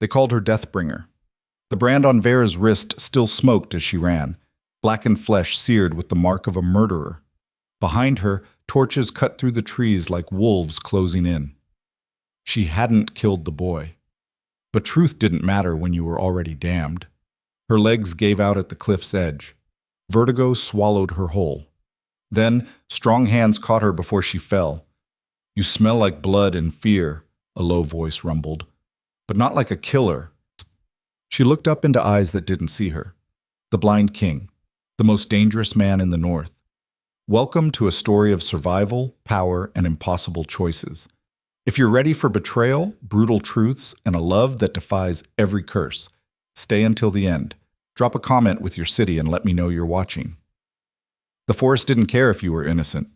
They called her Deathbringer. The brand on Veira's wrist still smoked as she ran, blackened flesh seared with the mark of a murderer. Behind her, torches cut through the trees like wolves closing in. She hadn't killed the boy. But truth didn't matter when you were already damned. Her legs gave out at the cliff's edge. Vertigo swallowed her whole. Then, strong hands caught her before she fell. "You smell like blood and fear," a low voice rumbled. "But not like a killer." She looked up into eyes that didn't see her. The blind king, the most dangerous man in the north. Welcome to a story of survival, power, and impossible choices. If you're ready for betrayal, brutal truths, and a love that defies every curse, stay until the end. Drop a comment with your city and let me know you're watching. The forest didn't care if you were innocent.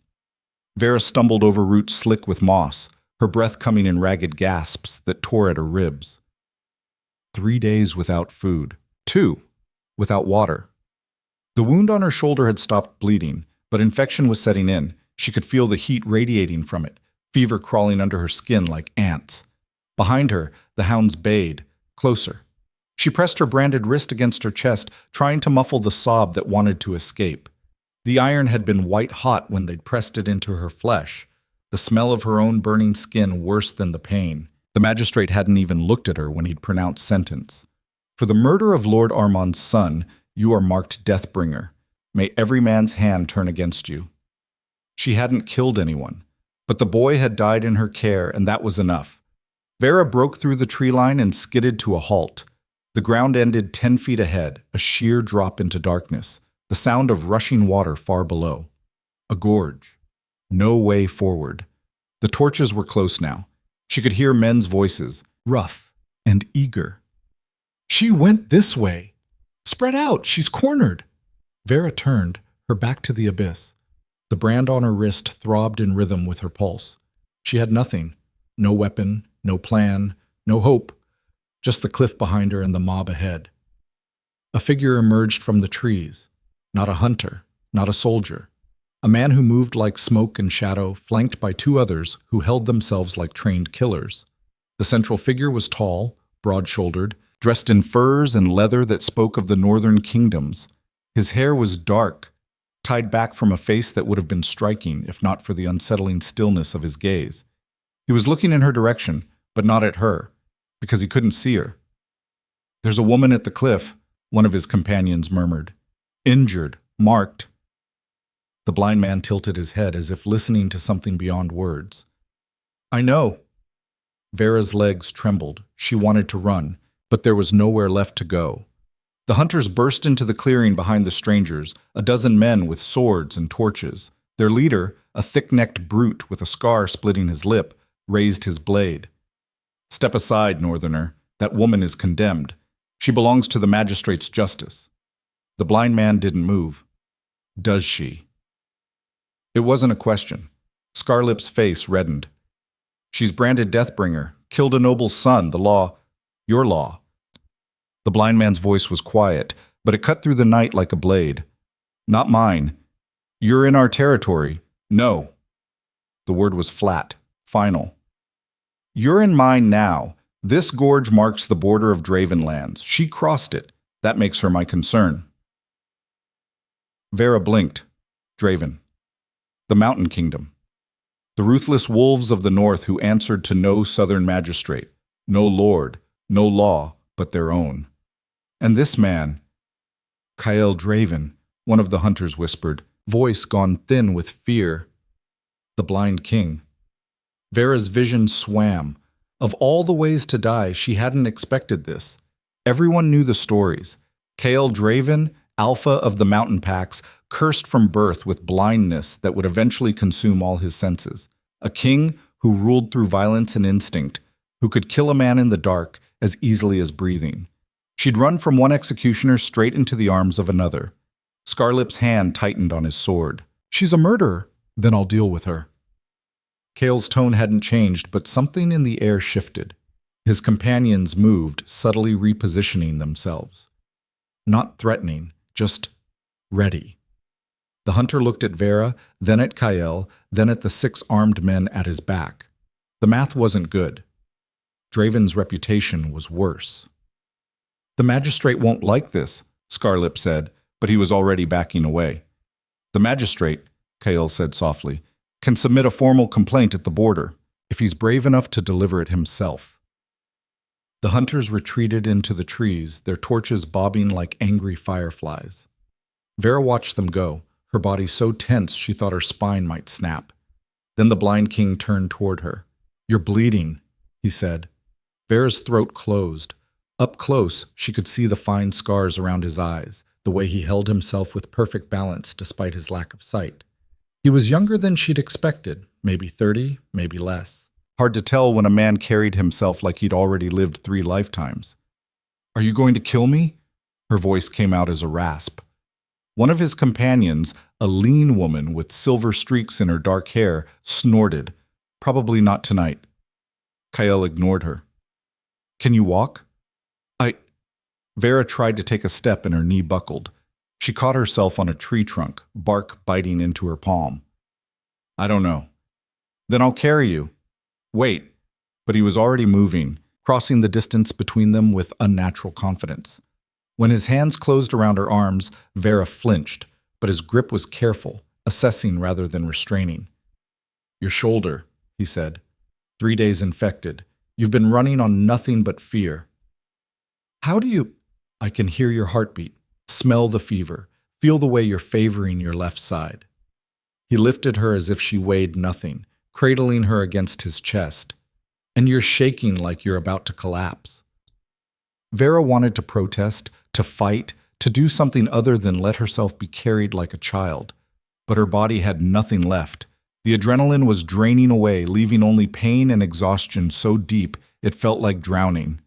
Veira stumbled over roots slick with moss, her breath coming in ragged gasps that tore at her ribs. 3 days without food. 2 without water. The wound on her shoulder had stopped bleeding, but infection was setting in. She could feel the heat radiating from it, fever crawling under her skin like ants. Behind her, the hounds bayed, closer. She pressed her branded wrist against her chest, trying to muffle the sob that wanted to escape. The iron had been white-hot when they'd pressed it into her flesh, the smell of her own burning skin worse than the pain. The magistrate hadn't even looked at her when he'd pronounced sentence. "For the murder of Lord Armand's son, you are marked Deathbringer. May every man's hand turn against you." She hadn't killed anyone, but the boy had died in her care, and that was enough. Veira broke through the tree line and skidded to a halt. The ground ended 10 feet ahead, a sheer drop into darkness, the sound of rushing water far below. A gorge. No way forward. The torches were close now. She could hear men's voices, rough and eager. "She went this way! Spread out! She's cornered!" Veira turned, her back to the abyss. The brand on her wrist throbbed in rhythm with her pulse. She had nothing. No weapon, no plan, no hope. Just the cliff behind her and the mob ahead. A figure emerged from the trees. Not a hunter, not a soldier. A man who moved like smoke and shadow, flanked by 2 others who held themselves like trained killers. The central figure was tall, broad-shouldered, dressed in furs and leather that spoke of the northern kingdoms. His hair was dark, tied back from a face that would have been striking if not for the unsettling stillness of his gaze. He was looking in her direction, but not at her, because he couldn't see her. "There's a woman at the cliff," one of his companions murmured. "Injured, marked." The blind man tilted his head as if listening to something beyond words. "I know." Veira's legs trembled. She wanted to run, but there was nowhere left to go. The hunters burst into the clearing behind the strangers, a dozen men with swords and torches. Their leader, a thick-necked brute with a scar splitting his lip, raised his blade. "Step aside, Northerner. That woman is condemned. She belongs to the magistrate's justice." The blind man didn't move. "Does she?" It wasn't a question. Scarlip's face reddened. "She's branded Deathbringer, killed a noble's son, the law, your law." The blind man's voice was quiet, but it cut through the night like a blade. "Not mine. You're in our territory. No." The word was flat, final. "You're in mine now. This gorge marks the border of Dravenlands. She crossed it. That makes her my concern." Veira blinked. Draven. The Mountain Kingdom. The ruthless wolves of the north who answered to no southern magistrate, no lord, no law, but their own. And this man, Kael Draven, one of the hunters whispered, voice gone thin with fear. The blind king. Veira's vision swam. Of all the ways to die, she hadn't expected this. Everyone knew the stories. Kael Draven, alpha of the mountain packs, cursed from birth with blindness that would eventually consume all his senses. A king who ruled through violence and instinct, who could kill a man in the dark as easily as breathing. She'd run from one executioner straight into the arms of another. Scarlip's hand tightened on his sword. "She's a murderer. Then I'll deal with her." Kael's tone hadn't changed, but something in the air shifted. His companions moved, subtly repositioning themselves. Not threatening, just ready. The hunter looked at Veira, then at Kael, then at the 6 armed men at his back. The math wasn't good. Draven's reputation was worse. The magistrate won't like this, Scarlip said, but he was already backing away. The magistrate, Kael said softly, can submit a formal complaint at the border, if he's brave enough to deliver it himself. The hunters retreated into the trees, their torches bobbing like angry fireflies. Veira watched them go, her body so tense she thought her spine might snap. Then the blind king turned toward her. "You're bleeding," he said. Veira's throat closed. Up close, she could see the fine scars around his eyes, the way he held himself with perfect balance despite his lack of sight. He was younger than she'd expected, maybe 30, maybe less. Hard to tell when a man carried himself like he'd already lived 3 lifetimes. "Are you going to kill me?" Her voice came out as a rasp. One of his companions, a lean woman with silver streaks in her dark hair, snorted. "Probably not tonight." Kael ignored her. "Can you walk?" Veira tried to take a step and her knee buckled. She caught herself on a tree trunk, bark biting into her palm. "I don't know." "Then I'll carry you." "Wait." But he was already moving, crossing the distance between them with unnatural confidence. When his hands closed around her arms, Veira flinched, but his grip was careful, assessing rather than restraining. "Your shoulder," he said. 3 days infected. You've been running on nothing but fear." "How do you—" "I can hear your heartbeat, smell the fever, feel the way you're favoring your left side." He lifted her as if she weighed nothing, cradling her against his chest. "And you're shaking like you're about to collapse." Veira wanted to protest, to fight, to do something other than let herself be carried like a child. But her body had nothing left. The adrenaline was draining away, leaving only pain and exhaustion so deep it felt like drowning.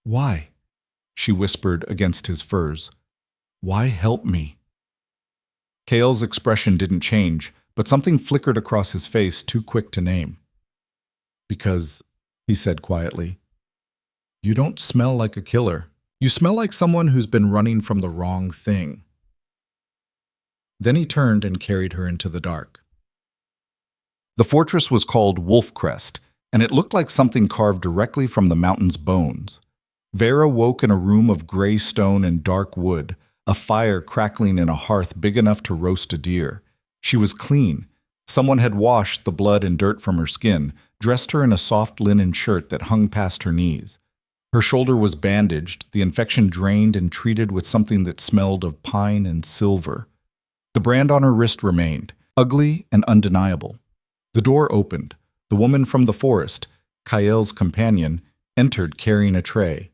"Why?" she whispered against his furs. "Why help me?" Kael's expression didn't change, but something flickered across his face too quick to name. "Because," he said quietly, "you don't smell like a killer. You smell like someone who's been running from the wrong thing." Then he turned and carried her into the dark. The fortress was called Wolfcrest, and it looked like something carved directly from the mountain's bones. Veira woke in a room of gray stone and dark wood, a fire crackling in a hearth big enough to roast a deer. She was clean. Someone had washed the blood and dirt from her skin, dressed her in a soft linen shirt that hung past her knees. Her shoulder was bandaged, the infection drained and treated with something that smelled of pine and silver. The brand on her wrist remained, ugly and undeniable. The door opened. The woman from the forest, Kael's companion, entered carrying a tray.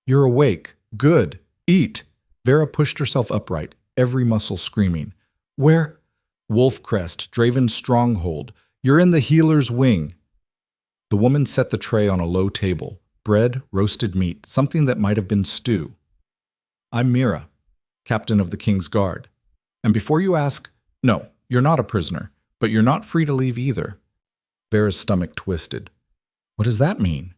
"You're awake. Good. Eat." Veira pushed herself upright, every muscle screaming. "Where?" "Wolfcrest, Draven's stronghold. You're in the healer's wing." The woman set the tray on a low table. Bread, roasted meat, something that might have been stew. "I'm Mira, captain of the King's Guard. And before you ask, no, you're not a prisoner, but you're not free to leave either." Veira's stomach twisted. "What does that mean?"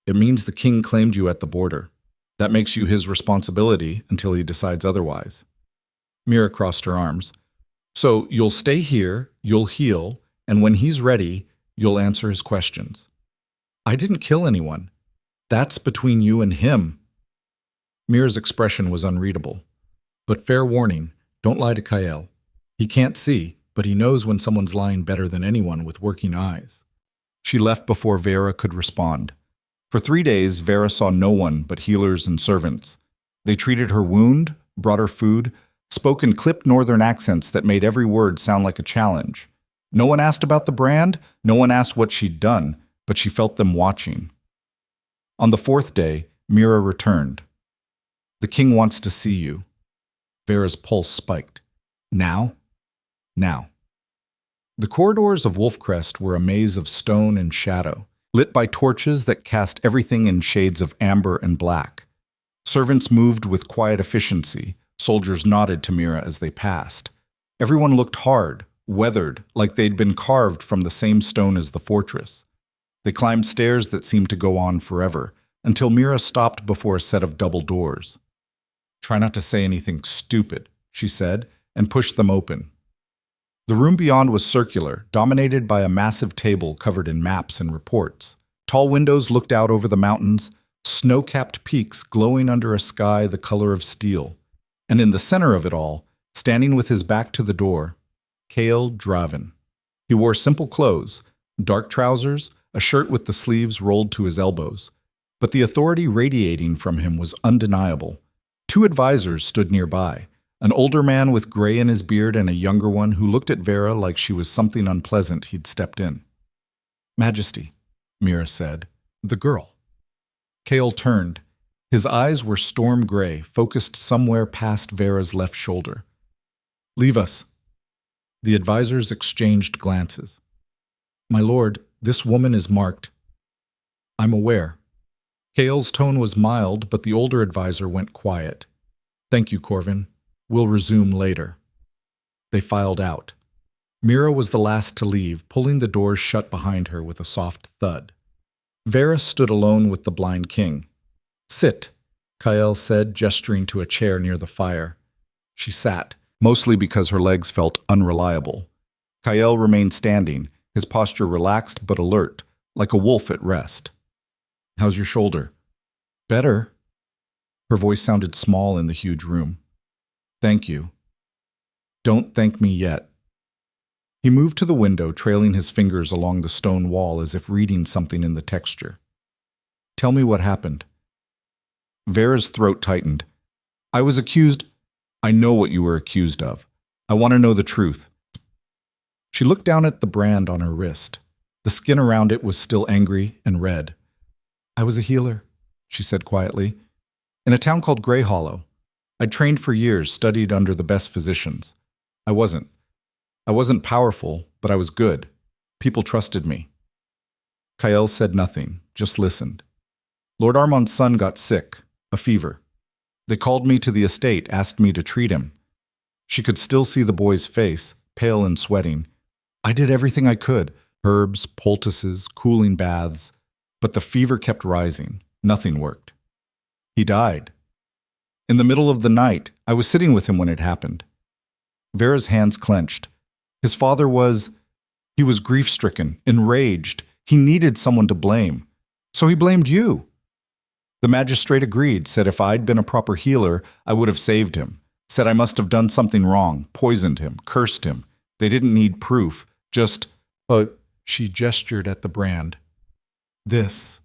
"It means the king claimed you at the border. That makes you his responsibility until he decides otherwise." Mira crossed her arms. "So you'll stay here, you'll heal, and when he's ready, you'll answer his questions." "I didn't kill anyone." "That's between you and him." Mira's expression was unreadable. "But fair warning, don't lie to Kael. He can't see, but he knows when someone's lying better than anyone with working eyes." She left before Veira could respond. For 3 days, Veira saw no one but healers and servants. They treated her wound, brought her food, spoke in clipped northern accents that made every word sound like a challenge. No one asked about the brand, no one asked what she'd done, but she felt them watching. On the 4th day, Mira returned. "The king wants to see you." Veira's pulse spiked. "Now?" "Now." The corridors of Wolfcrest were a maze of stone and shadow, lit by torches that cast everything in shades of amber and black. Servants moved with quiet efficiency. Soldiers nodded to Mira as they passed. Everyone looked hard, weathered, like they'd been carved from the same stone as the fortress. They climbed stairs that seemed to go on forever, until Mira stopped before a set of double doors. "Try not to say anything stupid," she said, and pushed them open. The room beyond was circular, dominated by a massive table covered in maps and reports. Tall windows looked out over the mountains, snow-capped peaks glowing under a sky the color of steel. And in the center of it all, standing with his back to the door, Kale Draven. He wore simple clothes, dark trousers, a shirt with the sleeves rolled to his elbows. But the authority radiating from him was undeniable. Two advisors stood nearby, an older man with gray in his beard and a younger one who looked at Veira like she was something unpleasant he'd stepped in. "Majesty," Mira said. "The girl." Kale turned. His eyes were storm gray, focused somewhere past Veira's left shoulder. "Leave us." The advisors exchanged glances. "My lord, this woman is marked." "I'm aware." Kale's tone was mild, but the older advisor went quiet. "Thank you, Corvin. We'll resume later." They filed out. Mira was the last to leave, pulling the doors shut behind her with a soft thud. Veira stood alone with the blind king. "Sit," Kael said, gesturing to a chair near the fire. She sat, mostly because her legs felt unreliable. Kael remained standing, his posture relaxed but alert, like a wolf at rest. "How's your shoulder?" "Better." Her voice sounded small in the huge room. "Thank you." "Don't thank me yet." He moved to the window, trailing his fingers along the stone wall as if reading something in the texture. "Tell me what happened." Veira's throat tightened. "I was accused—" "I know what you were accused of. I want to know the truth." She looked down at the brand on her wrist. The skin around it was still angry and red. "I was a healer," she said quietly, "in a town called Grey Hollow. I'd trained for years, studied under the best physicians. I wasn't powerful, but I was good. People trusted me." Kael said nothing, just listened. "Lord Armand's son got sick, a fever. They called me to the estate, asked me to treat him." She could still see the boy's face, pale and sweating. "I did everything I could, herbs, poultices, cooling baths, but the fever kept rising. Nothing worked. He died. In the middle of the night, I was sitting with him when it happened." Veira's hands clenched. His father he was grief-stricken, enraged. He needed someone to blame. So he blamed you. The magistrate agreed, said if I'd been a proper healer, I would have saved him. Said I must have done something wrong, poisoned him, cursed him. They didn't need proof, just, she gestured at the brand. "This."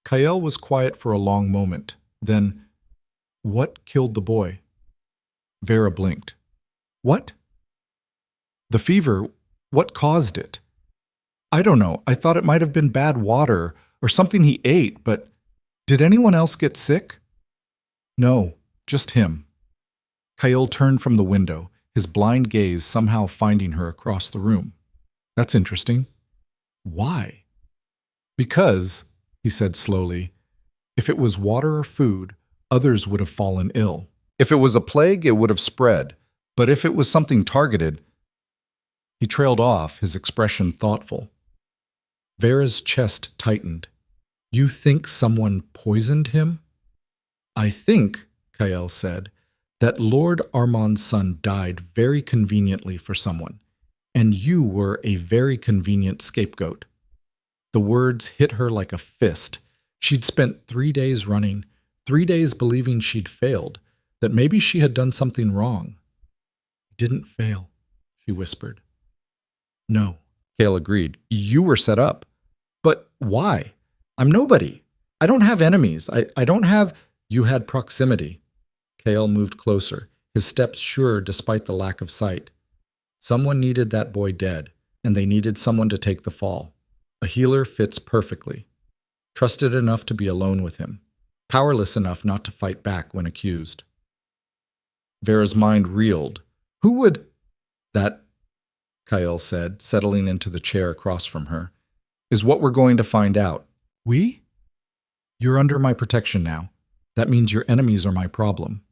Kael was quiet for a long moment. Then, "What killed the boy?" Veira blinked. "What?" "The fever. What caused it?" "I don't know. I thought it might have been bad water or something he ate, but did anyone else get sick?" "No, just him." Kael turned from the window, his blind gaze somehow finding her across the room. "That's interesting. Why?" "Because," he said slowly, "if it was water or food, others would have fallen ill. If it was a plague, it would have spread. But if it was something targeted—" He trailed off, his expression thoughtful. Veira's chest tightened. "You think someone poisoned him?" "I think," Kael said, "that Lord Armand's son died very conveniently for someone, and you were a very convenient scapegoat." The words hit her like a fist. She'd spent 3 days running, 3 days believing she'd failed, that maybe she had done something wrong. "I didn't fail," she whispered. "No," Kael agreed. "You were set up. But why? I'm nobody. I don't have enemies. I don't have—" "You had proximity." Kael moved closer, his steps sure despite the lack of sight. Someone needed that boy dead, and they needed someone to take the fall. A healer fits perfectly. Trusted enough to be alone with him. Powerless enough not to fight back when accused. Veira's mind reeled. "Who would—" "That," Kael said, settling into the chair across from her, "is what we're going to find out." "We?" "You're under my protection now. That means your enemies are my problem."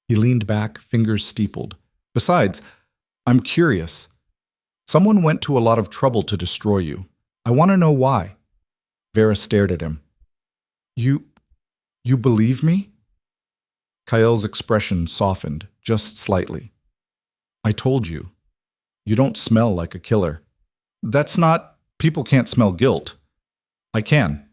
He leaned back, fingers steepled. "Besides, I'm curious. Someone went to a lot of trouble to destroy you. I want to know why." Veira stared at him. You believe me?" Kael's expression softened, just slightly. "I told you. You don't smell like a killer. That's not— people can't smell guilt. I can.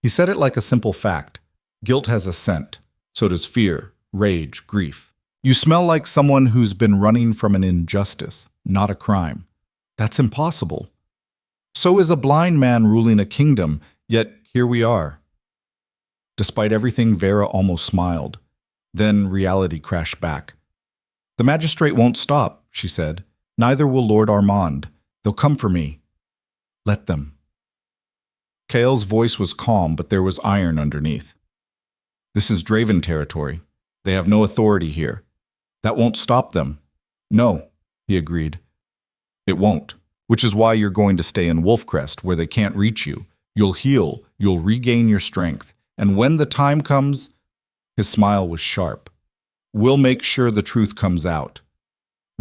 He said it like a simple fact. Guilt has a scent. So does fear, rage, grief. You smell like someone who's been running from an injustice, not a crime. That's impossible. So is a blind man ruling a kingdom, yet here we are. Despite everything, Veira almost smiled. Then reality crashed back. The magistrate won't stop, she said. Neither will Lord Armand. They'll come for me. Let them. Kael's voice was calm, but there was iron underneath. This is Draven territory. They have no authority here. That won't stop them. No, he agreed. It won't, which is why you're going to stay in Wolfcrest, where they can't reach you. You'll heal, you'll regain your strength, and when the time comes, his smile was sharp. We'll make sure the truth comes out.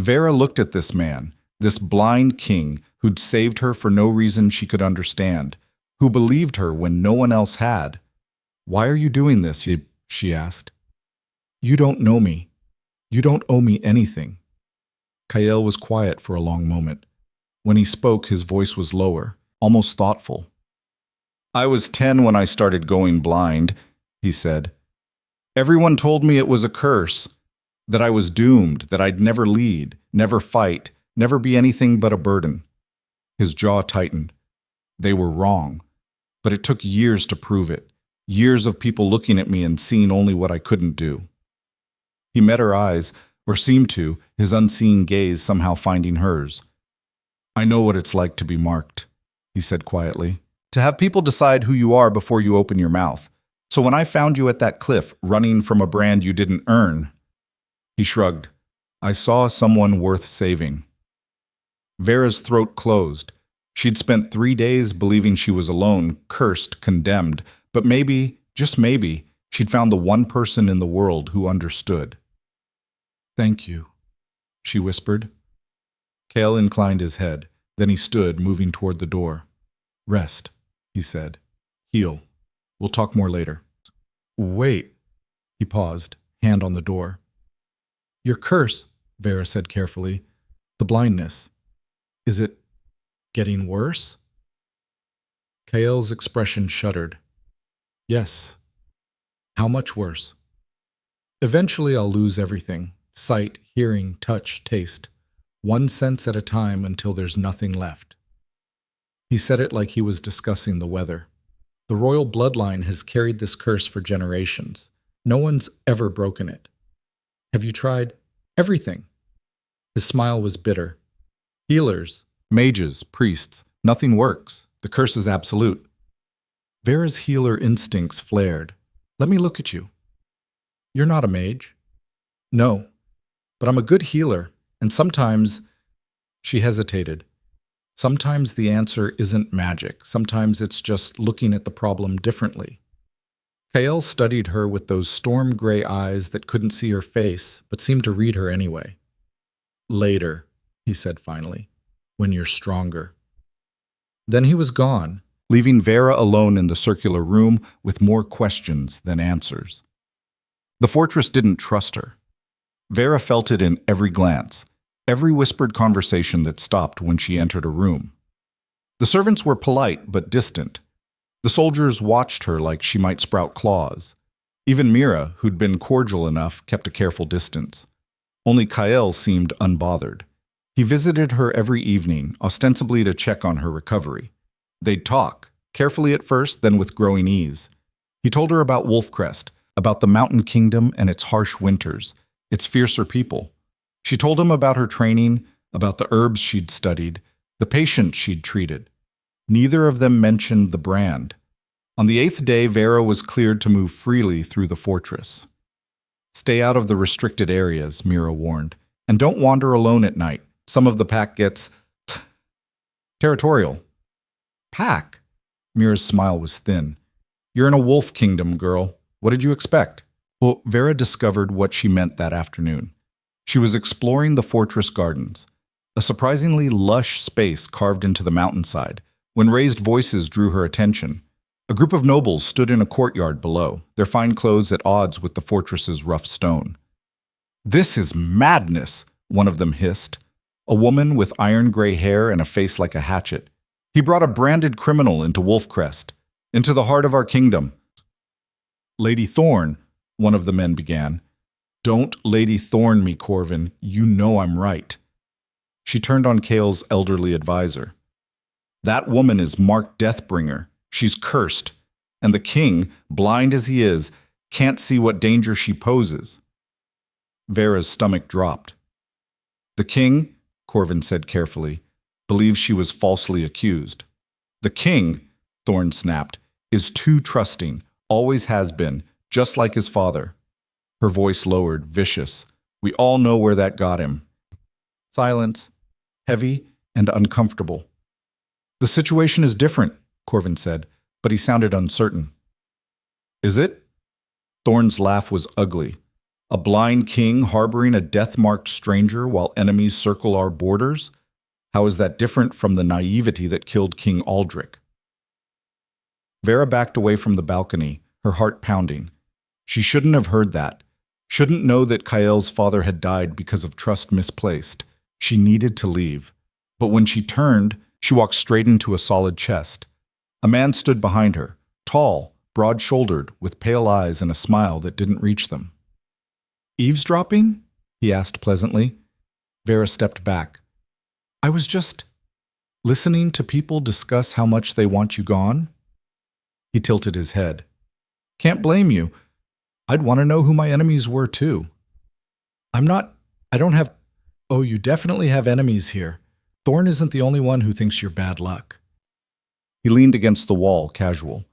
Veira looked at this man, this blind king who'd saved her for no reason she could understand, who believed her when no one else had. Why are you doing this? She asked. You don't know me. You don't owe me anything. Kael was quiet for a long moment. When he spoke, his voice was lower, almost thoughtful. I was 10 when I started going blind, he said. Everyone told me it was a curse, that I was doomed, that I'd never lead, never fight, never be anything but a burden. His jaw tightened. They were wrong, but it took years to prove it, years of people looking at me and seeing only what I couldn't do. He met her eyes, or seemed to, his unseeing gaze somehow finding hers. I know what it's like to be marked, he said quietly, to have people decide who you are before you open your mouth. So when I found you at that cliff, running from a brand you didn't earn, he shrugged. I saw someone worth saving. Veira's throat closed. She'd spent 3 days believing she was alone, cursed, condemned, but maybe, just maybe, she'd found the one person in the world who understood. Thank you, she whispered. Kael inclined his head. Then he stood, moving toward the door. Rest, he said. Heal. We'll talk more later. Wait. He paused, hand on the door. Your curse, Veira said carefully. The blindness. Is it getting worse? Kael's expression shuddered. Yes. How much worse? Eventually I'll lose everything. Sight, hearing, touch, taste. One sense at a time until there's nothing left. He said it like he was discussing the weather. The royal bloodline has carried this curse for generations. No one's ever broken it. Have you tried everything? His smile was bitter. Healers, mages, priests, nothing works. The curse is absolute. Veira's healer instincts flared. Let me look at you. You're not a mage. No, but I'm a good healer, and sometimes, she hesitated. Sometimes the answer isn't magic. Sometimes it's just looking at the problem differently. Kael studied her with those storm-gray eyes that couldn't see her face, but seemed to read her anyway. Later, he said finally, when you're stronger. Then he was gone, leaving Veira alone in the circular room with more questions than answers. The fortress didn't trust her. Veira felt it in every glance, every whispered conversation that stopped when she entered a room. The servants were polite but distant. The soldiers watched her like she might sprout claws. Even Mira, who'd been cordial enough, kept a careful distance. Only Kael seemed unbothered. He visited her every evening, ostensibly to check on her recovery. They'd talk, carefully at first, then with growing ease. He told her about Wolfcrest, about the mountain kingdom and its harsh winters, its fiercer people. She told him about her training, about the herbs she'd studied, the patients she'd treated. Neither of them mentioned the brand. On the 8th day, Veira was cleared to move freely through the fortress. Stay out of the restricted areas, Mira warned, and don't wander alone at night. Some of the pack gets territorial. Pack? Mira's smile was thin. You're in a wolf kingdom, girl. What did you expect? Well, Veira discovered what she meant that afternoon. She was exploring the fortress gardens, a surprisingly lush space carved into the mountainside, when raised voices drew her attention. A group of nobles stood in a courtyard below, their fine clothes at odds with the fortress's rough stone. This is madness, one of them hissed. A woman with iron-gray hair and a face like a hatchet. He brought a branded criminal into Wolfcrest. Into the heart of our kingdom. Lady Thorne, one of the men began. Don't Lady Thorne me, Corvin. You know I'm right. She turned on Cale's elderly advisor. That woman is marked Deathbringer. She's cursed. And the king, blind as he is, can't see what danger she poses. Veira's stomach dropped. The king, Corvin said carefully, believes she was falsely accused. The king, Thorne snapped, is too trusting, always has been, just like his father. Her voice lowered, vicious. We all know where that got him. Silence, heavy and uncomfortable. The situation is different, Corvin said, but he sounded uncertain. Is it? Thorne's laugh was ugly. A blind king harboring a death-marked stranger while enemies circle our borders? How is that different from the naivety that killed King Aldrich? Veira backed away from the balcony, her heart pounding. She shouldn't have heard that. Shouldn't know that Kael's father had died because of trust misplaced. She needed to leave. But when she turned, she walked straight into a solid chest. A man stood behind her, tall, broad-shouldered, with pale eyes and a smile that didn't reach them. Eavesdropping? He asked pleasantly. Veira stepped back. I was just listening to people discuss how much they want you gone. He tilted his head. Can't blame you. I'd want to know who my enemies were, too. I don't have... Oh, you definitely have enemies here. Thorne isn't the only one who thinks you're bad luck. He leaned against the wall, casual.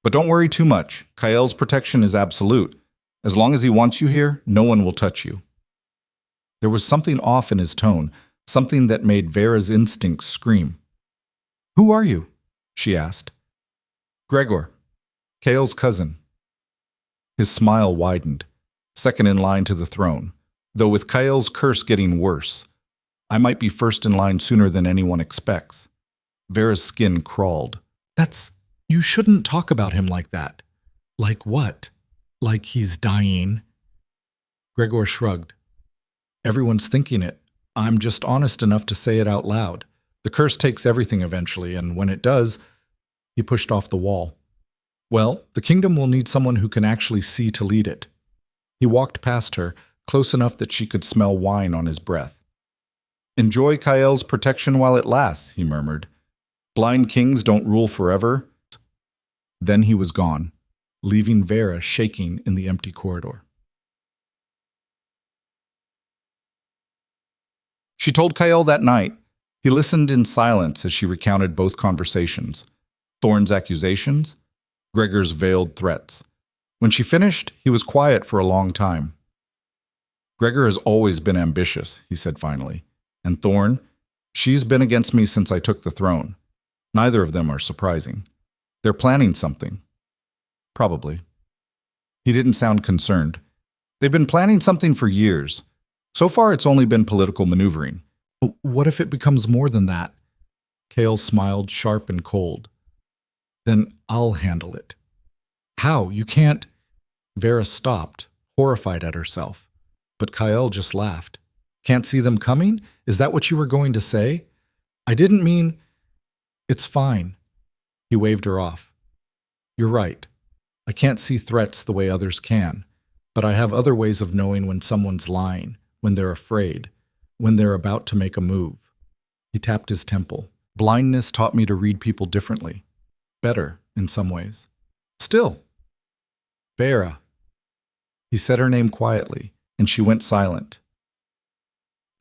But don't worry too much. Kael's protection is absolute. As long as he wants you here, no one will touch you. There was something off in his tone, something that made Veira's instincts scream. Who are you? She asked. Gregor, Kael's cousin. His smile widened, second in line to the throne, though with Kael's curse getting worse. I might be first in line sooner than anyone expects. Veira's skin crawled. You shouldn't talk about him like that. Like what? Like he's dying? Gregor shrugged. Everyone's thinking it. I'm just honest enough to say it out loud. The curse takes everything eventually, and when it does, he pushed off the wall. Well, the kingdom will need someone who can actually see to lead it. He walked past her, close enough that she could smell wine on his breath. Enjoy Kael's protection while it lasts, he murmured. Blind kings don't rule forever. Then he was gone, leaving Veira shaking in the empty corridor. She told Kael that night. He listened in silence as she recounted both conversations. Thorne's accusations, Gregor's veiled threats. When she finished, he was quiet for a long time. Gregor has always been ambitious, he said finally. And Thorne, she's been against me since I took the throne. Neither of them are surprising. They're planning something. Probably. He didn't sound concerned. They've been planning something for years. So far, it's only been political maneuvering. What if it becomes more than that? Kael smiled, sharp and cold. Then I'll handle it. How? You can't... Veira stopped, horrified at herself. But Kael just laughed. Can't see them coming? Is that what you were going to say? I didn't mean... It's fine. He waved her off. You're right. I can't see threats the way others can, but I have other ways of knowing when someone's lying, when they're afraid, when they're about to make a move. He tapped his temple. Blindness taught me to read people differently. Better, in some ways. Still. Veira. He said her name quietly, and she went silent.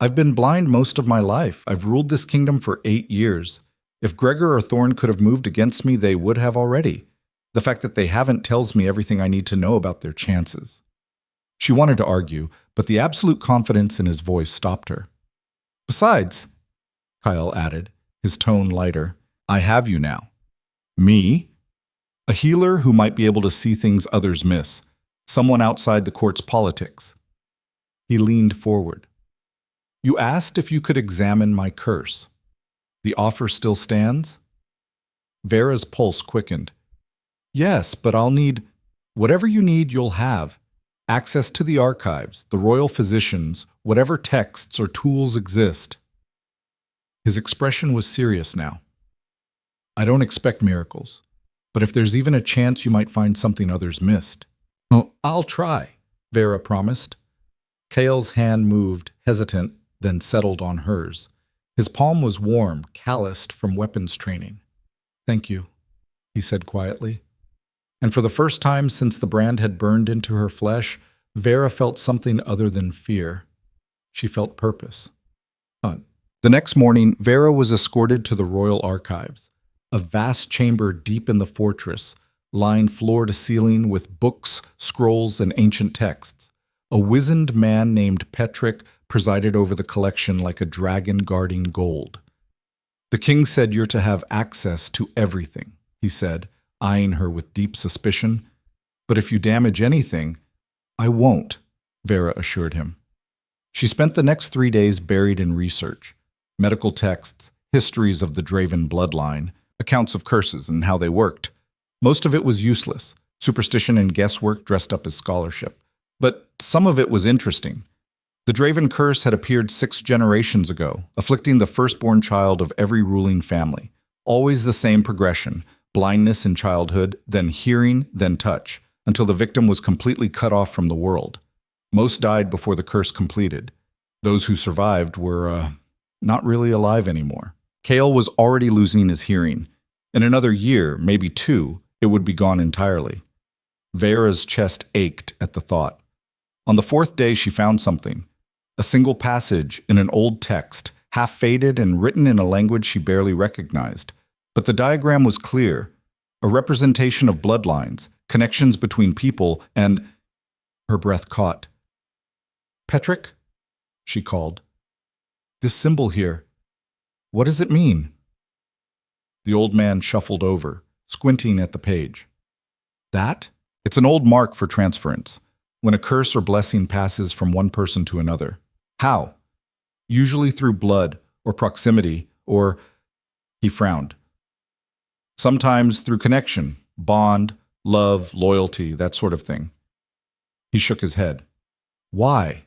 I've been blind most of my life. I've ruled this kingdom for 8 years. If Gregor or Thorne could have moved against me, they would have already. The fact that they haven't tells me everything I need to know about their chances. She wanted to argue, but the absolute confidence in his voice stopped her. Besides, Kael added, his tone lighter, I have you now. Me? A healer who might be able to see things others miss. Someone outside the court's politics. He leaned forward. You asked if you could examine my curse. The offer still stands? Veira's pulse quickened. Yes, but I'll need... Whatever you need, you'll have. Access to the archives, the royal physicians, whatever texts or tools exist. His expression was serious now. I don't expect miracles. But if there's even a chance you might find something others missed. Oh, I'll try, Veira promised. Kael's hand moved, hesitant, then settled on hers. His palm was warm, calloused from weapons training. Thank you, he said quietly. And for the first time since the brand had burned into her flesh, Veira felt something other than fear. She felt purpose. The next morning, Veira was escorted to the royal archives, a vast chamber deep in the fortress, lined floor to ceiling with books, scrolls, and ancient texts. A wizened man named Petrick presided over the collection like a dragon guarding gold. The king said you're to have access to everything, he said, eyeing her with deep suspicion. But if you damage anything, I won't, Veira assured him. She spent the next 3 days buried in research. Medical texts, histories of the Draven bloodline, accounts of curses and how they worked. Most of it was useless, superstition and guesswork dressed up as scholarship. But some of it was interesting. The Draven curse had appeared 6 generations ago, afflicting the firstborn child of every ruling family. Always the same progression, blindness in childhood, then hearing, then touch, until the victim was completely cut off from the world. Most died before the curse completed. Those who survived were, not really alive anymore. Kael was already losing his hearing. In another year, maybe 2, it would be gone entirely. Veira's chest ached at the thought. On the 4th day, she found something. A single passage in an old text, half faded and written in a language she barely recognized. But the diagram was clear, a representation of bloodlines, connections between people, and her breath caught. Petrick? She called. This symbol here, what does it mean? The old man shuffled over, squinting at the page. That? It's an old mark for transference, when a curse or blessing passes from one person to another. How? Usually through blood or proximity or... He frowned. Sometimes through connection, bond, love, loyalty, that sort of thing. He shook his head. Why?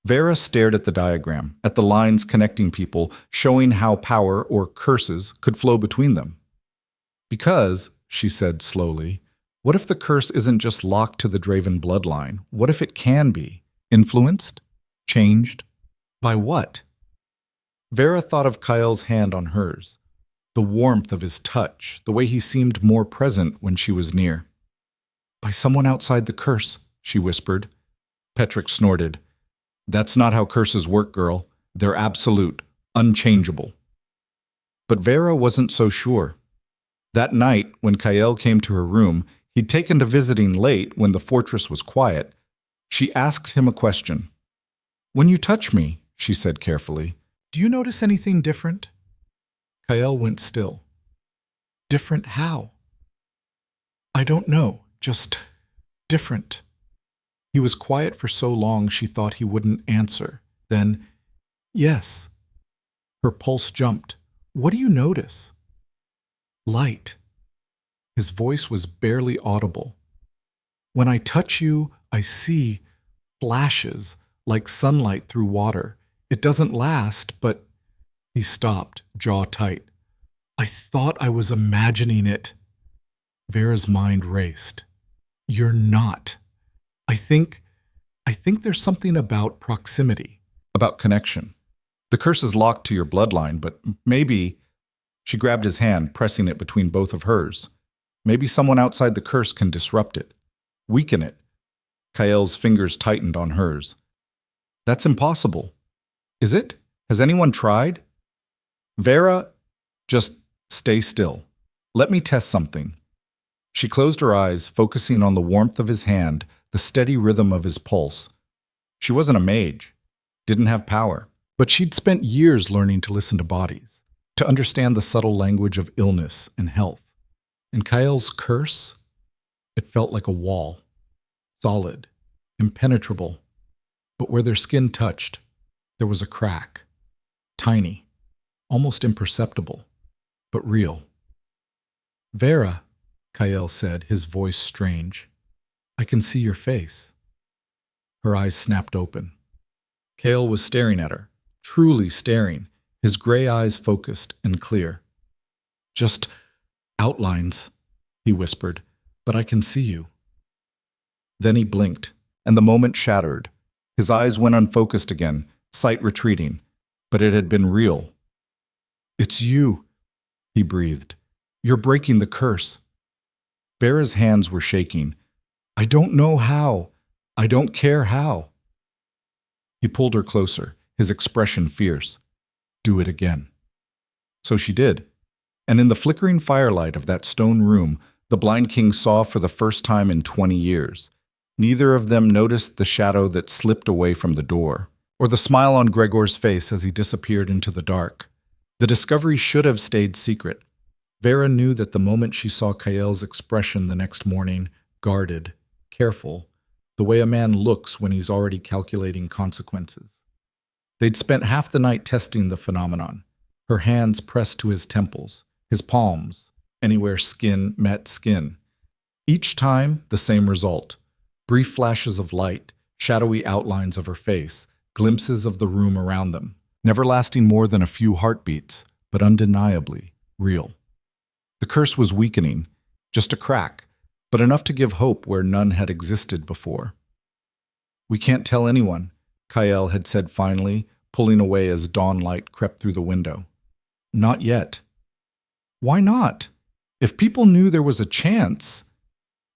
Veira stared at the diagram, at the lines connecting people, showing how power or curses could flow between them. Because, she said slowly, what if the curse isn't just locked to the Draven bloodline? What if it can be? Influenced? Changed? By what? Veira thought of Kael's hand on hers, the warmth of his touch, the way he seemed more present when she was near. By someone outside the curse, she whispered. Petrick snorted. That's not how curses work, girl. They're absolute, unchangeable. But Veira wasn't so sure. That night, when Kael came to her room, he'd taken to visiting late when the fortress was quiet. She asked him a question. When you touch me, she said carefully, do you notice anything different? Kael went still. Different how? I don't know, just different. He was quiet for so long she thought he wouldn't answer. Then, yes. Her pulse jumped. What do you notice? Light. His voice was barely audible. When I touch you, I see flashes like sunlight through water. It doesn't last, but... He stopped, jaw tight. I thought I was imagining it. Veira's mind raced. You're not. I think there's something about proximity, about connection. The curse is locked to your bloodline, but maybe... She grabbed his hand, pressing it between both of hers. Maybe someone outside the curse can disrupt it, weaken it. Kael's fingers tightened on hers. That's impossible. Is it? Has anyone tried? Veira, just stay still. Let me test something. She closed her eyes, focusing on the warmth of his hand, the steady rhythm of his pulse. She wasn't a mage, didn't have power, but she'd spent years learning to listen to bodies, to understand the subtle language of illness and health. And Kael's curse? It felt like a wall, solid, impenetrable. But where their skin touched, there was a crack, tiny, almost imperceptible, but real. Veira, Kael said, his voice strange. I can see your face. Her eyes snapped open. Kael was staring at her, truly staring, his gray eyes focused and clear. Just outlines. he whispered, "but I can see you." Then he blinked, and the moment shattered. His eyes went unfocused again, sight retreating, but it had been real. "It's you," he breathed. "You're breaking the curse." Veira's hands were shaking. "I don't know how. I don't care how." He pulled her closer, his expression fierce. "Do it again." So she did, and in the flickering firelight of that stone room, the blind king saw for the first time in 20 years. Neither of them noticed the shadow that slipped away from the door, or the smile on Gregor's face as he disappeared into the dark. The discovery should have stayed secret. Veira knew that the moment she saw Kael's expression the next morning, guarded, careful, the way a man looks when he's already calculating consequences. They'd spent half the night testing the phenomenon, her hands pressed to his temples, his palms, anywhere skin met skin. Each time, the same result. Brief flashes of light, shadowy outlines of her face, glimpses of the room around them, never lasting more than a few heartbeats, but undeniably real. The curse was weakening, just a crack, but enough to give hope where none had existed before. "We can't tell anyone," Kael had said finally, pulling away as dawn light crept through the window. "Not yet." "Why not? If people knew there was a chance,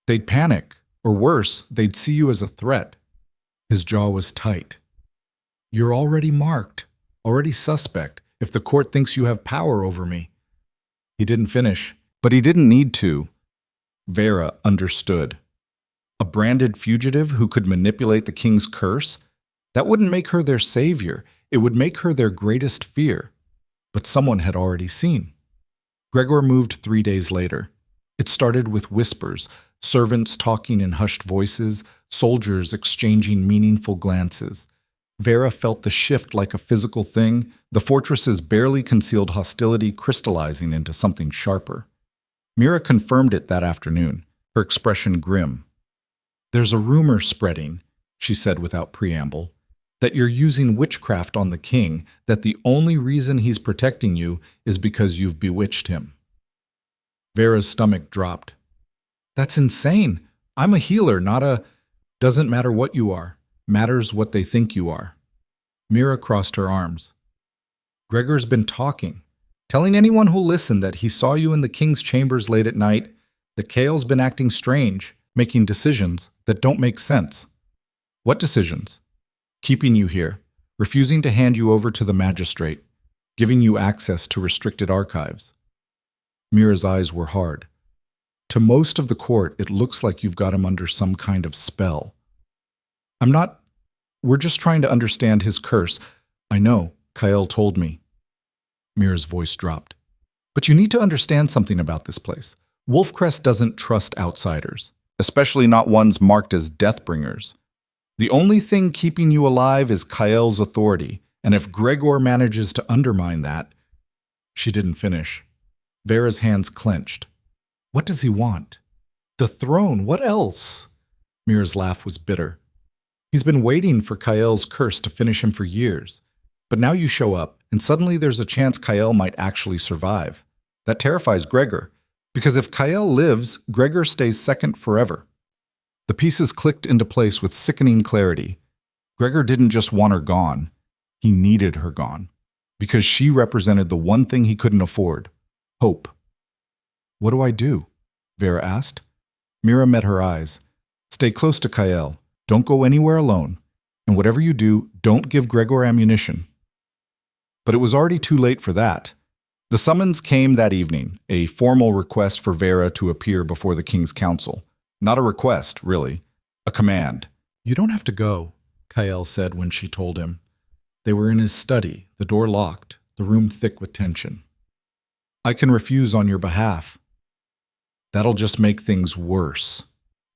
they'd panic. Or worse, they'd see you as a threat." His jaw was tight. "You're already marked, already suspect, if the court thinks you have power over me." He didn't finish, but he didn't need to. Veira understood. A branded fugitive who could manipulate the king's curse? That wouldn't make her their savior. It would make her their greatest fear. But someone had already seen. Gregor moved 3 days later. It started with whispers, servants talking in hushed voices, soldiers exchanging meaningful glances. Veira felt the shift like a physical thing, the fortress's barely concealed hostility crystallizing into something sharper. Mira confirmed it that afternoon, her expression grim. "There's a rumor spreading," she said without preamble, "that you're using witchcraft on the king, that the only reason he's protecting you is because you've bewitched him." Veira's stomach dropped. "That's insane. I'm a healer, not a—" "Doesn't matter what you are. Matters what they think you are." Mira crossed her arms. "Gregor's been talking, telling anyone who'll listen that he saw you in the king's chambers late at night, that Kael's been acting strange, making decisions that don't make sense." "What decisions?" "Keeping you here, refusing to hand you over to the magistrate, giving you access to restricted archives." Mira's eyes were hard. "To most of the court, it looks like you've got him under some kind of spell." "I'm not. We're just trying to understand his curse." "I know, Kael told me." Mira's voice dropped. "But you need to understand something about this place. Wolfcrest doesn't trust outsiders, especially not ones marked as Deathbringers. The only thing keeping you alive is Kael's authority, and if Gregor manages to undermine that—" She didn't finish. Veira's hands clenched. "What does he want?" "The throne. What else?" Mira's laugh was bitter. "He's been waiting for Kael's curse to finish him for years. But now you show up, and suddenly there's a chance Kael might actually survive. That terrifies Gregor, because if Kael lives, Gregor stays second forever." The pieces clicked into place with sickening clarity. Gregor didn't just want her gone. He needed her gone, because she represented the one thing he couldn't afford: hope. "What do I do?" Veira asked. Mira met her eyes. "Stay close to Kael. Don't go anywhere alone. And whatever you do, don't give Gregor ammunition." But it was already too late for that. The summons came that evening, a formal request for Veira to appear before the king's council. Not a request, really. A command. "You don't have to go," Kael said when she told him. They were in his study, the door locked, the room thick with tension. "I can refuse on your behalf." "That'll just make things worse."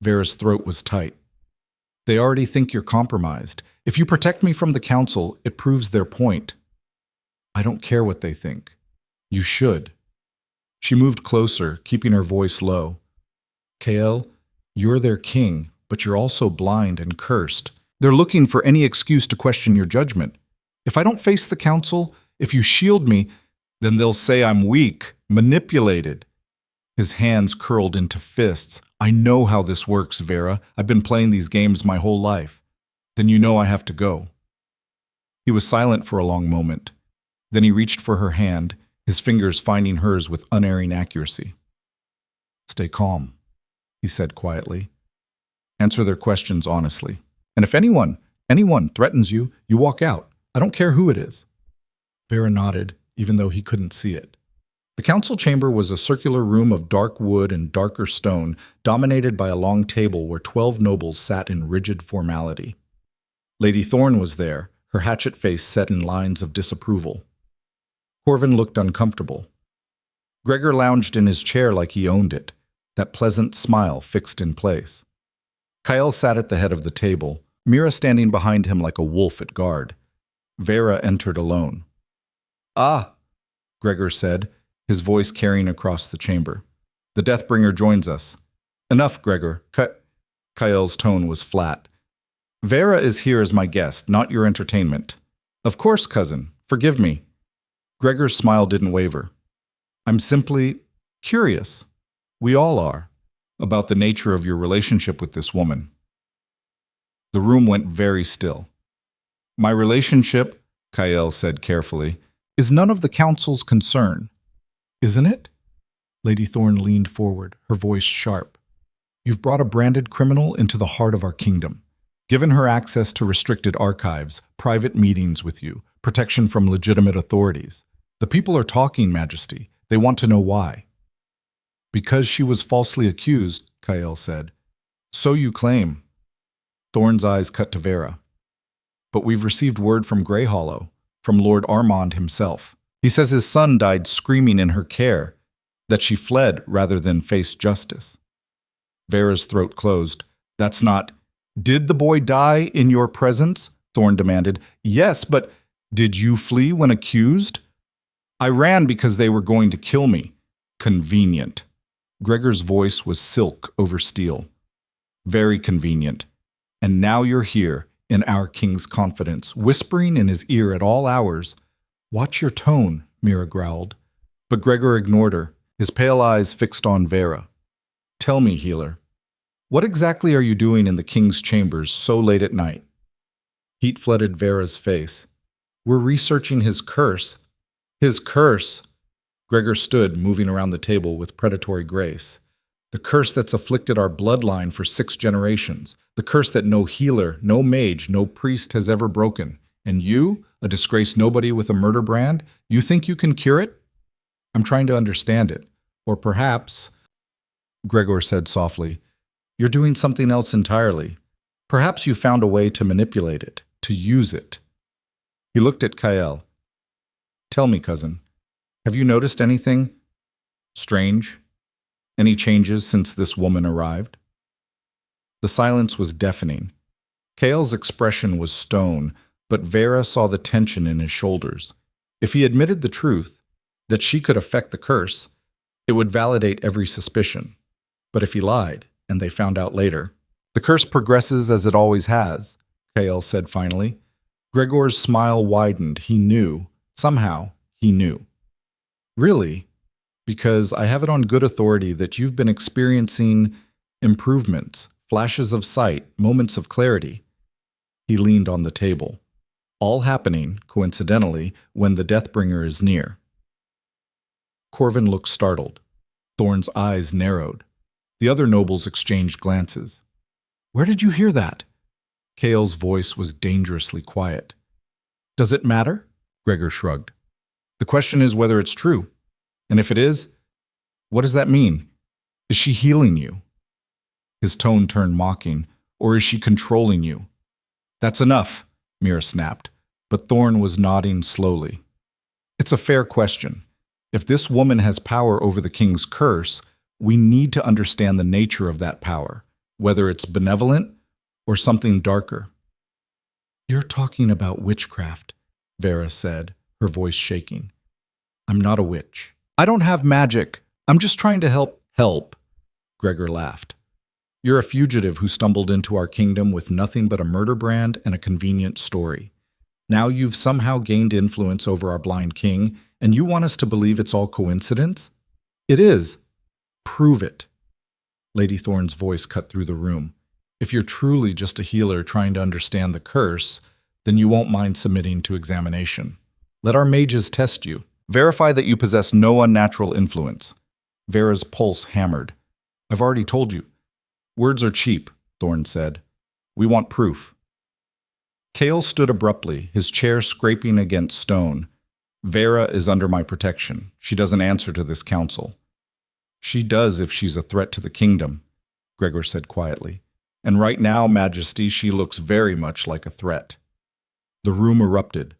Veira's throat was tight. "They already think you're compromised. If you protect me from the council, it proves their point." "I don't care what they think." "You should." She moved closer, keeping her voice low. "Kael, you're their king, but you're also blind and cursed. They're looking for any excuse to question your judgment. If I don't face the council, if you shield me, then they'll say I'm weak, manipulated. His hands curled into fists. I know how this works, Veira. I've been playing these games my whole life. Then you know I have to go. He was silent for a long moment. Then he reached for her hand, his fingers finding hers with unerring accuracy. Stay calm, he said quietly. Answer their questions honestly. And if anyone threatens you, you walk out. I don't care who it is. Veira nodded, even though he couldn't see it. The council chamber was a circular room of dark wood and darker stone, dominated by a long table where 12 nobles sat in rigid formality. Lady Thorne was there, her hatchet face set in lines of disapproval. Corvin looked uncomfortable. Gregor lounged in his chair like he owned it, that pleasant smile fixed in place. Kyle sat at the head of the table, Mira standing behind him like a wolf at guard. Veira entered alone. Ah, Gregor said, his voice carrying across the chamber. The Deathbringer joins us. Enough, Gregor. Kyle's tone was flat. Veira is here as my guest, not your entertainment. Of course, cousin. Forgive me. Gregor's smile didn't waver. I'm simply curious. We all are. About the nature of your relationship with this woman. The room went very still. My relationship, Kyle said carefully, is none of the council's concern. Isn't it? Lady Thorne leaned forward, her voice sharp. You've brought a branded criminal into the heart of our kingdom, given her access to restricted archives, private meetings with you, protection from legitimate authorities. The people are talking, Majesty. They want to know why. Because she was falsely accused, Kyle said. So you claim. Thorne's eyes cut to Veira. But we've received word from Grey Hollow, from Lord Armand himself. He says his son died screaming in her care, that she fled rather than face justice. Veira's throat closed. That's not... Did the boy die in your presence? Thorne demanded. Yes, but did you flee when accused? I ran because they were going to kill me. Convenient. Gregor's voice was silk over steel. Very convenient. And now you're here, in our king's confidence, whispering in his ear at all hours. Watch your tone, Mira growled. But Gregor ignored her, his pale eyes fixed on Veira. Tell me, healer, what exactly are you doing in the king's chambers so late at night? Heat flooded Veira's face. We're researching his curse. His curse! Gregor stood, moving around the table with predatory grace. The curse that's afflicted our bloodline for 6 generations. The curse that no healer, no mage, no priest has ever broken. And you, a disgraced nobody with a murder brand, you think you can cure it? I'm trying to understand it. Or perhaps, Gregor said softly, you're doing something else entirely. Perhaps you found a way to manipulate it, to use it. He looked at Kyle. Tell me, cousin, have you noticed anything strange? Any changes since this woman arrived? The silence was deafening. Kyle's expression was stone, but Veira saw the tension in his shoulders. If he admitted the truth, that she could affect the curse, it would validate every suspicion. But if he lied, and they found out later, the curse progresses as it always has, Kyle said finally. Gregor's smile widened. He knew. Somehow, he knew. Really? Because I have it on good authority that you've been experiencing improvements, flashes of sight, moments of clarity. He leaned on the table. All happening, coincidentally, when the Deathbringer is near. Corvin looked startled. Thorne's eyes narrowed. The other nobles exchanged glances. Where did you hear that? Kale's voice was dangerously quiet. Does it matter? Gregor shrugged. The question is whether it's true. And if it is, what does that mean? Is she healing you? His tone turned mocking. Or is she controlling you? That's enough, Mira snapped, but Thorne was nodding slowly. It's a fair question. If this woman has power over the king's curse, we need to understand the nature of that power, whether it's benevolent or something darker. You're talking about witchcraft, Veira said, her voice shaking. I'm not a witch. I don't have magic. I'm just trying to help. Help, Gregor laughed. You're a fugitive who stumbled into our kingdom with nothing but a murder brand and a convenient story. Now you've somehow gained influence over our blind king, and you want us to believe it's all coincidence? It is. Prove it. Lady Thorne's voice cut through the room. If you're truly just a healer trying to understand the curse, then you won't mind submitting to examination. Let our mages test you. Verify that you possess no unnatural influence. Veira's pulse hammered. I've already told you. Words are cheap, Thorne said. We want proof. Cale stood abruptly, his chair scraping against stone. Veira is under my protection. She doesn't answer to this council. She does if she's a threat to the kingdom, Gregor said quietly. And right now, Majesty, she looks very much like a threat. The room erupted.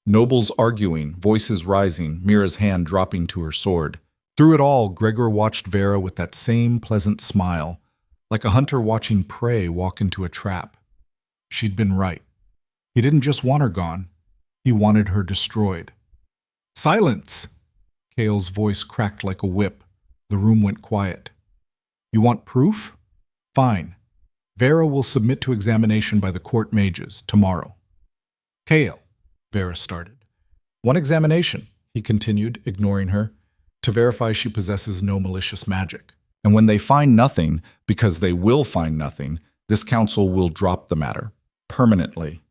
Nobles arguing, voices rising, Mira's hand dropping to her sword. Through it all, Gregor watched Veira with that same pleasant smile, like a hunter watching prey walk into a trap. She'd been right. He didn't just want her gone. He wanted her destroyed. Silence! Cale's voice cracked like a whip. The room went quiet. You want proof? Fine. Veira will submit to examination by the court mages tomorrow. Cale, Veira started. One examination, he continued, ignoring her, to verify she possesses no malicious magic. And when they find nothing, because they will find nothing, this council will drop the matter, permanently.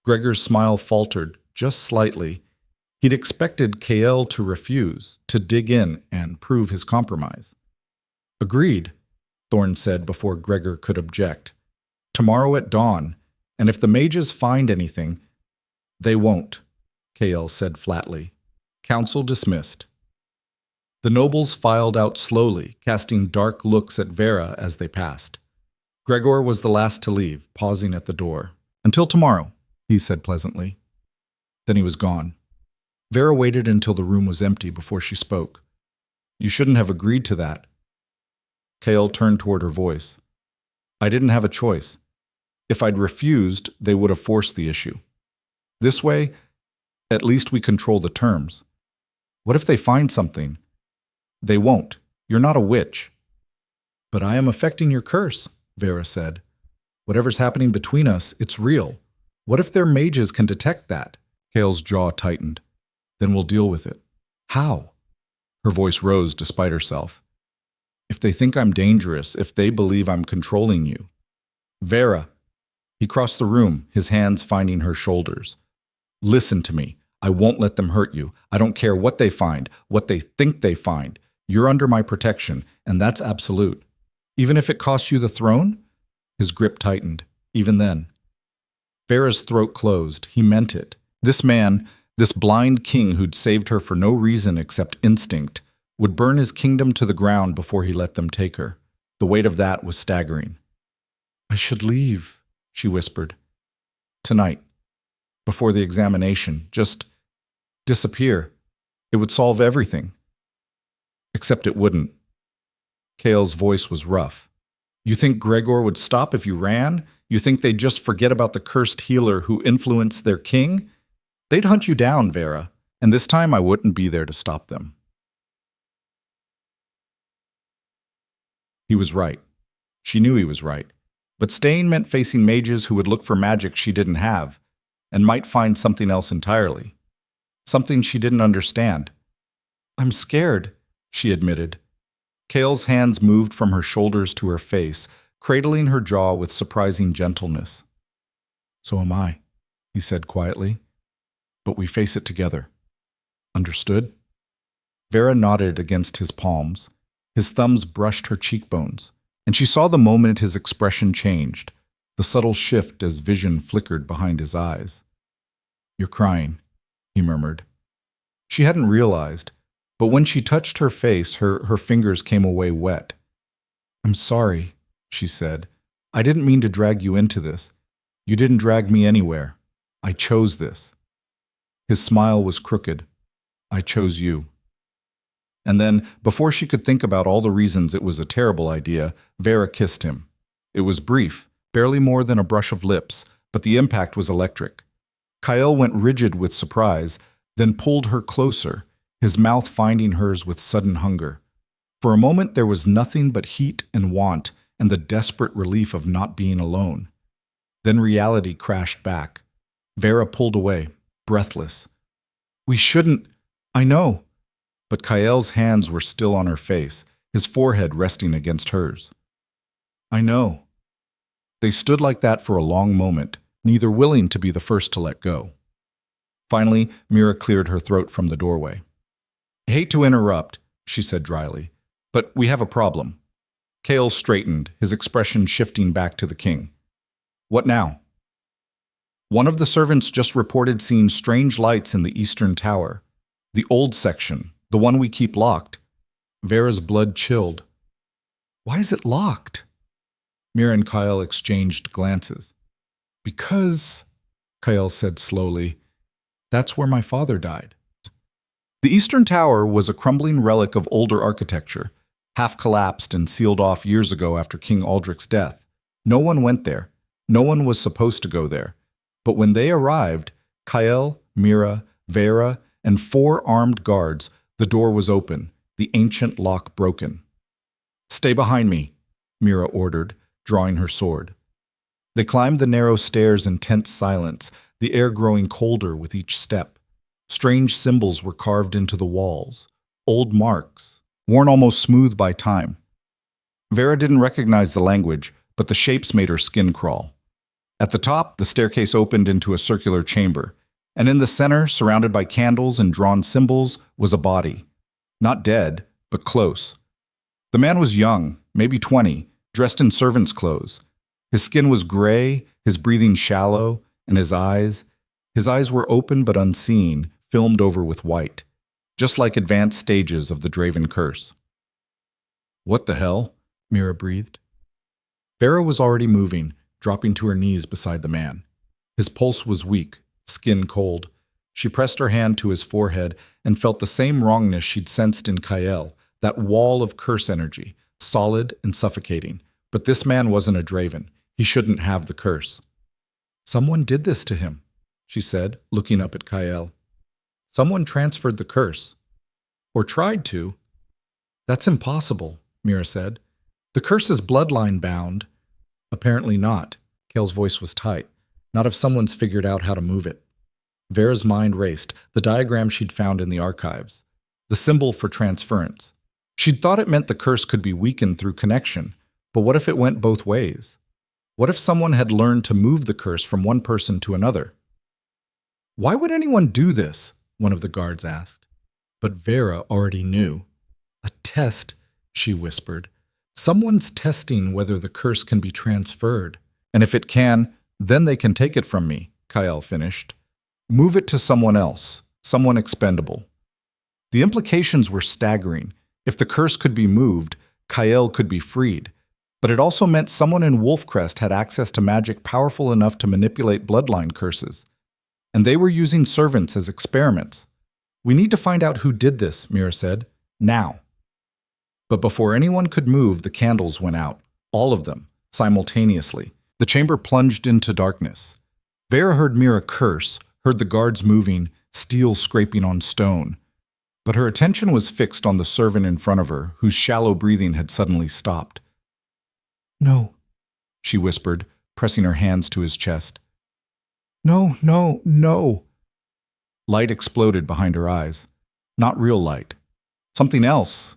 Gregor's smile faltered, just slightly. He'd expected Cale to refuse, to dig in and prove his compromise. Agreed, Thorne said before Gregor could object. Tomorrow at dawn, and if the mages find anything, they won't, Cale said flatly. Council dismissed. The nobles filed out slowly, casting dark looks at Veira as they passed. Gregor was the last to leave, pausing at the door. Until tomorrow, he said pleasantly. Then he was gone. Veira waited until the room was empty before she spoke. You shouldn't have agreed to that. Cale turned toward her voice. I didn't have a choice. If I'd refused, they would have forced the issue. This way, at least we control the terms. What if they find something? They won't. You're not a witch. But I am affecting your curse, Veira said. Whatever's happening between us, it's real. What if their mages can detect that? Cale's jaw tightened. Then we'll deal with it. How? Her voice rose despite herself. If they think I'm dangerous, if they believe I'm controlling you. Veira. He crossed the room, his hands finding her shoulders. Listen to me. I won't let them hurt you. I don't care what they find, what they think they find. You're under my protection, and that's absolute. Even if it costs you the throne? His grip tightened. Even then. Veira's throat closed. He meant it. This man, this blind king who'd saved her for no reason except instinct, would burn his kingdom to the ground before he let them take her. The weight of that was staggering. I should leave, she whispered. Tonight. Before the examination. Just disappear. It would solve everything. Except it wouldn't. Cale's voice was rough. You think Gregor would stop if you ran? You think they'd just forget about the cursed healer who influenced their king? They'd hunt you down, Veira, and this time I wouldn't be there to stop them. He was right. She knew he was right. But staying meant facing mages who would look for magic she didn't have, and might find something else entirely. Something she didn't understand. I'm scared, she admitted. Cale's hands moved from her shoulders to her face, cradling her jaw with surprising gentleness. So am I, he said quietly. But we face it together. Understood? Veira nodded against his palms. His thumbs brushed her cheekbones, and she saw the moment his expression changed, the subtle shift as vision flickered behind his eyes. You're crying, he murmured. She hadn't realized, but when she touched her face, her fingers came away wet. I'm sorry, she said. I didn't mean to drag you into this. You didn't drag me anywhere. I chose this. His smile was crooked. I chose you. And then, before she could think about all the reasons it was a terrible idea, Veira kissed him. It was brief, barely more than a brush of lips, but the impact was electric. Cale went rigid with surprise, then pulled her closer, his mouth finding hers with sudden hunger. For a moment there was nothing but heat and want and the desperate relief of not being alone. Then reality crashed back. Veira pulled away, breathless. We shouldn't. I know. But Cale's hands were still on her face, his forehead resting against hers. I know. They stood like that for a long moment, neither willing to be the first to let go. Finally, Mira cleared her throat from the doorway. I hate to interrupt, she said dryly, but we have a problem. Kale straightened, his expression shifting back to the king. What now? One of the servants just reported seeing strange lights in the eastern tower. The old section, the one we keep locked. Veira's blood chilled. Why is it locked? Mira and Kyle exchanged glances. Because, Kyle said slowly, that's where my father died. The eastern tower was a crumbling relic of older architecture, half collapsed and sealed off years ago after King Aldrich's death. No one went there. No one was supposed to go there. But when they arrived, Kyle, Mira, Veira, and 4 armed guards, the door was open, the ancient lock broken. Stay behind me, Mira ordered, drawing her sword. They climbed the narrow stairs in tense silence, the air growing colder with each step. Strange symbols were carved into the walls, old marks, worn almost smooth by time. Veira didn't recognize the language, but the shapes made her skin crawl. At the top, the staircase opened into a circular chamber, and in the center, surrounded by candles and drawn symbols, was a body. Not dead, but close. The man was young, maybe 20, dressed in servant's clothes. His skin was gray, his breathing shallow, and his eyes were open but unseen, filmed over with white, just like advanced stages of the Draven curse. What the hell? Mira breathed. Veira was already moving, dropping to her knees beside the man. His pulse was weak, skin cold. She pressed her hand to his forehead and felt the same wrongness she'd sensed in Kyle, that wall of curse energy, solid and suffocating. But this man wasn't a Draven. He shouldn't have the curse. Someone did this to him, she said, looking up at Kyle. Someone transferred the curse. Or tried to. That's impossible, Mira said. The curse is bloodline bound. Apparently not. Kale's voice was tight. Not if someone's figured out how to move it. Veira's mind raced, the diagram she'd found in the archives. The symbol for transference. She'd thought it meant the curse could be weakened through connection, but what if it went both ways? What if someone had learned to move the curse from one person to another? Why would anyone do this? One of the guards asked. But Veira already knew. A test, she whispered. Someone's testing whether the curse can be transferred. And if it can, then they can take it from me, Kyle finished. Move it to someone else, someone expendable. The implications were staggering. If the curse could be moved, Kyle could be freed. But it also meant someone in Wolfcrest had access to magic powerful enough to manipulate bloodline curses. And they were using servants as experiments. We need to find out who did this, Mira said. Now. But before anyone could move, the candles went out. All of them, simultaneously. The chamber plunged into darkness. Veira heard Mira curse, heard the guards moving, steel scraping on stone. But her attention was fixed on the servant in front of her, whose shallow breathing had suddenly stopped. No, she whispered, pressing her hands to his chest. No, no, no. Light exploded behind her eyes. Not real light. Something else.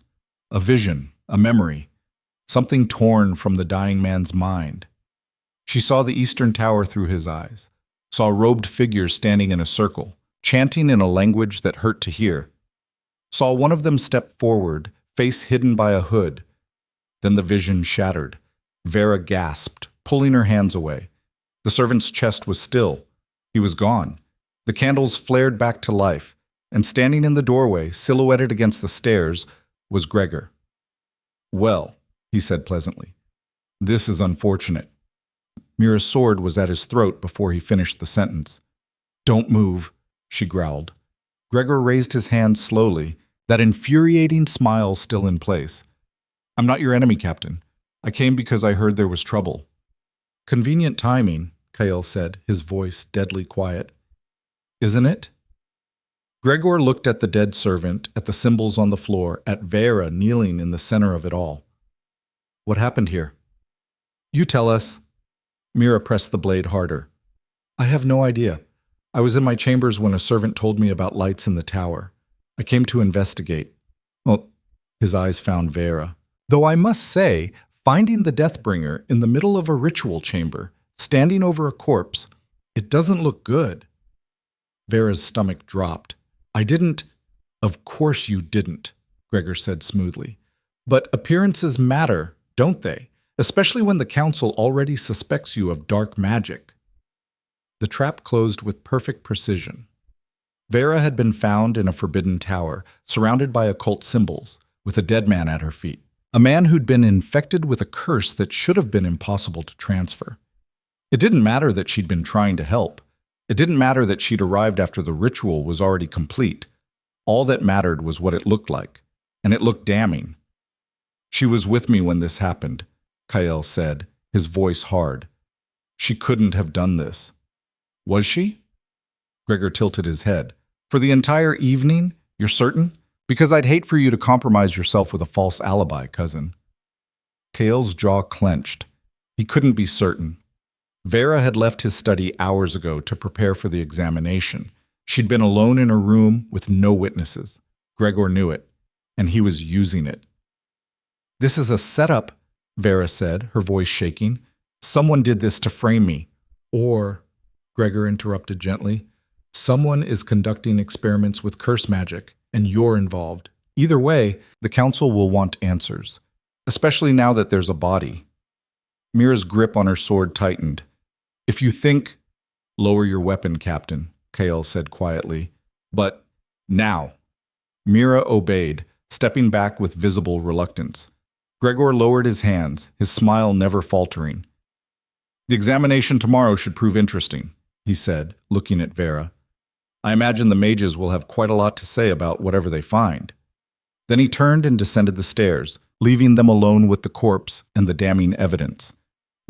A vision, a memory. Something torn from the dying man's mind. She saw the eastern tower through his eyes, saw robed figures standing in a circle, chanting in a language that hurt to hear. Saw one of them step forward, face hidden by a hood. Then the vision shattered. Veira gasped, pulling her hands away. The servant's chest was still. He was gone. The candles flared back to life, and standing in the doorway, silhouetted against the stairs, was Gregor. Well, he said pleasantly, this is unfortunate. Mira's sword was at his throat before he finished the sentence. Don't move, she growled. Gregor raised his hand slowly, that infuriating smile still in place. I'm not your enemy, Captain. I came because I heard there was trouble. Convenient timing, Kyle said, his voice deadly quiet. Isn't it? Gregor looked at the dead servant, at the symbols on the floor, at Veira kneeling in the center of it all. What happened here? You tell us. Mira pressed the blade harder. I have no idea. I was in my chambers when a servant told me about lights in the tower. I came to investigate. Well, his eyes found Veira. Though I must say, finding the Deathbringer in the middle of a ritual chamber, standing over a corpse, it doesn't look good. Veira's stomach dropped. I didn't. Of course you didn't, Gregor said smoothly. But appearances matter, don't they? Especially when the council already suspects you of dark magic. The trap closed with perfect precision. Veira had been found in a forbidden tower, surrounded by occult symbols, with a dead man at her feet. A man who'd been infected with a curse that should have been impossible to transfer. It didn't matter that she'd been trying to help. It didn't matter that she'd arrived after the ritual was already complete. All that mattered was what it looked like, and it looked damning. She was with me when this happened, Kael said, his voice hard. She couldn't have done this. Was she? Gregor tilted his head. For the entire evening, you're certain? Because I'd hate for you to compromise yourself with a false alibi, cousin. Kael's jaw clenched. He couldn't be certain. Veira had left his study hours ago to prepare for the examination. She'd been alone in her room with no witnesses. Gregor knew it, and he was using it. This is a setup, Veira said, her voice shaking. Someone did this to frame me. Or, Gregor interrupted gently, someone is conducting experiments with curse magic, and you're involved. Either way, the council will want answers, especially now that there's a body. Mira's grip on her sword tightened. If you think, lower your weapon, Captain, Kael said quietly. But now. Mira obeyed, stepping back with visible reluctance. Gregor lowered his hands, his smile never faltering. The examination tomorrow should prove interesting, he said, looking at Veira. I imagine the mages will have quite a lot to say about whatever they find. Then he turned and descended the stairs, leaving them alone with the corpse and the damning evidence.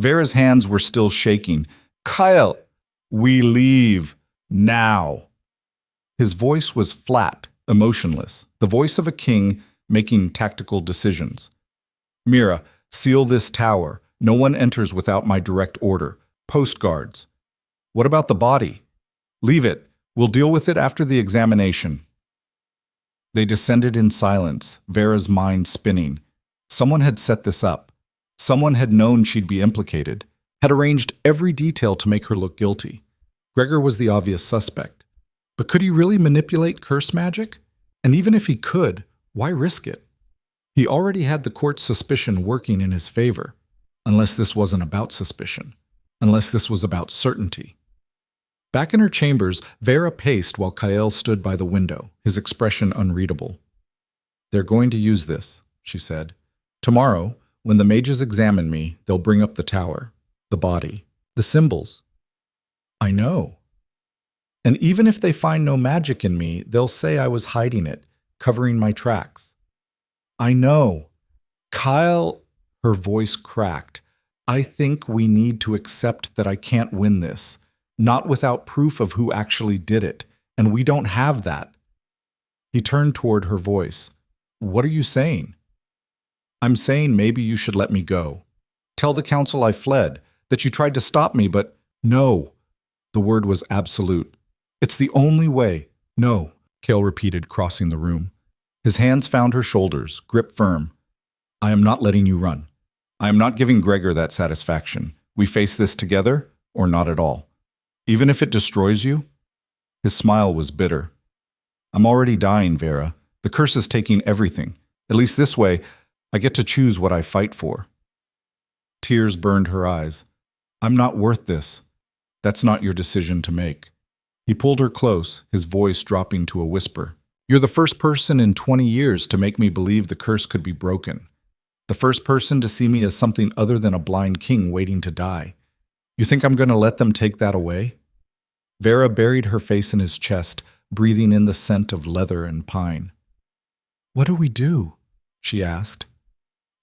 Veira's hands were still shaking. Kael, we leave now. His voice was flat, emotionless, the voice of a king making tactical decisions. Mira, seal this tower. No one enters without my direct order. Post guards. What about the body? Leave it. We'll deal with it after the examination. They descended in silence, Veira's mind spinning. Someone had set this up. Someone had known she'd be implicated, had arranged every detail to make her look guilty. Gregor was the obvious suspect. But could he really manipulate curse magic? And even if he could, why risk it? He already had the court's suspicion working in his favor, unless this wasn't about suspicion, unless this was about certainty. Back in her chambers, Veira paced while Kael stood by the window, his expression unreadable. They're going to use this, she said. Tomorrow, when the mages examine me, they'll bring up the tower, the body, the symbols. I know. And even if they find no magic in me, they'll say I was hiding it, covering my tracks. I know. Kael, her voice cracked. I think we need to accept that I can't win this. Not without proof of who actually did it, and we don't have that. He turned toward her voice. What are you saying? I'm saying maybe you should let me go. Tell the council I fled, that you tried to stop me, but no. The word was absolute. It's the only way. No, Kael repeated, crossing the room. His hands found her shoulders, grip firm. I am not letting you run. I am not giving Gregor that satisfaction. We face this together, or not at all. Even if it destroys you? His smile was bitter. I'm already dying, Veira. The curse is taking everything. At least this way, I get to choose what I fight for. Tears burned her eyes. I'm not worth this. That's not your decision to make. He pulled her close, his voice dropping to a whisper. You're the first person in 20 years to make me believe the curse could be broken. The first person to see me as something other than a blind king waiting to die. You think I'm going to let them take that away? Veira buried her face in his chest, breathing in the scent of leather and pine. What do we do? She asked.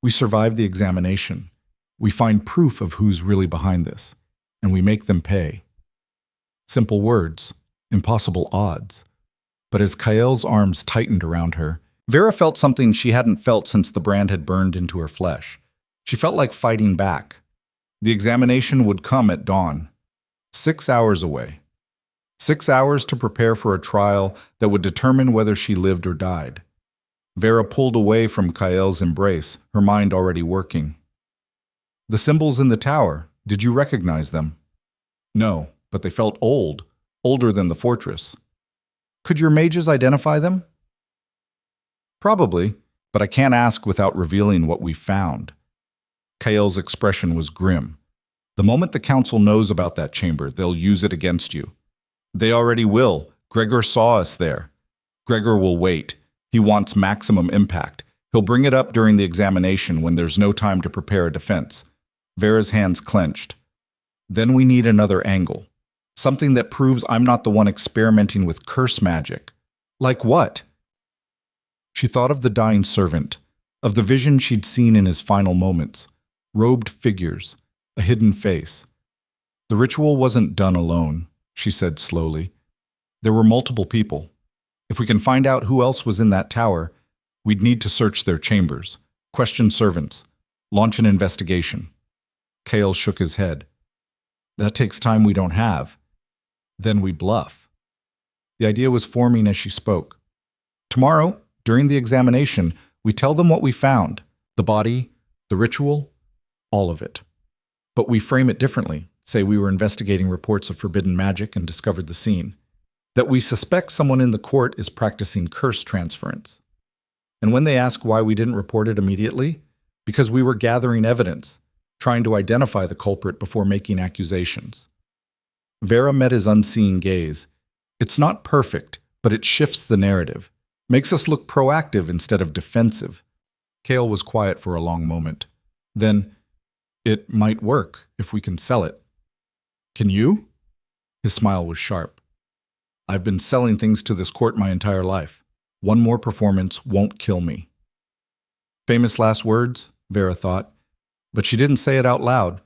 We survive the examination. We find proof of who's really behind this, and we make them pay. Simple words, impossible odds. But as Kael's arms tightened around her, Veira felt something she hadn't felt since the brand had burned into her flesh. She felt like fighting back. The examination would come at dawn. 6 hours away. 6 hours to prepare for a trial that would determine whether she lived or died. Veira pulled away from Kael's embrace, her mind already working. The symbols in the tower, did you recognize them? No, but they felt old, older than the fortress. Could your mages identify them? Probably, but I can't ask without revealing what we found. Kael's expression was grim. The moment the council knows about that chamber, they'll use it against you. They already will. Gregor saw us there. Gregor will wait. He wants maximum impact. He'll bring it up during the examination when there's no time to prepare a defense. Veira's hands clenched. Then we need another angle. Something that proves I'm not the one experimenting with curse magic. Like what? She thought of the dying servant, of the vision she'd seen in his final moments. Robed figures, a hidden face. The ritual wasn't done alone, she said slowly. There were multiple people. If we can find out who else was in that tower, we'd need to search their chambers, question servants, launch an investigation. Kael shook his head. That takes time we don't have. Then we bluff. The idea was forming as she spoke. Tomorrow, during the examination, we tell them what we found. The body, the ritual, all of it. But we frame it differently. Say we were investigating reports of forbidden magic and discovered the scene. That we suspect someone in the court is practicing curse transference. And when they ask why we didn't report it immediately, because we were gathering evidence, trying to identify the culprit before making accusations. Veira met his unseeing gaze. It's not perfect, but it shifts the narrative, makes us look proactive instead of defensive. Kael was quiet for a long moment. Then, it might work if we can sell it. Can you? His smile was sharp. I've been selling things to this court my entire life. One more performance won't kill me. Famous last words, Veira thought, but she didn't say it out loud.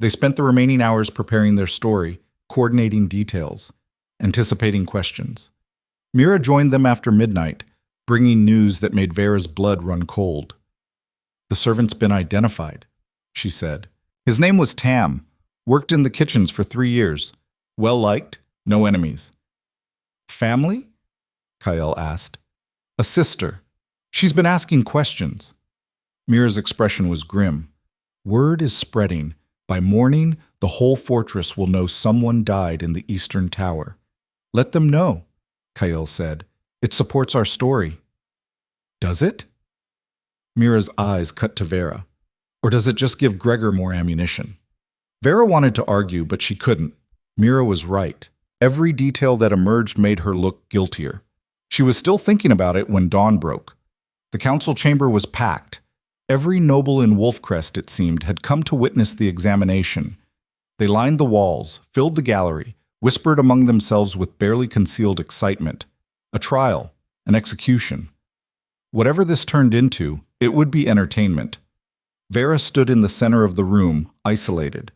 They spent the remaining hours preparing their story, coordinating details, anticipating questions. Mira joined them after midnight, bringing news that made Veira's blood run cold. The servant's been identified, she said. His name was Tam, worked in the kitchens for 3 years. Well-liked, no enemies. Family? Kael asked. A sister. She's been asking questions. Mira's expression was grim. Word is spreading. By morning, the whole fortress will know someone died in the eastern tower. Let them know, Kael said. It supports our story. Does it? Mira's eyes cut to Veira. Or does it just give Gregor more ammunition? Veira wanted to argue, but she couldn't. Mira was right. Every detail that emerged made her look guiltier. She was still thinking about it when dawn broke. The council chamber was packed. Every noble in Wolfcrest, it seemed, had come to witness the examination. They lined the walls, filled the gallery, whispered among themselves with barely concealed excitement. A trial, an execution. Whatever this turned into, it would be entertainment. Veira stood in the center of the room, isolated.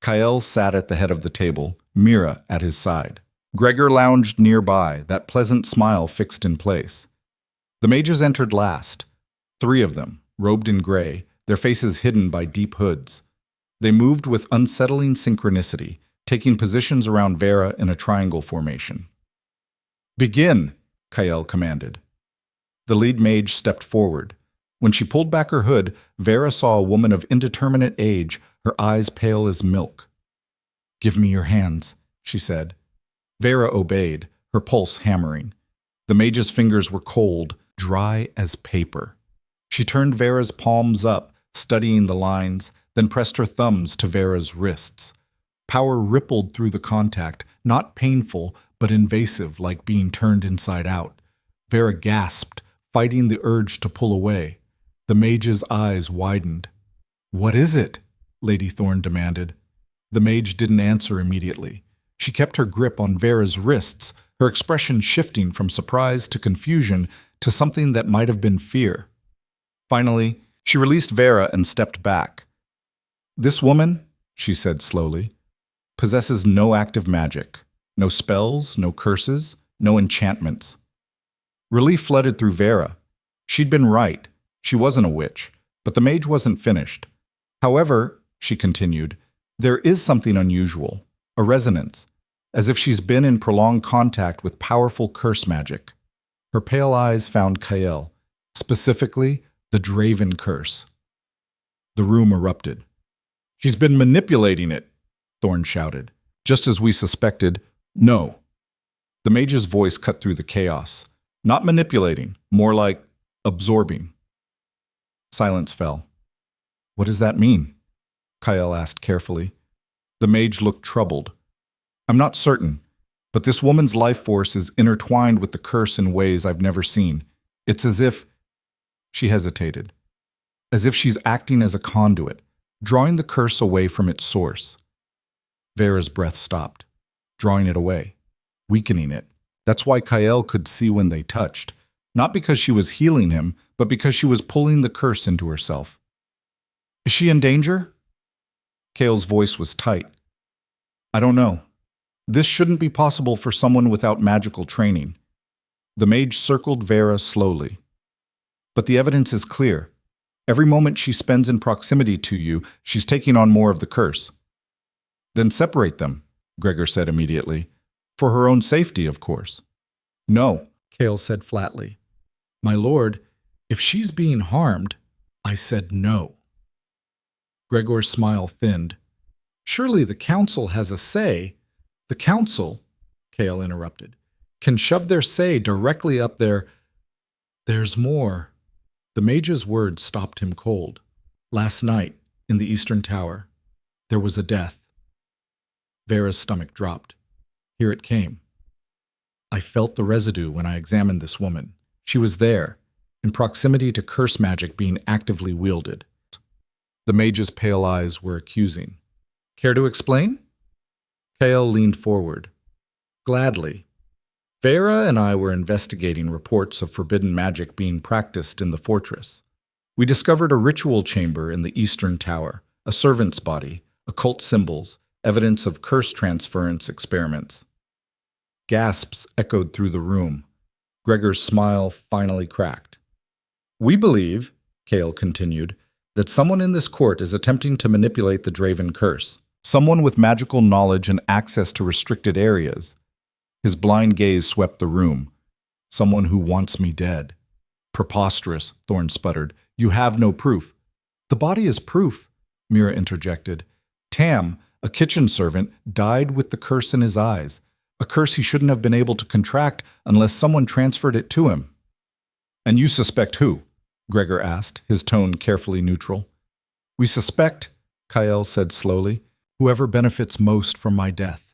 Kael sat at the head of the table, Mira at his side. Gregor lounged nearby, that pleasant smile fixed in place. The mages entered last. 3 of them, robed in gray, their faces hidden by deep hoods. They moved with unsettling synchronicity, taking positions around Veira in a triangle formation. Begin, Kael commanded. The lead mage stepped forward. When she pulled back her hood, Veira saw a woman of indeterminate age, her eyes pale as milk. Give me your hands, she said. Veira obeyed, her pulse hammering. The mage's fingers were cold, dry as paper. She turned Veira's palms up, studying the lines, then pressed her thumbs to Veira's wrists. Power rippled through the contact, not painful, but invasive, like being turned inside out. Veira gasped, fighting the urge to pull away. The mage's eyes widened. What is it? Lady Thorne demanded. The mage didn't answer immediately. She kept her grip on Veira's wrists, her expression shifting from surprise to confusion to something that might have been fear. Finally, she released Veira and stepped back. This woman, she said slowly, possesses no active magic, no spells, no curses, no enchantments. Relief flooded through Veira. She'd been right. She wasn't a witch, but the mage wasn't finished. However, she continued, there is something unusual, a resonance, as if she's been in prolonged contact with powerful curse magic. Her pale eyes found Kael, specifically the Draven curse. The room erupted. "She's been manipulating it," Thorn shouted. "Just as we suspected, no." The mage's voice cut through the chaos. "Not manipulating, more like absorbing." Silence fell. "What does that mean?" Kyle asked carefully. The mage looked troubled. "I'm not certain, but this woman's life force is intertwined with the curse in ways I've never seen. It's as if—" She hesitated. "As if she's acting as a conduit, drawing the curse away from its source." Veira's breath stopped, drawing it away, weakening it. That's why Kyle could see when they touched, not because she was healing him, but because she was pulling the curse into herself. "Is she in danger?" Kale's voice was tight. "I don't know. This shouldn't be possible for someone without magical training." The mage circled Veira slowly. "But the evidence is clear. Every moment she spends in proximity to you, she's taking on more of the curse." "Then separate them," Gregor said immediately. "For her own safety, of course." "No," Kale said flatly. "My lord, if she's being harmed—" "I said no." Gregor's smile thinned. "Surely the council has a say." "The council," Kale interrupted, "can shove their say directly up their—" "There's more." The mage's words stopped him cold. "Last night, in the Eastern Tower, there was a death." Veira's stomach dropped. Here it came. "I felt the residue when I examined this woman. She was there, in proximity to curse magic being actively wielded." The mage's pale eyes were accusing. "Care to explain?" Kale leaned forward. "Gladly. Veira and I were investigating reports of forbidden magic being practiced in the fortress. We discovered a ritual chamber in the Eastern Tower, a servant's body, occult symbols, evidence of curse transference experiments." Gasps echoed through the room. Gregor's smile finally cracked. "We believe," Kale continued, "that someone in this court is attempting to manipulate the Draven curse. Someone with magical knowledge and access to restricted areas." His blind gaze swept the room. "Someone who wants me dead." "Preposterous," Thorn sputtered. "You have no proof." "The body is proof," Mira interjected. "Tam, a kitchen servant, died with the curse in his eyes, a curse he shouldn't have been able to contract unless someone transferred it to him." "And you suspect who?" Gregor asked, his tone carefully neutral. "We suspect," Kyle said slowly, "whoever benefits most from my death."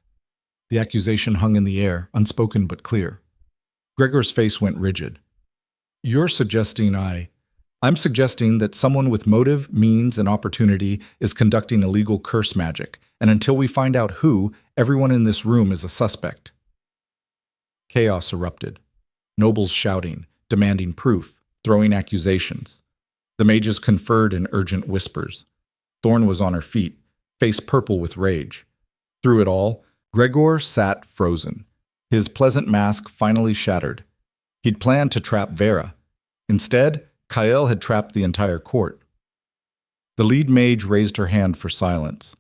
The accusation hung in the air, unspoken but clear. Gregor's face went rigid. "You're suggesting I'm suggesting that someone with motive, means, and opportunity is conducting illegal curse magic, and until we find out who, everyone in this room is a suspect." Chaos erupted. Nobles shouting, demanding proof, throwing accusations. The mages conferred in urgent whispers. Thorn was on her feet, face purple with rage. Through it all, Gregor sat frozen, his pleasant mask finally shattered. He'd planned to trap Veira. Instead, Kyle had trapped the entire court. The lead mage raised her hand for silence.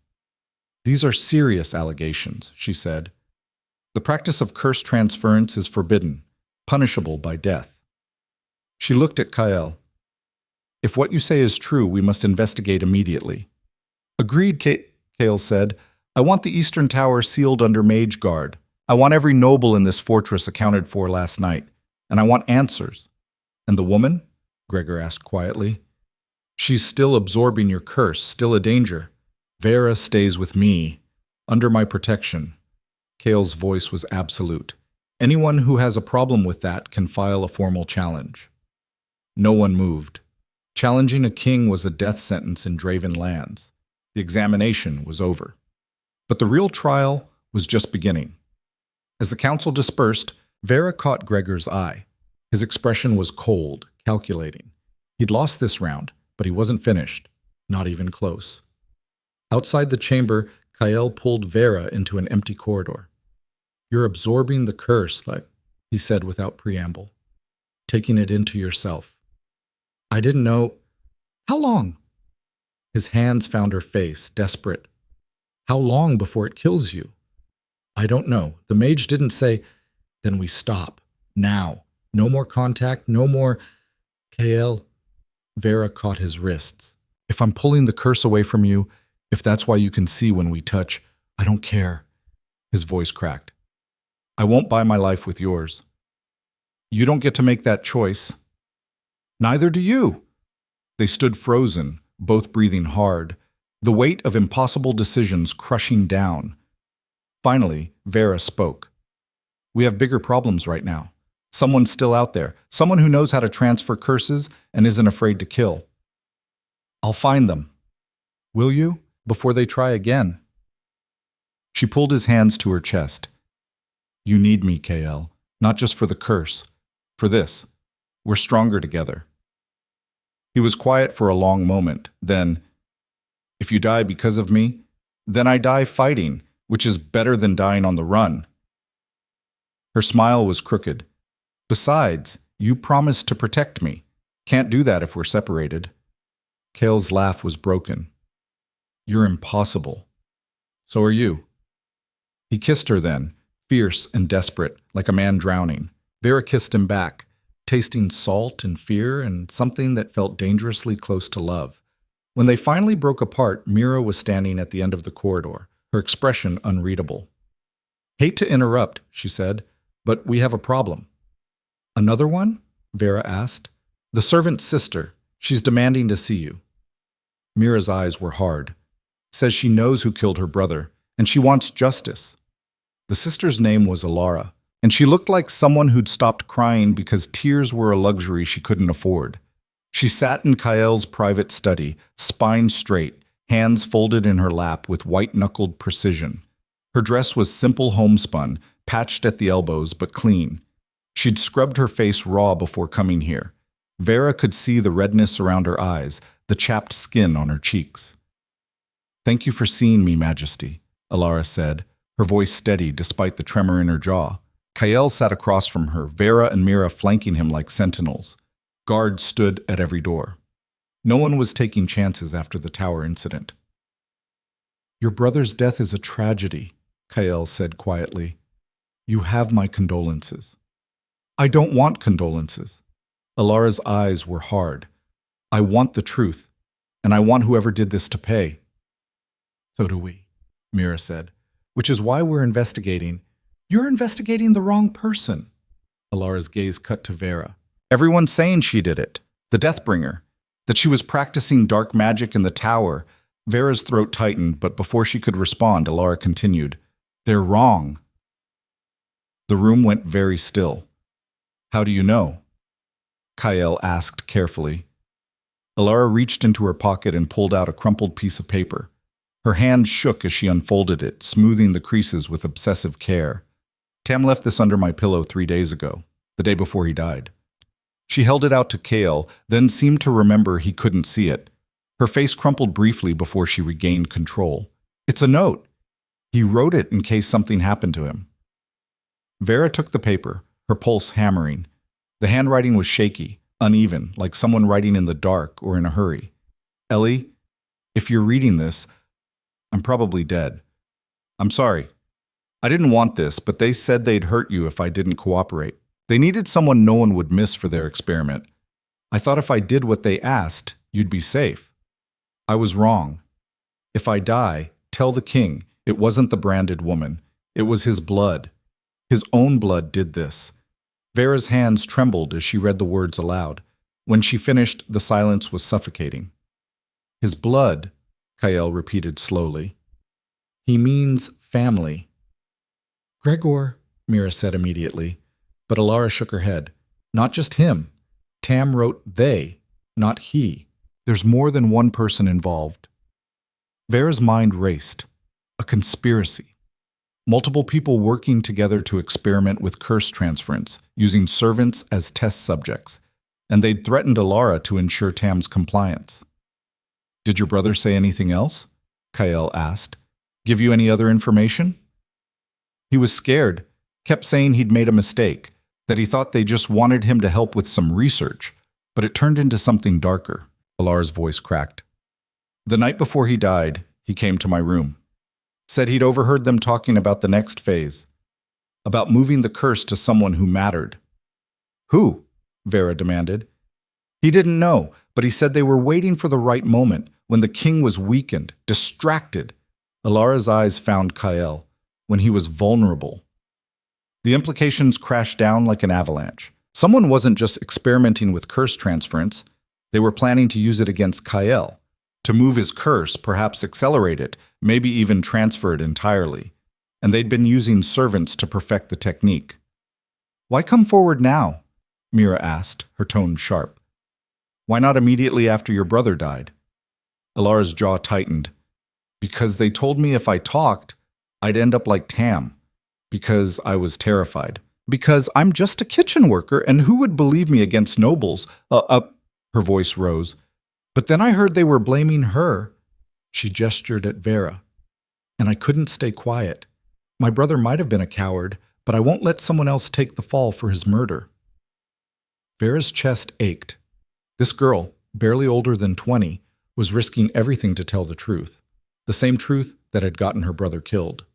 "These are serious allegations," she said. "The practice of curse transference is forbidden, punishable by death." She looked at Kyle. "If what you say is true, we must investigate immediately." "Agreed," Kale said. "I want the Eastern Tower sealed under mage guard. I want every noble in this fortress accounted for last night. And I want answers." "And the woman?" Gregor asked quietly. "She's still absorbing your curse, still a danger. Veira stays with me, under my protection." Kale's voice was absolute. "Anyone who has a problem with that can file a formal challenge." No one moved. Challenging a king was a death sentence in Draven lands. The examination was over. But the real trial was just beginning. As the council dispersed, Veira caught Gregor's eye. His expression was cold, calculating. He'd lost this round, but he wasn't finished, not even close. Outside the chamber, Kyle pulled Veira into an empty corridor. "You're absorbing the curse," he said without preamble. "Taking it into yourself." "I didn't know—" "How long?" His hands found her face, desperate. "How long before it kills you?" "I don't know. The mage didn't say—" "Then we stop. Now. No more contact, no more—" Kael. Veira caught his wrists. If I'm pulling the curse away from you, if that's why you can see when we touch, I don't care. His voice cracked. I won't buy my life with yours. You don't get to make that choice. Neither do you. They stood frozen, both breathing hard, the weight of impossible decisions crushing down. Finally, Veira spoke. We have bigger problems right now. Someone's still out there, someone who knows how to transfer curses and isn't afraid to kill. I'll find them. Will you? Before they try again. She pulled his hands to her chest. You need me, Kael, not just for the curse. For this. We're stronger together. He was quiet for a long moment. Then, if you die because of me, then I die fighting, which is better than dying on the run. Her smile was crooked. Besides, you promised to protect me. Can't do that if we're separated. Kael's laugh was broken. You're impossible. So are you. He kissed her then, fierce and desperate, like a man drowning. Veira kissed him back, tasting salt and fear and something that felt dangerously close to love. When they finally broke apart, Mira was standing at the end of the corridor, her expression unreadable. Hate to interrupt, she said, but we have a problem. Another one? Veira asked. The servant's sister. She's demanding to see you. Mira's eyes were hard. Says she knows who killed her brother, and she wants justice. The sister's name was Alara, and she looked like someone who'd stopped crying because tears were a luxury she couldn't afford. She sat in Kael's private study, spine straight, hands folded in her lap with white-knuckled precision. Her dress was simple homespun, patched at the elbows but clean. She'd scrubbed her face raw before coming here. Veira could see the redness around her eyes, the chapped skin on her cheeks. Thank you for seeing me, Majesty, Alara said, her voice steady despite the tremor in her jaw. Kael sat across from her, Veira and Mira flanking him like sentinels. Guards stood at every door. No one was taking chances after the tower incident. Your brother's death is a tragedy, Kael said quietly. You have my condolences. I don't want condolences. Alara's eyes were hard. I want the truth, and I want whoever did this to pay. So do we, Mira said, which is why we're investigating. You're investigating the wrong person. Alara's gaze cut to Veira. Everyone's saying she did it, the Deathbringer, that she was practicing dark magic in the tower. Veira's throat tightened, but before she could respond, Alara continued, They're wrong. The room went very still. How do you know? Kael asked carefully. Alara reached into her pocket and pulled out a crumpled piece of paper. Her hand shook as she unfolded it, smoothing the creases with obsessive care. Tam left this under my pillow 3 days ago, the day before he died. She held it out to Kael, then seemed to remember he couldn't see it. Her face crumpled briefly before she regained control. It's a note. He wrote it in case something happened to him. Veira took the paper, her pulse hammering. The handwriting was shaky, uneven, like someone writing in the dark or in a hurry. Ellie, if you're reading this, I'm probably dead. I'm sorry. I didn't want this, but they said they'd hurt you if I didn't cooperate. They needed someone no one would miss for their experiment. I thought if I did what they asked, you'd be safe. I was wrong. If I die, tell the king it wasn't the branded woman. It was his blood. His own blood did this. Veira's hands trembled as she read the words aloud. When she finished, the silence was suffocating. His blood, Kael repeated slowly. He means family. Gregor, Mira said immediately, but Alara shook her head. Not just him. Tam wrote they, not he. There's more than one person involved. Veira's mind raced. A conspiracy. Multiple people working together to experiment with curse transference, using servants as test subjects, and they'd threatened Alara to ensure Tam's compliance. Did your brother say anything else? Kael asked. Give you any other information? He was scared, kept saying he'd made a mistake, that he thought they just wanted him to help with some research, but it turned into something darker. Alara's voice cracked. The night before he died, he came to my room. Said he'd overheard them talking about the next phase, about moving the curse to someone who mattered. Who? Veira demanded. He didn't know, but he said they were waiting for the right moment, when the king was weakened, distracted. Alara's eyes found Kael, when he was vulnerable. The implications crashed down like an avalanche. Someone wasn't just experimenting with curse transference, they were planning to use it against Kael, to move his curse, perhaps accelerate it, maybe even transfer it entirely. And they'd been using servants to perfect the technique. "Why come forward now?" Mira asked, her tone sharp. "Why not immediately after your brother died?" Alara's jaw tightened. "Because they told me if I talked, I'd end up like Tam. Because I was terrified. Because I'm just a kitchen worker, and who would believe me against nobles?" Her voice rose. "But then I heard they were blaming her." She gestured at Veira. "And I couldn't stay quiet. My brother might have been a coward, but I won't let someone else take the fall for his murder." Veira's chest ached. This girl, barely older than 20, was risking everything to tell the truth. The same truth that had gotten her brother killed.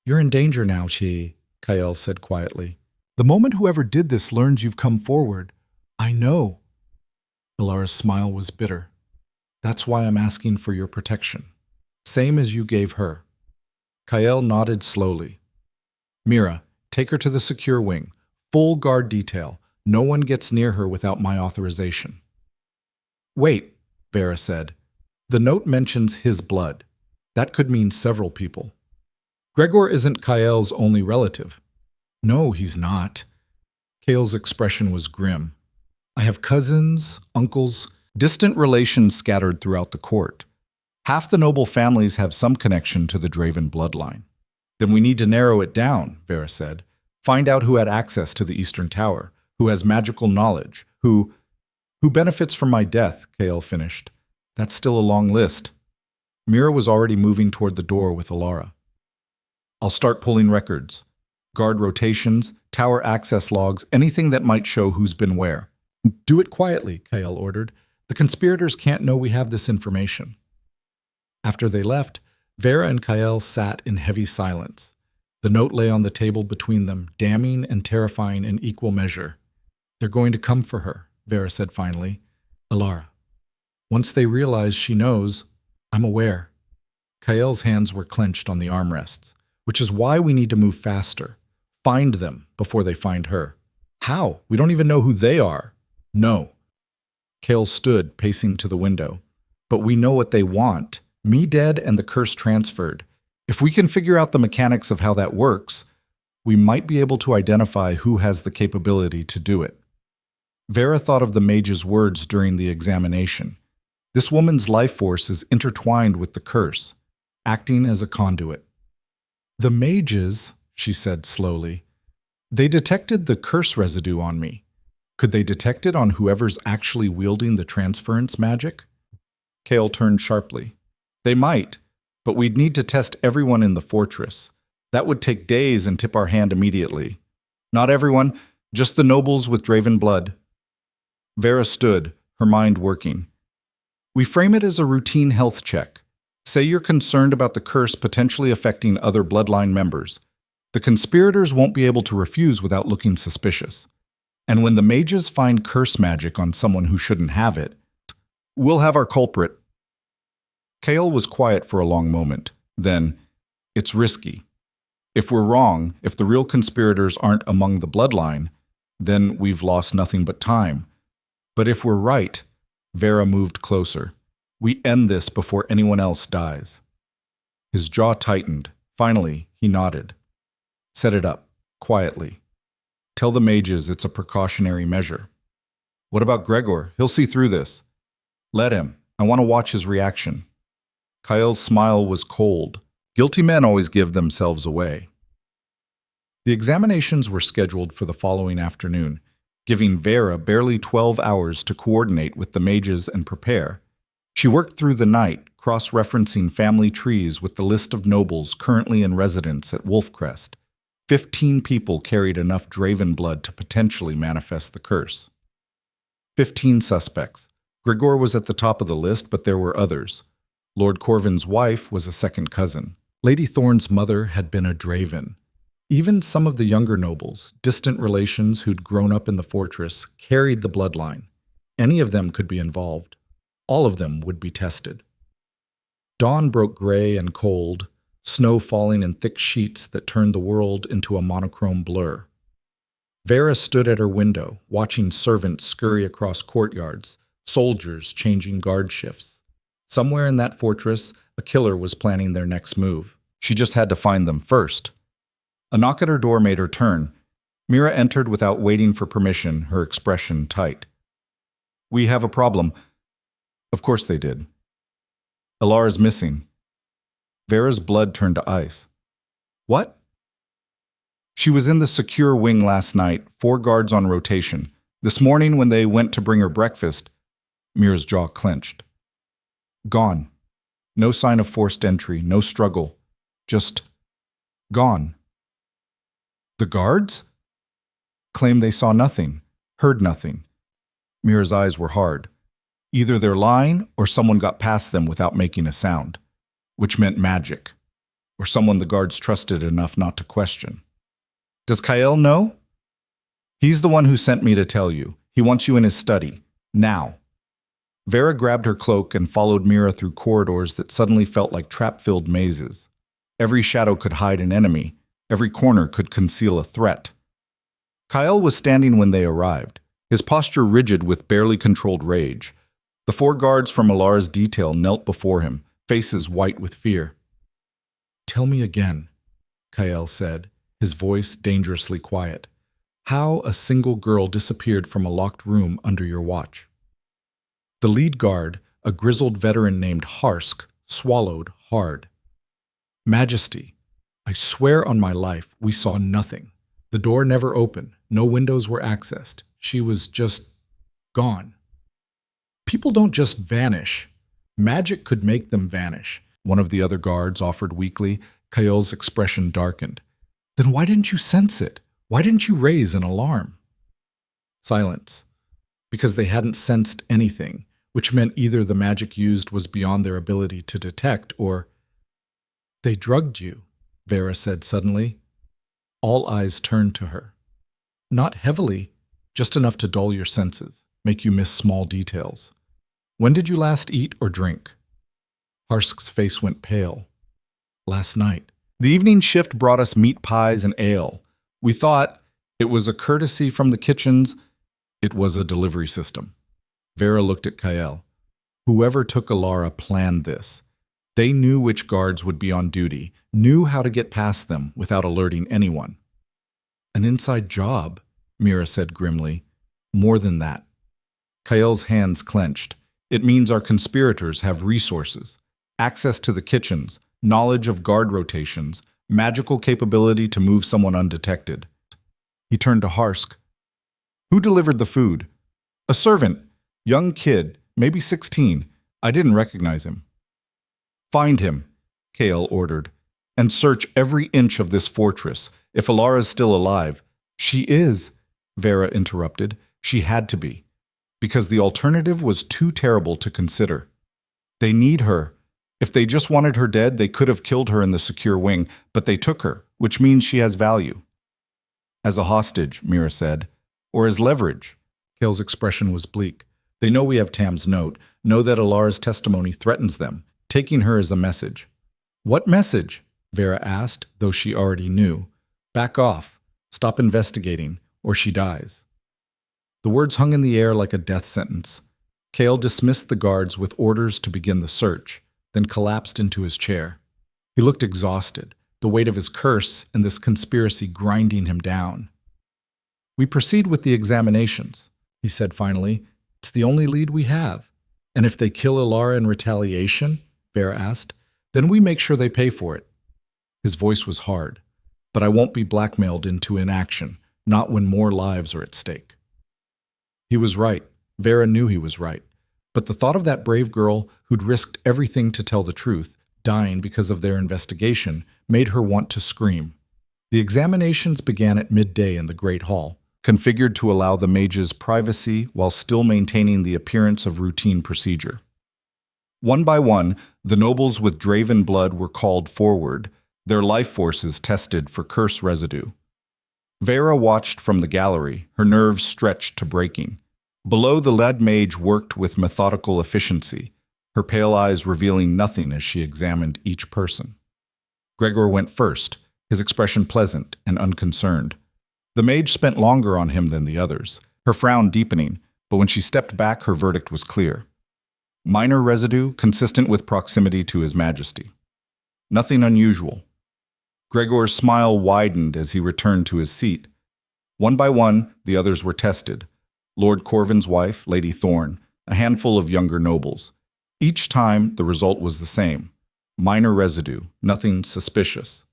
"You're in danger now, Kael said quietly. "The moment whoever did this learns you've come forward, I know." Alara's smile was bitter. "That's why I'm asking for your protection. Same as you gave her." Kael nodded slowly. "Mira, take her to the secure wing. Full guard detail. No one gets near her without my authorization." "Wait," Veira said. "The note mentions his blood. That could mean several people. Gregor isn't Kael's only relative." "No, he's not." Kael's expression was grim. "I have cousins, uncles, distant relations scattered throughout the court. Half the noble families have some connection to the Draven bloodline." "Then we need to narrow it down," Veira said. "Find out who had access to the Eastern Tower, who has magical knowledge, who benefits from my death," Kael finished. "That's still a long list." Mira was already moving toward the door with Alara. "I'll start pulling records. Guard rotations, tower access logs, anything that might show who's been where." "Do it quietly," Kael ordered. "The conspirators can't know we have this information." After they left, Veira and Kael sat in heavy silence. The note lay on the table between them, damning and terrifying in equal measure. "They're going to come for her," Veira said finally. "Alara. Once they realize she knows, I'm aware." Kael's hands were clenched on the armrests, which is why we need to move faster. Find them before they find her. "How? We don't even know who they are." "No." Kael stood, pacing to the window. "But we know what they want. Me dead and the curse transferred. If we can figure out the mechanics of how that works, we might be able to identify who has the capability to do it." Veira thought of the mage's words during the examination. This woman's life force is intertwined with the curse, acting as a conduit. "The mages," she said slowly, "they detected the curse residue on me. Could they detect it on whoever's actually wielding the transference magic?" Kael turned sharply. "They might, but we'd need to test everyone in the fortress. That would take days and tip our hand immediately. Not everyone, just the nobles with Draven blood." Veira stood, her mind working. "We frame it as a routine health check. Say you're concerned about the curse potentially affecting other bloodline members. The conspirators won't be able to refuse without looking suspicious. And when the mages find curse magic on someone who shouldn't have it, we'll have our culprit." Kael was quiet for a long moment. Then, "It's risky. If we're wrong, if the real conspirators aren't among the bloodline, then we've lost nothing but time. But if we're right," Veira moved closer, "we end this before anyone else dies." His jaw tightened. Finally, he nodded. "Set it up, quietly. Tell the mages it's a precautionary measure." "What about Gregor? He'll see through this." "Let him. I want to watch his reaction." Kael's smile was cold. Guilty men always give themselves away. The examinations were scheduled for the following afternoon, giving Veira barely 12 hours to coordinate with the mages and prepare. She worked through the night, cross-referencing family trees with the list of nobles currently in residence at Wolfcrest. 15 people carried enough Draven blood to potentially manifest the curse. 15 suspects. Gregor was at the top of the list, but there were others. Lord Corvin's wife was a second cousin. Lady Thorne's mother had been a Draven. Even some of the younger nobles, distant relations who'd grown up in the fortress, carried the bloodline. Any of them could be involved. All of them would be tested. Dawn broke gray and cold, snow falling in thick sheets that turned the world into a monochrome blur. Veira stood at her window, watching servants scurry across courtyards, soldiers changing guard shifts. Somewhere in that fortress, a killer was planning their next move. She just had to find them first. A knock at her door made her turn. Mira entered without waiting for permission, her expression tight. "We have a problem." Of course they did. "Alara's missing." Vera's blood turned to ice. "What?" "She was in the secure wing last night, 4 guards on rotation. This morning when they went to bring her breakfast," Mira's jaw clenched. "Gone. No sign of forced entry, no struggle. Just gone." "The guards?" "Claim they saw nothing, heard nothing." Mira's eyes were hard. Either they're lying or someone got past them without making a sound, which meant magic, or someone the guards trusted enough not to question. "Does Kael know?" "He's the one who sent me to tell you. He wants you in his study. Now." Veira grabbed her cloak and followed Mira through corridors that suddenly felt like trap-filled mazes. Every shadow could hide an enemy. Every corner could conceal a threat. Kael was standing when they arrived, his posture rigid with barely controlled rage. The 4 guards from Alara's detail knelt before him, faces white with fear. "Tell me again," Kael said, his voice dangerously quiet. "How a single girl disappeared from a locked room under your watch." The lead guard, a grizzled veteran named Harsk, swallowed hard. "Majesty, I swear on my life we saw nothing. The door never opened, no windows were accessed. She was just gone." "People don't just vanish. Magic could make them vanish," one of the other guards offered weakly. Kael's expression darkened. "Then why didn't you sense it? Why didn't you raise an alarm?" Silence. Because they hadn't sensed anything, which meant either the magic used was beyond their ability to detect or... "They drugged you," Veira said suddenly. All eyes turned to her. "Not heavily, just enough to dull your senses, make you miss small details. When did you last eat or drink?" Harsk's face went pale. "Last night. The evening shift brought us meat pies and ale. We thought it was a courtesy from the kitchens. It was a delivery system." Veira looked at Kael. Whoever took Alara planned this. They knew which guards would be on duty, knew how to get past them without alerting anyone. "An inside job," Mira said grimly. "More than that." Kael's hands clenched. "It means our conspirators have resources, access to the kitchens, knowledge of guard rotations, magical capability to move someone undetected." He turned to Harsk. "Who delivered the food?" "A servant. Young kid, maybe 16. I didn't recognize him." "Find him," Kael ordered, "and search every inch of this fortress. If Alara's still alive—" "She is," Veira interrupted. "She had to be, because the alternative was too terrible to consider. They need her. If they just wanted her dead, they could have killed her in the secure wing, but they took her, which means she has value." "As a hostage," Mira said, "or as leverage." Kael's expression was bleak. "They know we have Tam's note, know that Alara's testimony threatens them. Taking her is a message." "What message?" Veira asked, though she already knew. "Back off. Stop investigating, or she dies." The words hung in the air like a death sentence. Kael dismissed the guards with orders to begin the search, then collapsed into his chair. He looked exhausted, the weight of his curse and this conspiracy grinding him down. "We proceed with the examinations," he said finally. "It's the only lead we have. And if they kill Alara in retaliation," Veira asked, "then we make sure they pay for it." His voice was hard. "But I won't be blackmailed into inaction, not when more lives are at stake." He was right. Veira knew he was right. But the thought of that brave girl who'd risked everything to tell the truth, dying because of their investigation, made her want to scream. The examinations began at midday in the Great Hall, configured to allow the mages privacy while still maintaining the appearance of routine procedure. One by one, the nobles with Draven blood were called forward, their life forces tested for curse residue. Veira watched from the gallery, her nerves stretched to breaking. Below, the lead mage worked with methodical efficiency, her pale eyes revealing nothing as she examined each person. Gregor went first, his expression pleasant and unconcerned. The mage spent longer on him than the others, her frown deepening, but when she stepped back, her verdict was clear. Minor residue consistent with proximity to His Majesty. Nothing unusual. Gregor's smile widened as he returned to his seat. One by one, the others were tested. Lord Corvin's wife, Lady Thorne, a handful of younger nobles. Each time, the result was the same. Minor residue, nothing suspicious.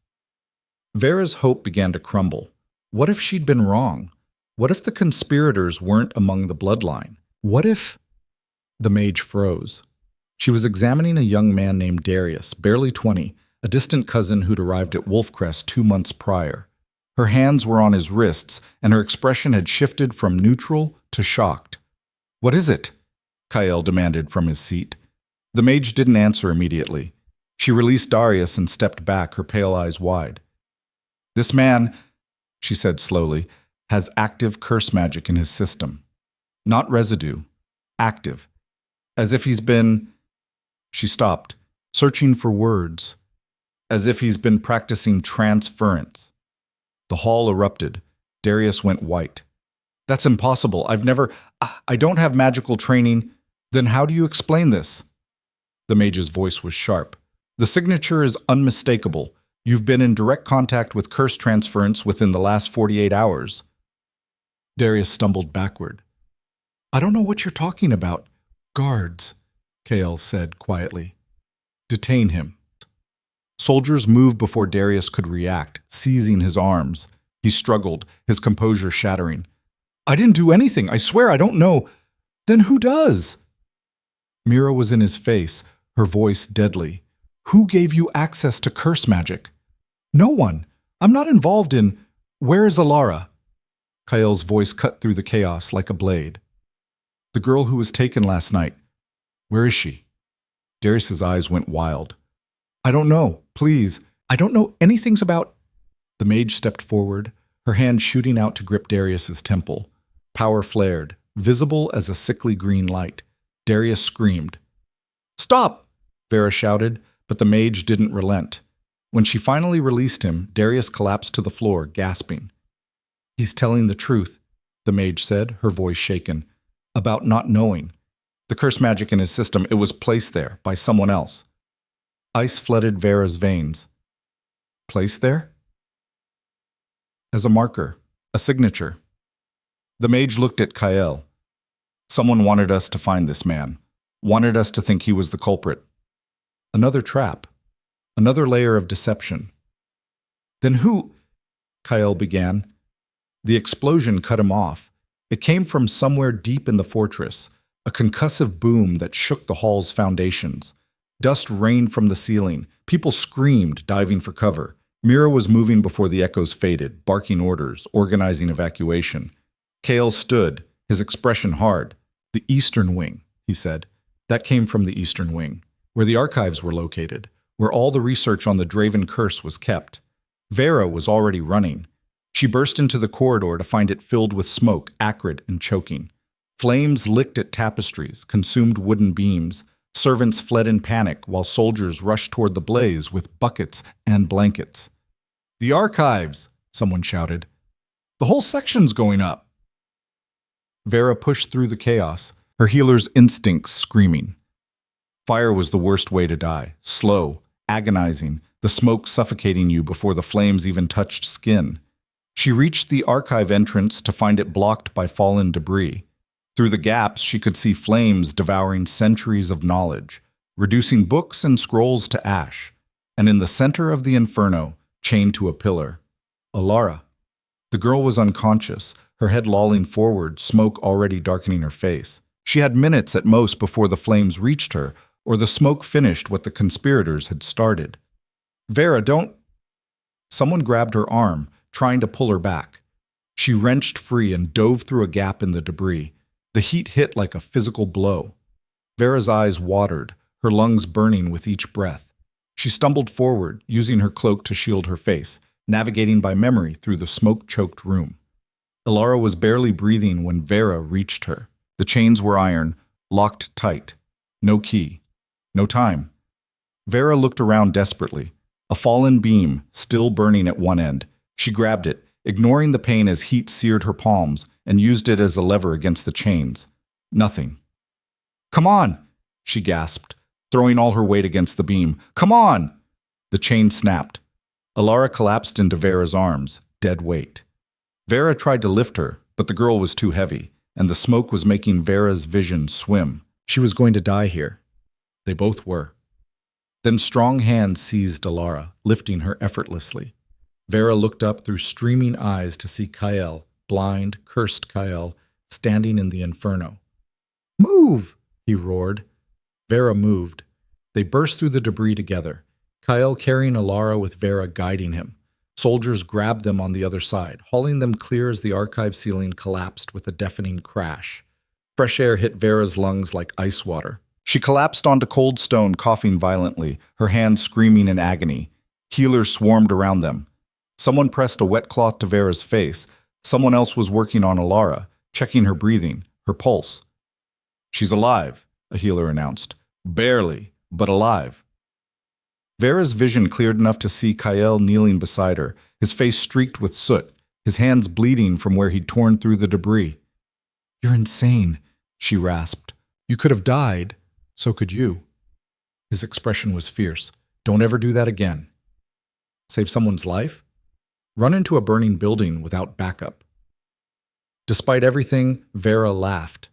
Veira's hope began to crumble. What if she'd been wrong? What if the conspirators weren't among the bloodline? What if... The mage froze. She was examining a young man named Darius, barely 20, a distant cousin who'd arrived at Wolfcrest 2 months prior. Her hands were on his wrists, and her expression had shifted from neutral to shocked. "What is it?" Kael demanded from his seat. The mage didn't answer immediately. She released Darius and stepped back, her pale eyes wide. "This man," she said slowly, "has active curse magic in his system. Not residue. Active. As if he's been..." She stopped, searching for words. As if he's been practicing transference. The hall erupted. Darius went white. "That's impossible. I don't have magical training. Then how do you explain this?" The mage's voice was sharp. "The signature is unmistakable. You've been in direct contact with curse transference within the last 48 hours. Darius stumbled backward. "I don't know what you're talking about." "Guards," Kael said quietly. "Detain him." Soldiers moved before Darius could react, seizing his arms. He struggled, his composure shattering. "I didn't do anything. I swear I don't know." "Then who does?" Mira was in his face, her voice deadly. "Who gave you access to curse magic?" "No one. I'm not involved in..." "Where is Alara?" Kael's voice cut through the chaos like a blade. "The girl who was taken last night. Where is she?" Darius's eyes went wild. "I don't know. Please. I don't know anything about..." The mage stepped forward, her hand shooting out to grip Darius's temple. Power flared, visible as a sickly green light. Darius screamed. "Stop!" Veira shouted, but the mage didn't relent. When she finally released him, Darius collapsed to the floor, gasping. "He's telling the truth," the mage said, her voice shaken. "About not knowing. The curse magic in his system, it was placed there by someone else." Ice flooded Veira's veins. "Placed there?" "As a marker, a signature." The mage looked at Kael. "Someone wanted us to find this man, wanted us to think he was the culprit. Another trap, another layer of deception." "Then who..." Kael began. The explosion cut him off. It came from somewhere deep in the fortress, a concussive boom that shook the hall's foundations. Dust rained from the ceiling. People screamed, diving for cover. Mira was moving before the echoes faded, barking orders, organizing evacuation. Kael stood, his expression hard. "The Eastern Wing," he said. "That came from the Eastern Wing, where the archives were located, where all the research on the Draven curse was kept." Veira was already running. She burst into the corridor to find it filled with smoke, acrid and choking. Flames licked at tapestries, consumed wooden beams. Servants fled in panic while soldiers rushed toward the blaze with buckets and blankets. "The archives!" someone shouted. "The whole section's going up!" Veira pushed through the chaos, her healer's instincts screaming. Fire was the worst way to die, slow, agonizing, the smoke suffocating you before the flames even touched skin. She reached the archive entrance to find it blocked by fallen debris. Through the gaps, she could see flames devouring centuries of knowledge, reducing books and scrolls to ash. And in the center of the inferno, chained to a pillar, Alara. The girl was unconscious, her head lolling forward, smoke already darkening her face. She had minutes at most before the flames reached her, or the smoke finished what the conspirators had started. "Veira, don't..." Someone grabbed her arm, trying to pull her back. She wrenched free and dove through a gap in the debris. The heat hit like a physical blow. Veira's eyes watered, her lungs burning with each breath. She stumbled forward, using her cloak to shield her face, navigating by memory through the smoke-choked room. Alara was barely breathing when Veira reached her. The chains were iron, locked tight. No key. No time. Veira looked around desperately. A fallen beam, still burning at one end. She grabbed it, ignoring the pain as heat seared her palms, and used it as a lever against the chains. Nothing. "Come on!" she gasped, throwing all her weight against the beam. "Come on!" The chain snapped. Alara collapsed into Veira's arms, dead weight. Veira tried to lift her, but the girl was too heavy, and the smoke was making Veira's vision swim. She was going to die here. They both were. Then strong hands seized Alara, lifting her effortlessly. Veira looked up through streaming eyes to see Kael, blind, cursed Kael, standing in the inferno. "Move!" he roared. Veira moved. They burst through the debris together, Kael carrying Alara with Veira guiding him. Soldiers grabbed them on the other side, hauling them clear as the archive ceiling collapsed with a deafening crash. Fresh air hit Veira's lungs like ice water. She collapsed onto cold stone, coughing violently, her hands screaming in agony. Healers swarmed around them. Someone pressed a wet cloth to Veira's face. Someone else was working on Alara, checking her breathing, her pulse. "She's alive," a healer announced. "Barely, but alive." Veira's vision cleared enough to see Kael kneeling beside her, his face streaked with soot, his hands bleeding from where he'd torn through the debris. "You're insane," she rasped. "You could have died. So could you." His expression was fierce. "Don't ever do that again." "Save someone's life? Run into a burning building without backup." Despite everything, Veira laughed.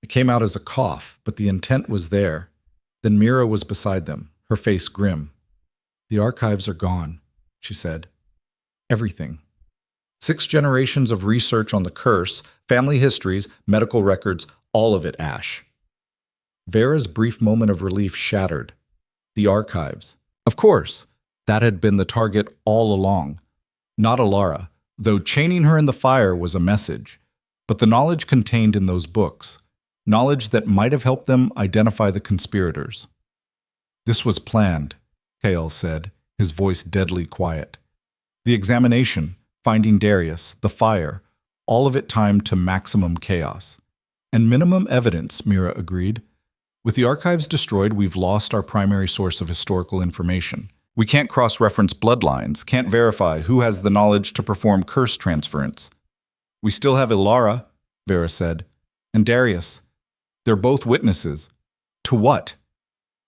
It came out as a cough, but the intent was there. Then Mira was beside them, her face grim. "The archives are gone," she said. "Everything. 6 generations of research on the curse, family histories, medical records, all of it ash." Veira's brief moment of relief shattered. The archives. Of course, that had been the target all along. Not Alara, though chaining her in the fire was a message, but the knowledge contained in those books, knowledge that might have helped them identify the conspirators. "This was planned," Kael said, his voice deadly quiet. "The examination, finding Darius, the fire, all of it timed to maximum chaos. And minimum evidence," Mira agreed. "With the archives destroyed, we've lost our primary source of historical information. We can't cross-reference bloodlines, can't verify who has the knowledge to perform curse transference. We still have Alara," Veira said, "and Darius. They're both witnesses. To what?"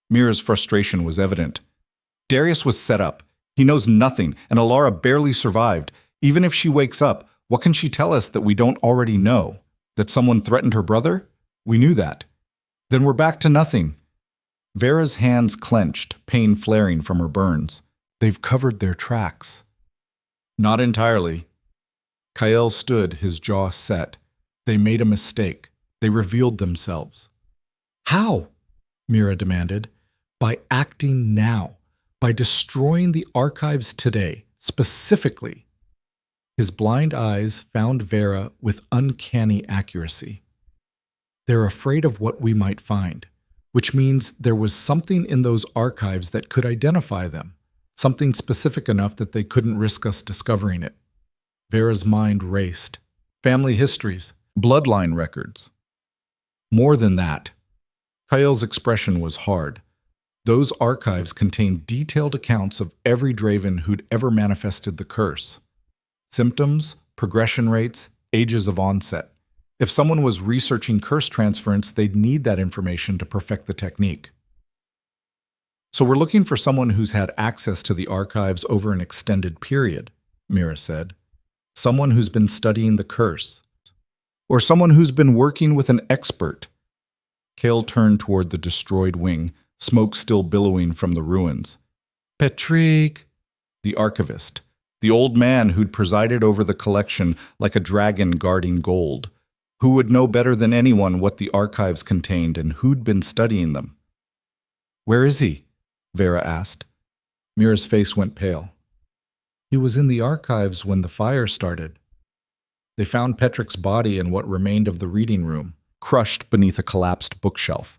Mira's frustration was evident. Darius was set up. He knows nothing, and Alara barely survived. Even if she wakes up, what can she tell us that we don't already know? That someone threatened her brother? We knew that. Then we're back to nothing. Veira's hands clenched, pain flaring from her burns. They've covered their tracks. Not entirely. Kael stood, his jaw set. They made a mistake. They revealed themselves. "How?" Mira demanded. "By acting now. By destroying the archives today, specifically." His blind eyes found Veira with uncanny accuracy. "They're afraid of what we might find, which means there was something in those archives that could identify them, something specific enough that they couldn't risk us discovering it." Veira's mind raced. Family histories, bloodline records. More than that. Kael's expression was hard. Those archives contained detailed accounts of every Draven who'd ever manifested the curse. Symptoms, progression rates, ages of onset. If someone was researching curse transference, they'd need that information to perfect the technique. "So we're looking for someone who's had access to the archives over an extended period," Mira said. "Someone who's been studying the curse. Or someone who's been working with an expert." Kael turned toward the destroyed wing, smoke still billowing from the ruins. "Patrick!" The archivist. The old man who'd presided over the collection like a dragon guarding gold. Who would know better than anyone what the archives contained and who'd been studying them. "Where is he?" Veira asked. Mira's face went pale. "He was in the archives when the fire started." They found Petrick's body in what remained of the reading room, crushed beneath a collapsed bookshelf.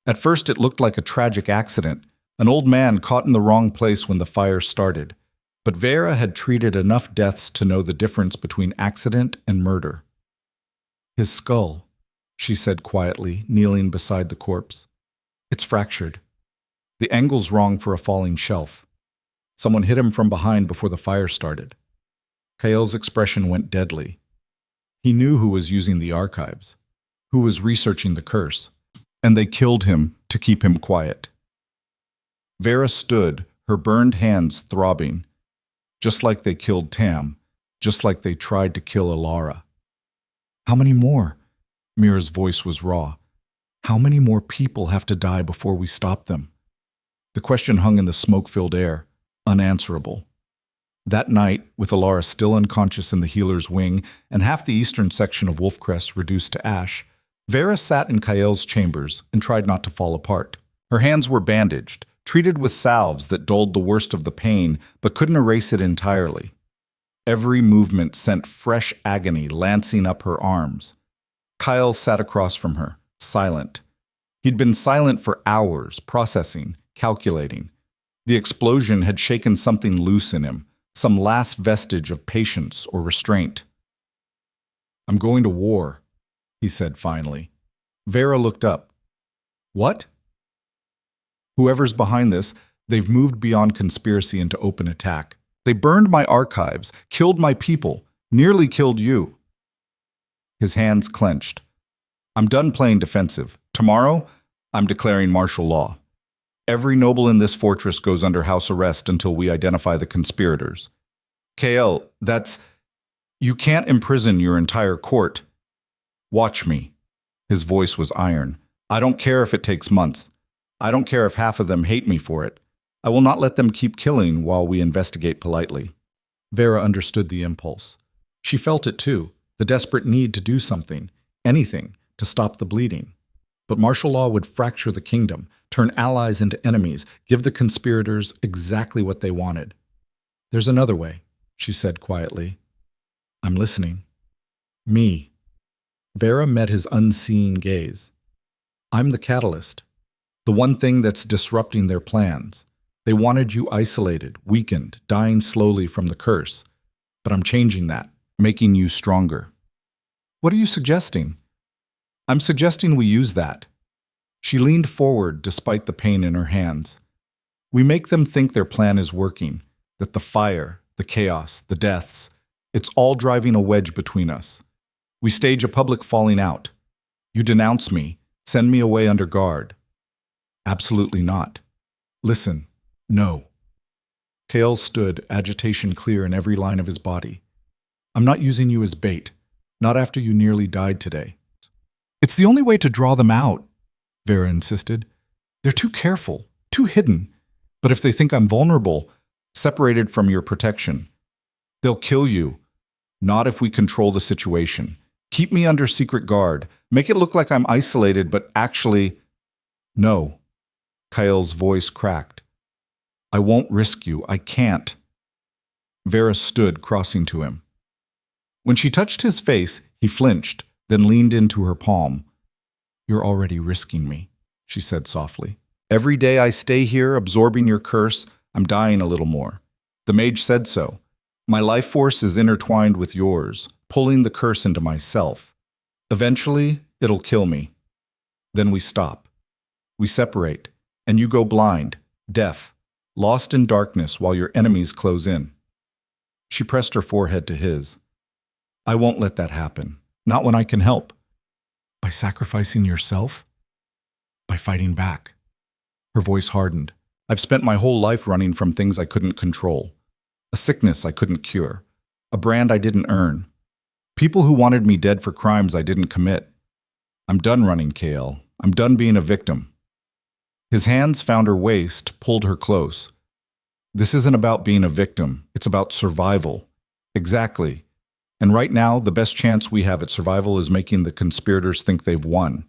At first it looked like a tragic accident, an old man caught in the wrong place when the fire started. But Veira had treated enough deaths to know the difference between accident and murder. "His skull," she said quietly, kneeling beside the corpse. It's fractured. The angle's wrong for a falling shelf. Someone hit him from behind before the fire started. Kael's expression went deadly. He knew who was using the archives, who was researching the curse, and they killed him to keep him quiet. Veira stood, her burned hands throbbing, just like they killed Tam, just like they tried to kill Alara. How many more? Mira's voice was raw. How many more people have to die before we stop them? The question hung in the smoke-filled air, unanswerable. That night, with Alara still unconscious in the healer's wing and half the eastern section of Wolfcrest reduced to ash, Veira sat in Kael's chambers and tried not to fall apart. Her hands were bandaged, treated with salves that dulled the worst of the pain but couldn't erase it entirely. Every movement sent fresh agony lancing up her arms. Kael sat across from her, silent. He'd been silent for hours, processing, calculating. The explosion had shaken something loose in him, some last vestige of patience or restraint. I'm going to war, he said finally. Veira looked up. What? Whoever's behind this, they've moved beyond conspiracy into open attack. They burned my archives, killed my people, nearly killed you. His hands clenched. I'm done playing defensive. Tomorrow, I'm declaring martial law. Every noble in this fortress goes under house arrest until we identify the conspirators. Kael, you can't imprison your entire court. Watch me. His voice was iron. I don't care if it takes months. I don't care if half of them hate me for it. I will not let them keep killing while we investigate politely. Veira understood the impulse. She felt it too, the desperate need to do something, anything, to stop the bleeding. But martial law would fracture the kingdom, turn allies into enemies, give the conspirators exactly what they wanted. There's another way, she said quietly. I'm listening. Me. Veira met his unseeing gaze. I'm the catalyst. The one thing that's disrupting their plans. They wanted you isolated, weakened, dying slowly from the curse. But I'm changing that, making you stronger. What are you suggesting? I'm suggesting we use that. She leaned forward despite the pain in her hands. We make them think their plan is working, that the fire, the chaos, the deaths, it's all driving a wedge between us. We stage a public falling out. You denounce me, send me away under guard. Absolutely not. Listen, no. Kael stood, agitation clear in every line of his body. I'm not using you as bait, not after you nearly died today. It's the only way to draw them out, Veira insisted. They're too careful, too hidden. But if they think I'm vulnerable, separated from your protection, they'll kill you. Not if we control the situation. Keep me under secret guard. Make it look like I'm isolated, but actually, no. Kael's voice cracked. I won't risk you. I can't. Veira stood, crossing to him. When she touched his face, he flinched, then leaned into her palm. You're already risking me, she said softly. Every day I stay here, absorbing your curse, I'm dying a little more. The mage said so. My life force is intertwined with yours, pulling the curse into myself. Eventually, it'll kill me. Then we stop. We separate, and you go blind, deaf, lost in darkness while your enemies close in. She pressed her forehead to his. I won't let that happen. Not when I can help. By sacrificing yourself? By fighting back. Her voice hardened. I've spent my whole life running from things I couldn't control. A sickness I couldn't cure. A brand I didn't earn. People who wanted me dead for crimes I didn't commit. I'm done running, Kael. I'm done being a victim. His hands found her waist, pulled her close. This isn't about being a victim. It's about survival. Exactly. And right now, the best chance we have at survival is making the conspirators think they've won,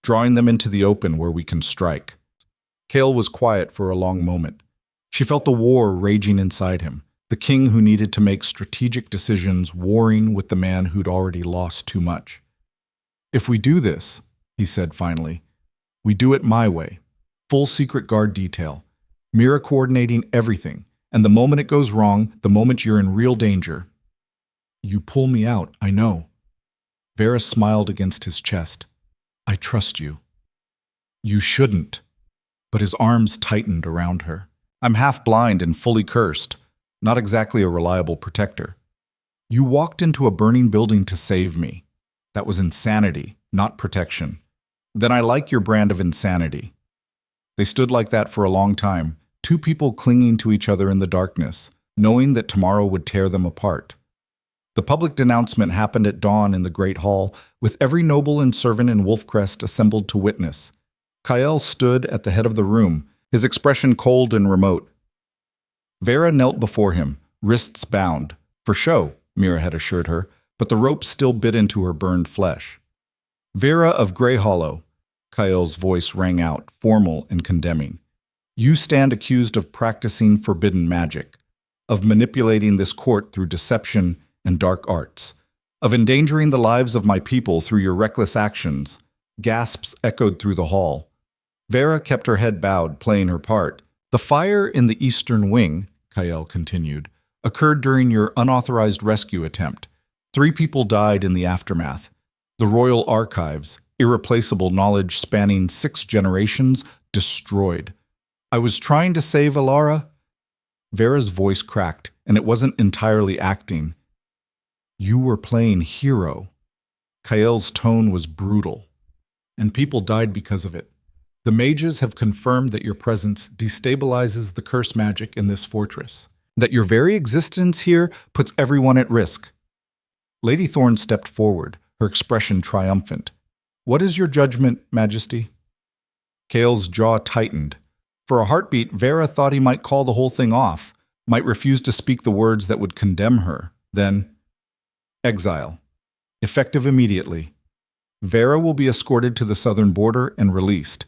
drawing them into the open where we can strike. Kael was quiet for a long moment. She felt the war raging inside him, the king who needed to make strategic decisions warring with the man who'd already lost too much. If we do this, he said finally, we do it my way. Full secret guard detail. Mira coordinating everything, and the moment it goes wrong, the moment you're in real danger. You pull me out, I know. Veira smiled against his chest. I trust you. You shouldn't. But his arms tightened around her. I'm half blind and fully cursed, not exactly a reliable protector. You walked into a burning building to save me. That was insanity, not protection. Then I like your brand of insanity. They stood like that for a long time, two people clinging to each other in the darkness, knowing that tomorrow would tear them apart. The public denouncement happened at dawn in the Great Hall, with every noble and servant in Wolfcrest assembled to witness. Kyle stood at the head of the room, his expression cold and remote. Veira knelt before him, wrists bound. For show, Mira had assured her, but the rope still bit into her burned flesh. Veira of Grey Hollow, Kyle's voice rang out, formal and condemning. You stand accused of practicing forbidden magic, of manipulating this court through deception and dark arts, of endangering the lives of my people through your reckless actions. Gasps echoed through the hall. Veira kept her head bowed, playing her part. The fire in the eastern wing, Kyle continued, occurred during your unauthorized rescue attempt. 3 people died in the aftermath. The royal archives, irreplaceable knowledge spanning 6 generations, destroyed. I was trying to save Alara. Veira's voice cracked, and it wasn't entirely acting. You were playing hero. Kyle's tone was brutal. And people died because of it. The mages have confirmed that your presence destabilizes the curse magic in this fortress, that your very existence here puts everyone at risk. Lady Thorne stepped forward, her expression triumphant. What is your judgment, Majesty? Kyle's jaw tightened. For a heartbeat, Veira thought he might call the whole thing off, might refuse to speak the words that would condemn her. Then, exile. Effective immediately. Veira will be escorted to the southern border and released.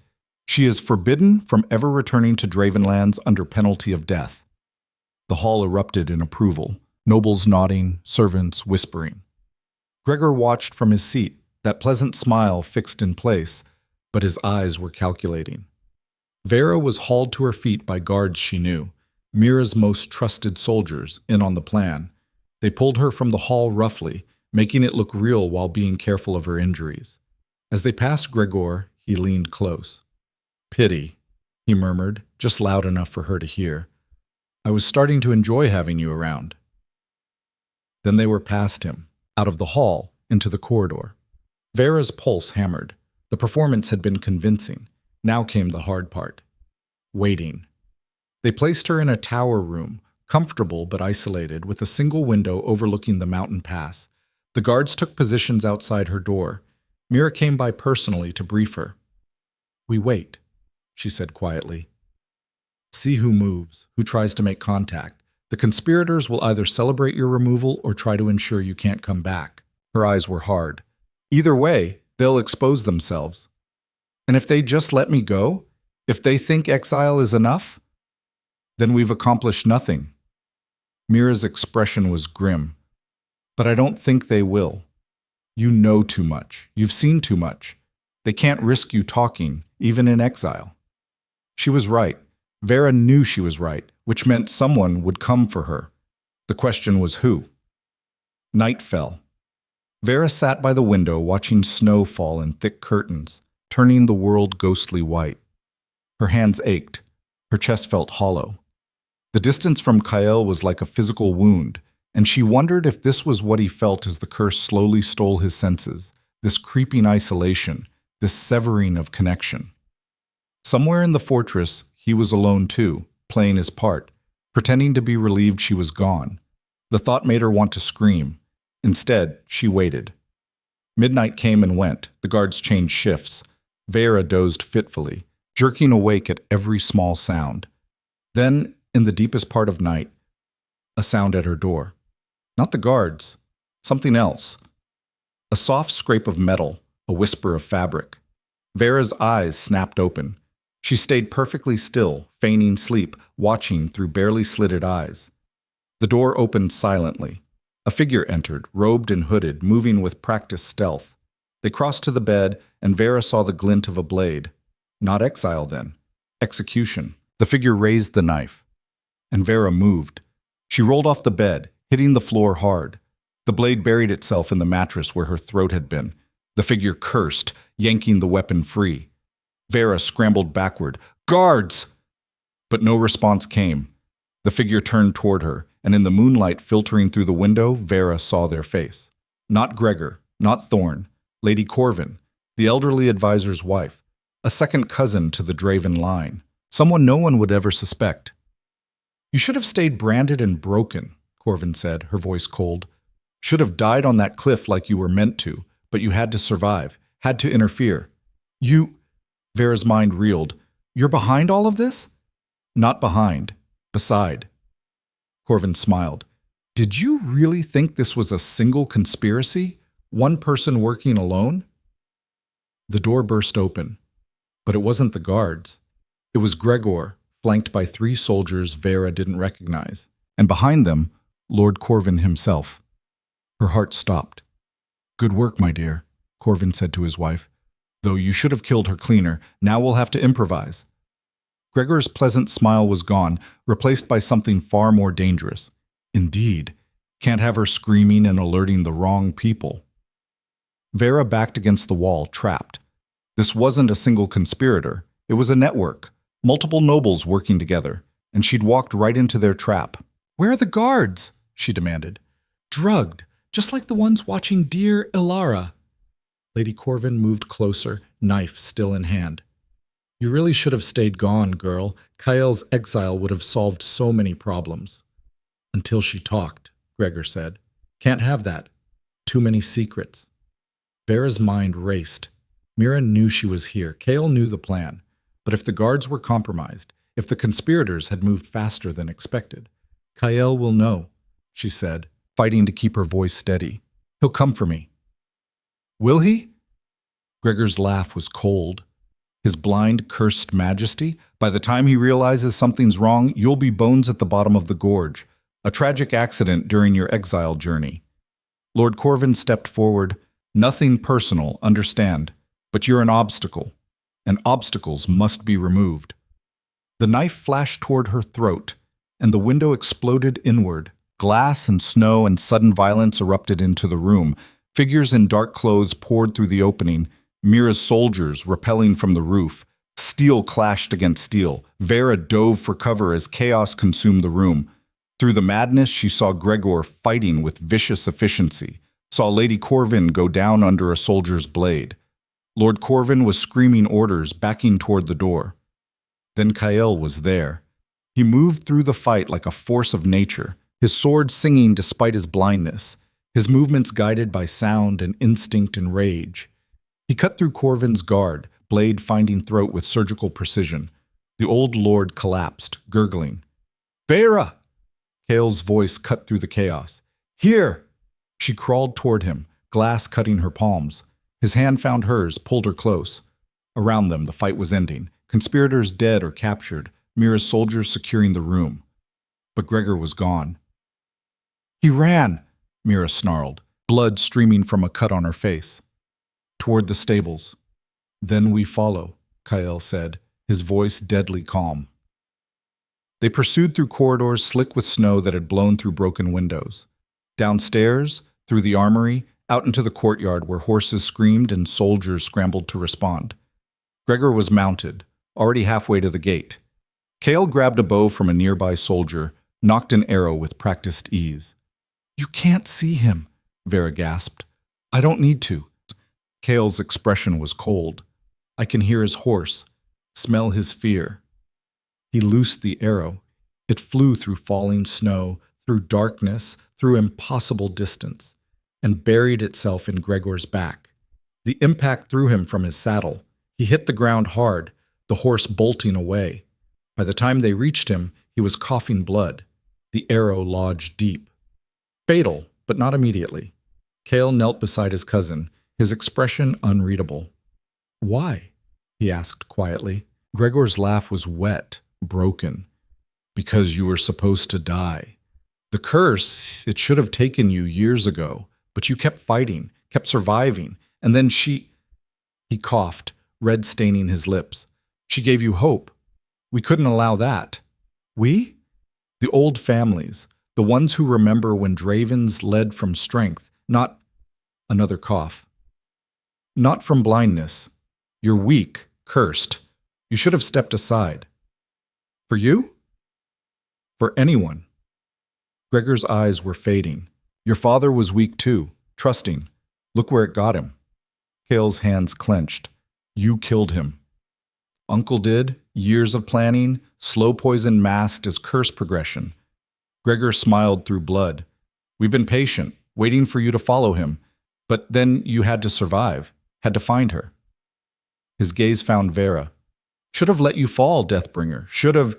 She is forbidden from ever returning to Dravenlands under penalty of death. The hall erupted in approval, nobles nodding, servants whispering. Gregor watched from his seat, that pleasant smile fixed in place, but his eyes were calculating. Veira was hauled to her feet by guards she knew, Mira's most trusted soldiers, in on the plan. They pulled her from the hall roughly, making it look real while being careful of her injuries. As they passed Gregor, he leaned close. Pity, he murmured, just loud enough for her to hear. I was starting to enjoy having you around. Then they were past him, out of the hall, into the corridor. Veira's pulse hammered. The performance had been convincing. Now came the hard part. Waiting. They placed her in a tower room, comfortable but isolated, with a single window overlooking the mountain pass. The guards took positions outside her door. Mira came by personally to brief her. We wait, she said quietly. See who moves, who tries to make contact. The conspirators will either celebrate your removal or try to ensure you can't come back. Her eyes were hard. Either way, they'll expose themselves. And if they just let me go, if they think exile is enough, then we've accomplished nothing. Mira's expression was grim. But I don't think they will. You know too much. You've seen too much. They can't risk you talking, even in exile. She was right. Veira knew she was right, which meant someone would come for her. The question was who? Night fell. Veira sat by the window watching snow fall in thick curtains, turning the world ghostly white. Her hands ached. Her chest felt hollow. The distance from Kyle was like a physical wound, and she wondered if this was what he felt as the curse slowly stole his senses, this creeping isolation, this severing of connection. Somewhere in the fortress, he was alone too, playing his part, pretending to be relieved she was gone. The thought made her want to scream. Instead, she waited. Midnight came and went. The guards changed shifts. Veira dozed fitfully, jerking awake at every small sound. Then, in the deepest part of night, a sound at her door. Not the guards. Something else. A soft scrape of metal, a whisper of fabric. Veira's eyes snapped open. She stayed perfectly still, feigning sleep, watching through barely slitted eyes. The door opened silently. A figure entered, robed and hooded, moving with practiced stealth. They crossed to the bed, and Veira saw the glint of a blade. Not exile, then. Execution. The figure raised the knife. And Veira moved. She rolled off the bed, hitting the floor hard. The blade buried itself in the mattress where her throat had been. The figure cursed, yanking the weapon free. Veira scrambled backward. "Guards!" But no response came. The figure turned toward her, and in the moonlight filtering through the window, Veira saw their face. Not Gregor, not Thorn, Lady Corvin, the elderly advisor's wife, a second cousin to the Draven line, someone no one would ever suspect. "You should have stayed branded and broken," Corvin said, her voice cold. "Should have died on that cliff like you were meant to, but you had to survive, had to interfere. You—" Veira's mind reeled. "You're behind all of this?" "Not behind. Beside." Corvin smiled. "Did you really think this was a single conspiracy? One person working alone?" The door burst open. But it wasn't the guards. It was Gregor, flanked by 3 soldiers Veira didn't recognize. And behind them, Lord Corvin himself. Her heart stopped. "Good work, my dear," Corvin said to his wife. "Though you should have killed her cleaner, now we'll have to improvise." Gregor's pleasant smile was gone, replaced by something far more dangerous. Indeed, can't have her screaming and alerting the wrong people. Veira backed against the wall, trapped. This wasn't a single conspirator. It was a network, multiple nobles working together, and she'd walked right into their trap. "Where are the guards?" she demanded. "Drugged, just like the ones watching dear Ilara." Lady Corvin moved closer, knife still in hand. "You really should have stayed gone, girl. Kael's exile would have solved so many problems." "Until she talked," Gregor said. "Can't have that. Too many secrets." Veira's mind raced. Mira knew she was here. Kael knew the plan. But if the guards were compromised, if the conspirators had moved faster than expected, "Kael will know," she said, fighting to keep her voice steady. "He'll come for me." "Will he?" Gregor's laugh was cold. His blind, cursed majesty. "By the time he realizes something's wrong, you'll be bones at the bottom of the gorge. A tragic accident during your exile journey." Lord Corvin stepped forward. "Nothing personal, understand. But you're an obstacle, and obstacles must be removed." The knife flashed toward her throat, and the window exploded inward. Glass and snow and sudden violence erupted into the room. Figures in dark clothes poured through the opening. Mira's soldiers rappelling from the roof. Steel clashed against steel. Veira dove for cover as chaos consumed the room. Through the madness, she saw Gregor fighting with vicious efficiency, saw Lady Corvin go down under a soldier's blade. Lord Corvin was screaming orders, backing toward the door. Then Kael was there. He moved through the fight like a force of nature, his sword singing despite his blindness, his movements guided by sound and instinct and rage. He cut through Corvin's guard, blade finding throat with surgical precision. The old lord collapsed, gurgling. "Veira!" Kael's voice cut through the chaos. "Here!" She crawled toward him, glass cutting her palms. His hand found hers, pulled her close. Around them, the fight was ending. Conspirators dead or captured, Mira's soldiers securing the room. But Gregor was gone. "He ran," Mira snarled, blood streaming from a cut on her face. "Toward the stables." "Then we follow," Kael said, his voice deadly calm. They pursued through corridors slick with snow that had blown through broken windows. Downstairs, through the armory, out into the courtyard where horses screamed and soldiers scrambled to respond. Gregor was mounted, already halfway to the gate. Kael grabbed a bow from a nearby soldier, knocked an arrow with practiced ease. "You can't see him," Veira gasped. "I don't need to." Kael's expression was cold. "I can hear his horse, smell his fear." He loosed the arrow. It flew through falling snow, through darkness, through impossible distance, and buried itself in Gregor's back. The impact threw him from his saddle. He hit the ground hard, the horse bolting away. By the time they reached him, he was coughing blood. The arrow lodged deep. Fatal, but not immediately. Kael knelt beside his cousin, his expression unreadable. "Why?" he asked quietly. Gregor's laugh was wet, broken. "Because you were supposed to die. The curse, it should have taken you years ago, but you kept fighting, kept surviving, and then she—" He coughed, red staining his lips. "She gave you hope. We couldn't allow that." "We?" "The old families, the ones who remember when Dravens led from strength, not—" Another cough. Not from blindness. You're weak, cursed. You should have stepped aside. For you? For anyone. Gregor's eyes were fading. Your father was weak too, trusting. Look where it got him. Cale's hands clenched. You killed him. Uncle did. Years of planning, slow poison masked as curse progression. Gregor smiled through blood. We've been patient, waiting for you to follow him. But then you had to survive, had to find her. His gaze found Veira. Should have let you fall, Deathbringer. Should have.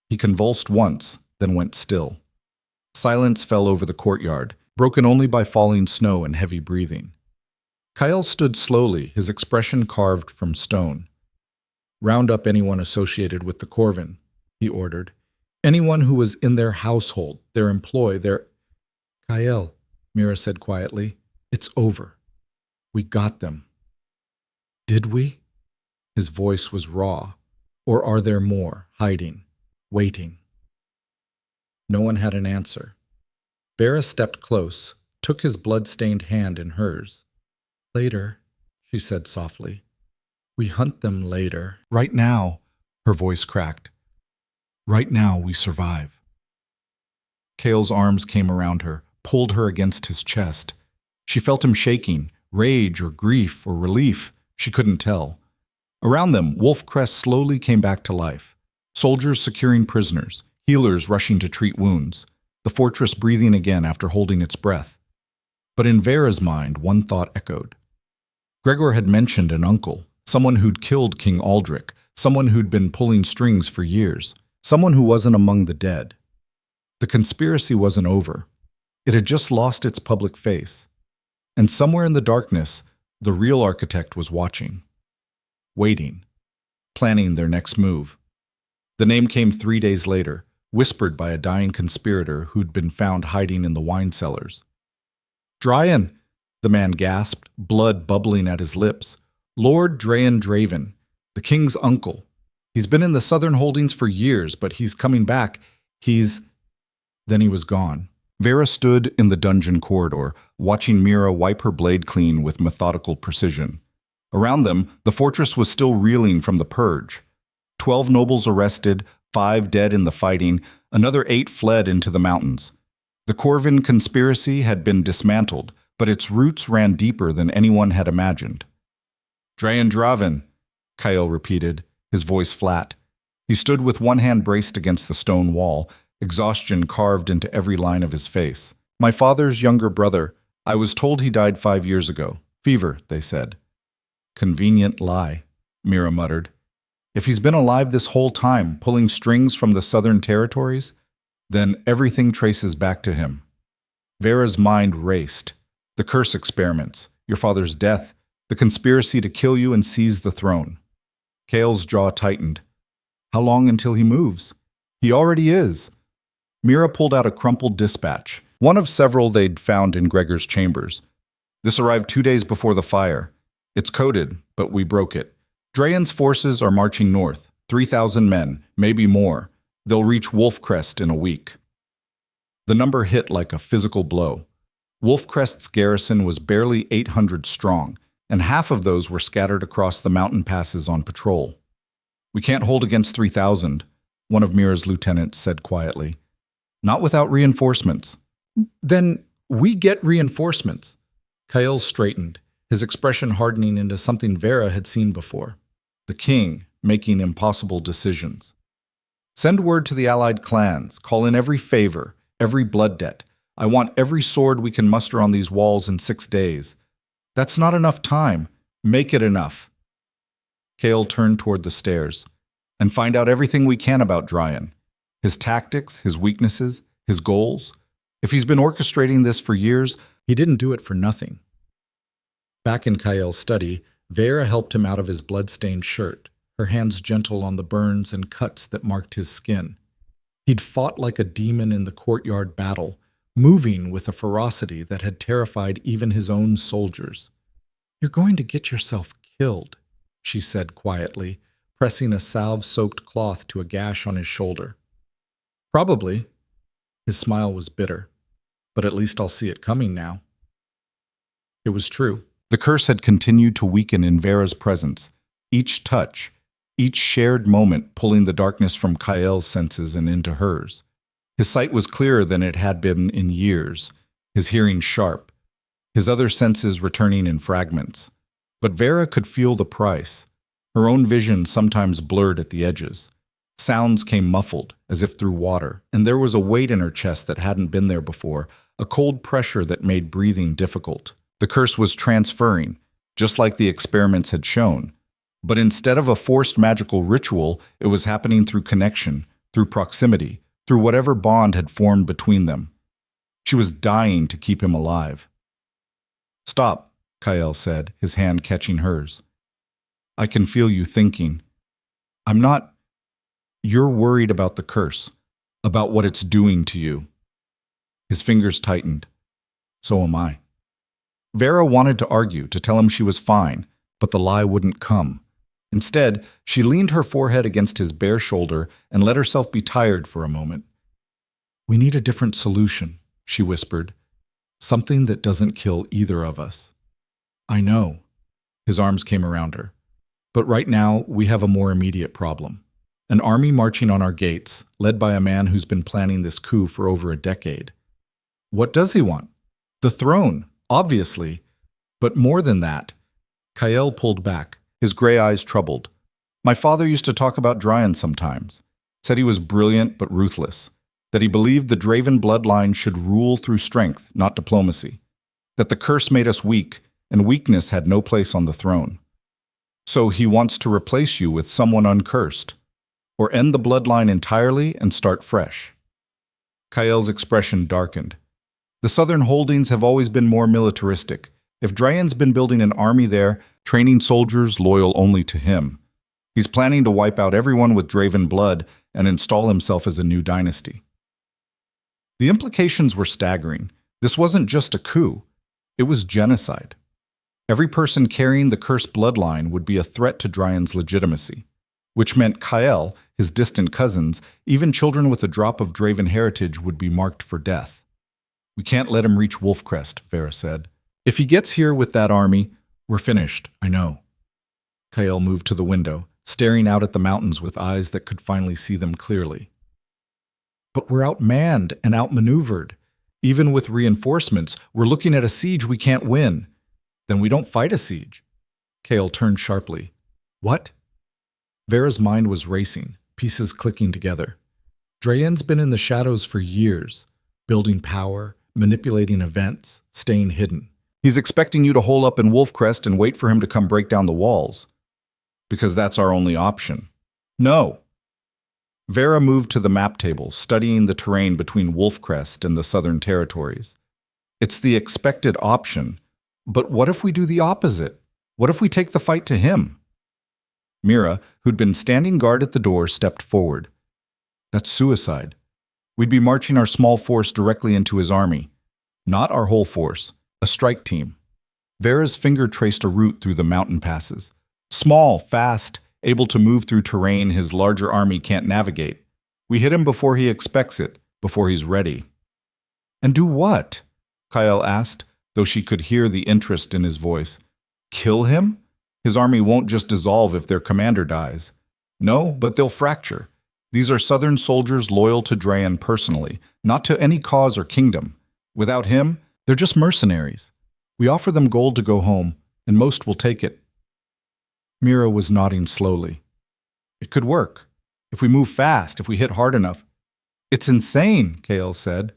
He convulsed once, then went still. Silence fell over the courtyard, broken only by falling snow and heavy breathing. Kyle stood slowly, his expression carved from stone. Round up anyone associated with the Corvin, he ordered. Anyone who was in their household, their employ, their... Kyle, Mira said quietly, it's over. We got them. Did we? His voice was raw. Or are there more, hiding, waiting? No one had an answer. Veira stepped close, took his blood-stained hand in hers. Later, she said softly. We hunt them later. Right now, her voice cracked. Right now we survive. Cale's arms came around her, pulled her against his chest. She felt him shaking, rage or grief or relief, she couldn't tell. Around them, Wolf Crest slowly came back to life. Soldiers securing prisoners, healers rushing to treat wounds, the fortress breathing again after holding its breath. But in Veira's mind, one thought echoed. Gregor had mentioned an uncle, someone who'd killed King Aldrich, someone who'd been pulling strings for years, someone who wasn't among the dead. The conspiracy wasn't over. It had just lost its public face. And somewhere in the darkness, the real architect was watching. Waiting. Planning their next move. The name came 3 days later, whispered by a dying conspirator who'd been found hiding in the wine cellars. Dryan, the man gasped, blood bubbling at his lips. Lord Dryan Draven, the king's uncle. He's been in the southern holdings for years, but he's coming back. Then he was gone. Veira stood in the dungeon corridor, watching Mira wipe her blade clean with methodical precision. Around them, the fortress was still reeling from the purge. 12 nobles arrested, 5 dead in the fighting, another 8 fled into the mountains. The Corvin conspiracy had been dismantled, but its roots ran deeper than anyone had imagined. Dryan Draven, Kyle repeated, his voice flat. He stood with one hand braced against the stone wall, exhaustion carved into every line of his face. My father's younger brother. I was told he died 5 years ago. Fever, they said. Convenient lie, Mira muttered. If he's been alive this whole time, pulling strings from the southern territories, then everything traces back to him. Veira's mind raced. The curse experiments, your father's death, the conspiracy to kill you and seize the throne. Cale's jaw tightened. How long until he moves? He already is. Mira pulled out a crumpled dispatch, one of several they'd found in Gregor's chambers. This arrived 2 days before the fire. It's coded, but we broke it. Dryan's forces are marching north, 3,000 men, maybe more. They'll reach Wolf Crest in a week. The number hit like a physical blow. Wolf Crest's garrison was barely 800 strong, and half of those were scattered across the mountain passes on patrol. We can't hold against 3,000, one of Mira's lieutenants said quietly. Not without reinforcements. Then we get reinforcements. Kyle straightened, his expression hardening into something Veira had seen before. The king making impossible decisions. Send word to the allied clans, call in every favor, every blood debt. I want every sword we can muster on these walls in 6 days. That's not enough time. Make it enough. Kale turned toward the stairs. And find out everything we can about Dryan. His tactics, his weaknesses, his goals. If he's been orchestrating this for years, he didn't do it for nothing. Back in Kyle's study, Veira helped him out of his blood-stained shirt, her hands gentle on the burns and cuts that marked his skin. He'd fought like a demon in the courtyard battle, moving with a ferocity that had terrified even his own soldiers. You're going to get yourself killed, she said quietly, pressing a salve-soaked cloth to a gash on his shoulder. Probably. His smile was bitter. But at least I'll see it coming now. It was true. The curse had continued to weaken in Veira's presence, each touch, each shared moment pulling the darkness from Kael's senses and into hers. His sight was clearer than it had been in years, his hearing sharp, his other senses returning in fragments. But Veira could feel the price. Her own vision sometimes blurred at the edges. Sounds came muffled, as if through water, and there was a weight in her chest that hadn't been there before, a cold pressure that made breathing difficult. The curse was transferring, just like the experiments had shown. But instead of a forced magical ritual, it was happening through connection, through proximity, through whatever bond had formed between them. She was dying to keep him alive. "Stop," Kael said, his hand catching hers. "I can feel you thinking. I'm not... You're worried about the curse, about what it's doing to you." His fingers tightened. "So am I." Veira wanted to argue, to tell him she was fine, but the lie wouldn't come. Instead, she leaned her forehead against his bare shoulder and let herself be tired for a moment. "We need a different solution," she whispered. "Something that doesn't kill either of us." "I know." His arms came around her. "But right now, we have a more immediate problem. An army marching on our gates, led by a man who's been planning this coup for over a decade." "What does he want?" "The throne, obviously. But more than that." Kael pulled back, his gray eyes troubled. "My father used to talk about Dryan sometimes. Said he was brilliant but ruthless. That he believed the Draven bloodline should rule through strength, not diplomacy. That the curse made us weak, and weakness had no place on the throne. So he wants to replace you with someone uncursed. Or end the bloodline entirely and start fresh." Kael's expression darkened. "The southern holdings have always been more militaristic. If Dryan's been building an army there, training soldiers loyal only to him. He's planning to wipe out everyone with Draven blood and install himself as a new dynasty." The implications were staggering. This wasn't just a coup. It was genocide. Every person carrying the cursed bloodline would be a threat to Dryan's legitimacy, which meant Kael, his distant cousins, even children with a drop of Draven heritage would be marked for death. "We can't let him reach Wolfcrest," Veira said. "If he gets here with that army, we're finished, I know." Kael moved to the window, staring out at the mountains with eyes that could finally see them clearly. "But we're outmanned and outmaneuvered. Even with reinforcements, we're looking at a siege we can't win. Then we don't fight a siege." Kael turned sharply. "What?" Veira's mind was racing, pieces clicking together. Dryan's been in the shadows for years, building power, manipulating events, staying hidden. He's expecting you to hole up in Wolfcrest and wait for him to come break down the walls. Because that's our only option. No. Veira moved to the map table, studying the terrain between Wolfcrest and the southern territories. It's the expected option, but what if we do the opposite? What if we take the fight to him? Mira, who'd been standing guard at the door, stepped forward. "That's suicide. We'd be marching our small force directly into his army. Not our whole force, a strike team." Veira's finger traced a route through the mountain passes. Small, fast, able to move through terrain his larger army can't navigate. We hit him before he expects it, before he's ready. "And do what?" Kael asked, though she could hear the interest in his voice. "Kill him? His army won't just dissolve if their commander dies. No, but they'll fracture. These are southern soldiers loyal to Dryan personally, not to any cause or kingdom. Without him, they're just mercenaries. We offer them gold to go home, and most will take it." Mira was nodding slowly. "It could work. If we move fast, if we hit hard enough." "It's insane," Kael said.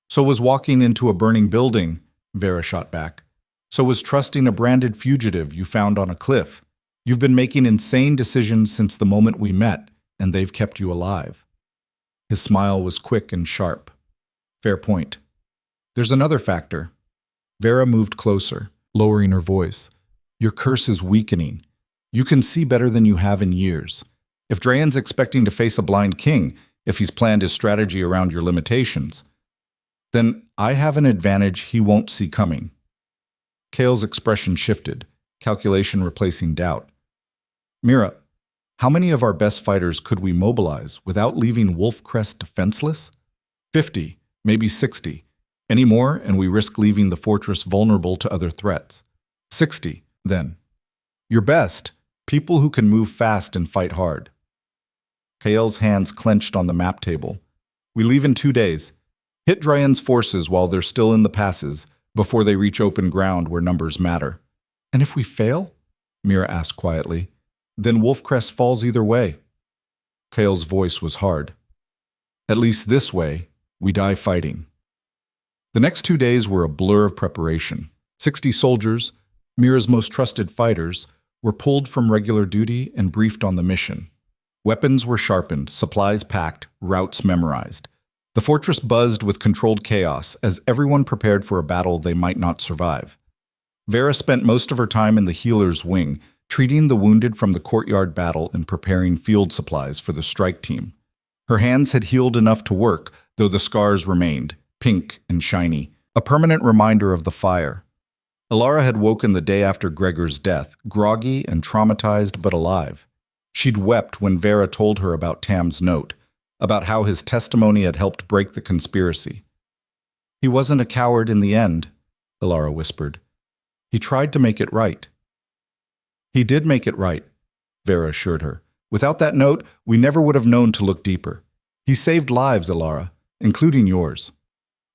"So was walking into a burning building," Veira shot back. "So was trusting a branded fugitive you found on a cliff. You've been making insane decisions since the moment we met, and they've kept you alive." His smile was quick and sharp. "Fair point. There's another factor." Veira moved closer, lowering her voice. "Your curse is weakening. You can see better than you have in years. If Dryan's expecting to face a blind king, if he's planned his strategy around your limitations, then I have an advantage he won't see coming." Kael's expression shifted, calculation replacing doubt. "Mira, how many of our best fighters could we mobilize without leaving Wolfcrest defenseless? 50, maybe 60. Any more, and we risk leaving the fortress vulnerable to other threats. 60, then. Your best, people who can move fast and fight hard. Kael's hands clenched on the map table. We leave in 2 days. Hit Dryan's forces while they're still in the passes, before they reach open ground where numbers matter. And if we fail? Mira asked quietly. Then Wolfcrest falls either way. Kael's voice was hard. At least this way, we die fighting. The next 2 days were a blur of preparation. 60 soldiers, Mira's most trusted fighters, were pulled from regular duty and briefed on the mission. Weapons were sharpened, supplies packed, routes memorized. The fortress buzzed with controlled chaos as everyone prepared for a battle they might not survive. Veira spent most of her time in the healer's wing, treating the wounded from the courtyard battle and preparing field supplies for the strike team. Her hands had healed enough to work, though the scars remained, pink and shiny, a permanent reminder of the fire. Alara had woken the day after Gregor's death, groggy and traumatized but alive. She'd wept when Veira told her about Tam's note, about how his testimony had helped break the conspiracy. He wasn't a coward in the end, Alara whispered. He tried to make it right. He did make it right, Veira assured her. Without that note, we never would have known to look deeper. He saved lives, Alara, including yours.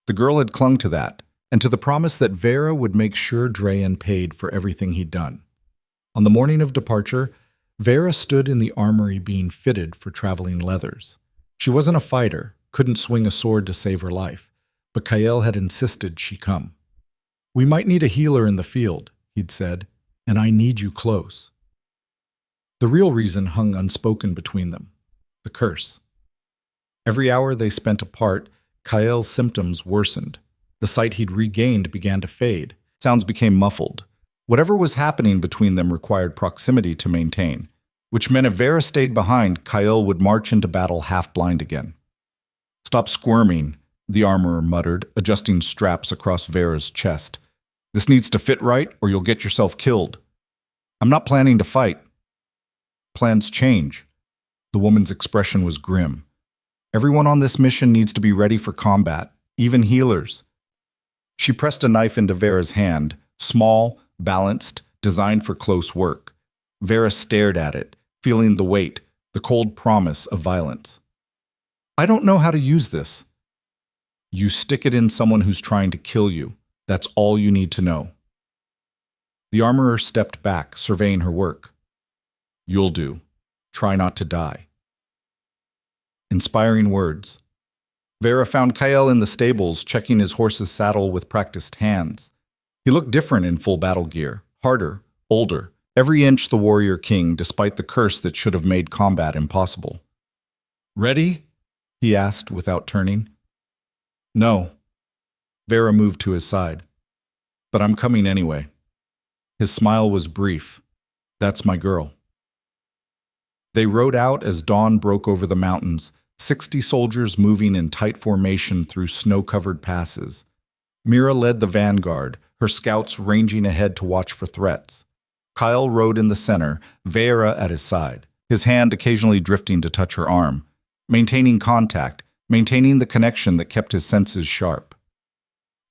The girl had clung to that, and to the promise that Veira would make sure Dryan paid for everything he'd done. On the morning of departure, Veira stood in the armory being fitted for traveling leathers. She wasn't a fighter, couldn't swing a sword to save her life, but Kael had insisted she come. We might need a healer in the field, he'd said, and I need you close. The real reason hung unspoken between them, the curse. Every hour they spent apart, Kael's symptoms worsened. The sight he'd regained began to fade. Sounds became muffled. Whatever was happening between them required proximity to maintain, which meant if Veira stayed behind, Kael would march into battle half-blind again. Stop squirming, the armorer muttered, adjusting straps across Veira's chest. This needs to fit right, or you'll get yourself killed. I'm not planning to fight. Plans change. The woman's expression was grim. Everyone on this mission needs to be ready for combat, even healers. She pressed a knife into Veira's hand, small, balanced, designed for close work. Veira stared at it, feeling the weight, the cold promise of violence. I don't know how to use this. You stick it in someone who's trying to kill you. That's all you need to know. The armorer stepped back, surveying her work. You'll do. Try not to die. Inspiring words. Veira found Kael in the stables, checking his horse's saddle with practiced hands. He looked different in full battle gear, harder, older, every inch the warrior king, despite the curse that should have made combat impossible. Ready? He asked without turning. No. Veira moved to his side. But I'm coming anyway. His smile was brief. That's my girl. They rode out as dawn broke over the mountains, 60 soldiers moving in tight formation through snow-covered passes. Mira led the vanguard, her scouts ranging ahead to watch for threats. Kael rode in the center, Veira at his side, his hand occasionally drifting to touch her arm, maintaining contact, maintaining the connection that kept his senses sharp.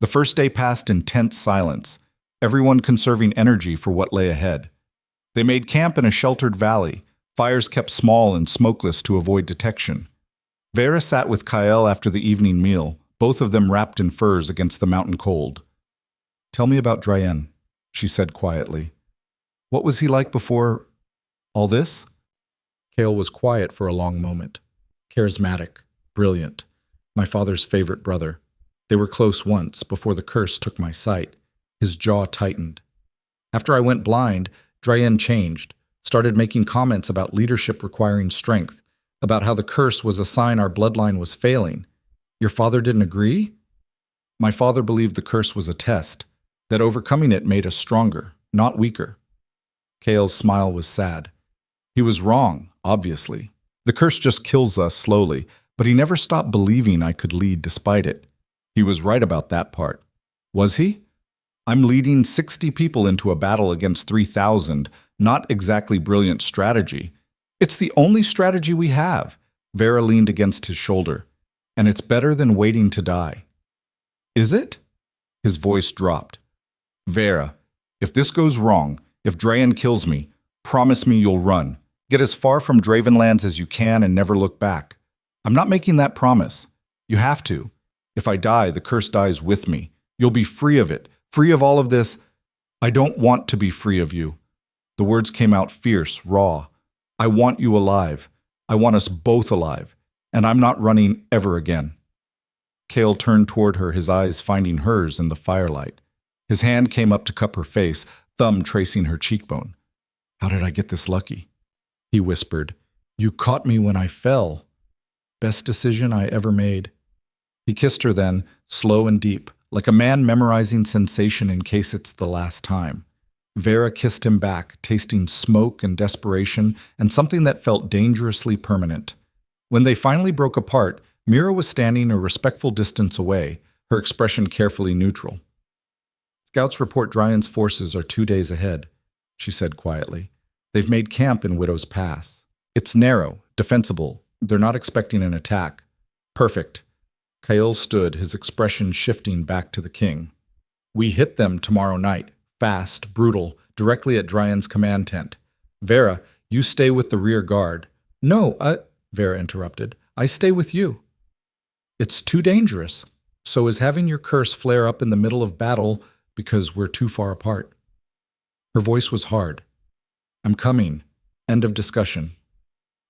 The first day passed in tense silence, everyone conserving energy for what lay ahead. They made camp in a sheltered valley, fires kept small and smokeless to avoid detection. Veira sat with Kael after the evening meal, both of them wrapped in furs against the mountain cold. Tell me about Dryan, she said quietly. What was he like before all this? Kael was quiet for a long moment. Charismatic, brilliant, my father's favorite brother. They were close once, before the curse took my sight. His jaw tightened. After I went blind, Dryan changed, started making comments about leadership requiring strength, about how the curse was a sign our bloodline was failing. Your father didn't agree? My father believed the curse was a test, that overcoming it made us stronger, not weaker. Kael's smile was sad. He was wrong, obviously. The curse just kills us slowly, but he never stopped believing I could lead despite it. He was right about that part. Was he? I'm leading 60 people into a battle against 3,000, not exactly brilliant strategy. It's the only strategy we have. Veira leaned against his shoulder. And it's better than waiting to die. Is it? His voice dropped. Veira, If this goes wrong, if Drayan kills me, promise me you'll run. Get as far from Dravenlands as you can and never look back. I'm not making that promise. You have to. If I die, the curse dies with me. You'll be free of it, free of all of this. I don't want to be free of you. The words came out fierce, raw. I want you alive. I want us both alive. And I'm not running ever again. Cale turned toward her, his eyes finding hers in the firelight. His hand came up to cup her face, thumb tracing her cheekbone. How did I get this lucky? He whispered. You caught me when I fell. Best decision I ever made. He kissed her then, slow and deep, like a man memorizing sensation in case it's the last time. Veira kissed him back, tasting smoke and desperation and something that felt dangerously permanent. When they finally broke apart, Mira was standing a respectful distance away, her expression carefully neutral. Scouts report Dryan's forces are 2 days ahead, she said quietly. They've made camp in Widow's Pass. It's narrow, defensible. They're not expecting an attack. Perfect. Kael stood, his expression shifting back to the king. We hit them tomorrow night, fast, brutal, directly at Dryan's command tent. Veira, you stay with the rear guard. No, Veira interrupted. I stay with you. It's too dangerous. So is having your curse flare up in the middle of battle because we're too far apart. Her voice was hard. I'm coming. End of discussion.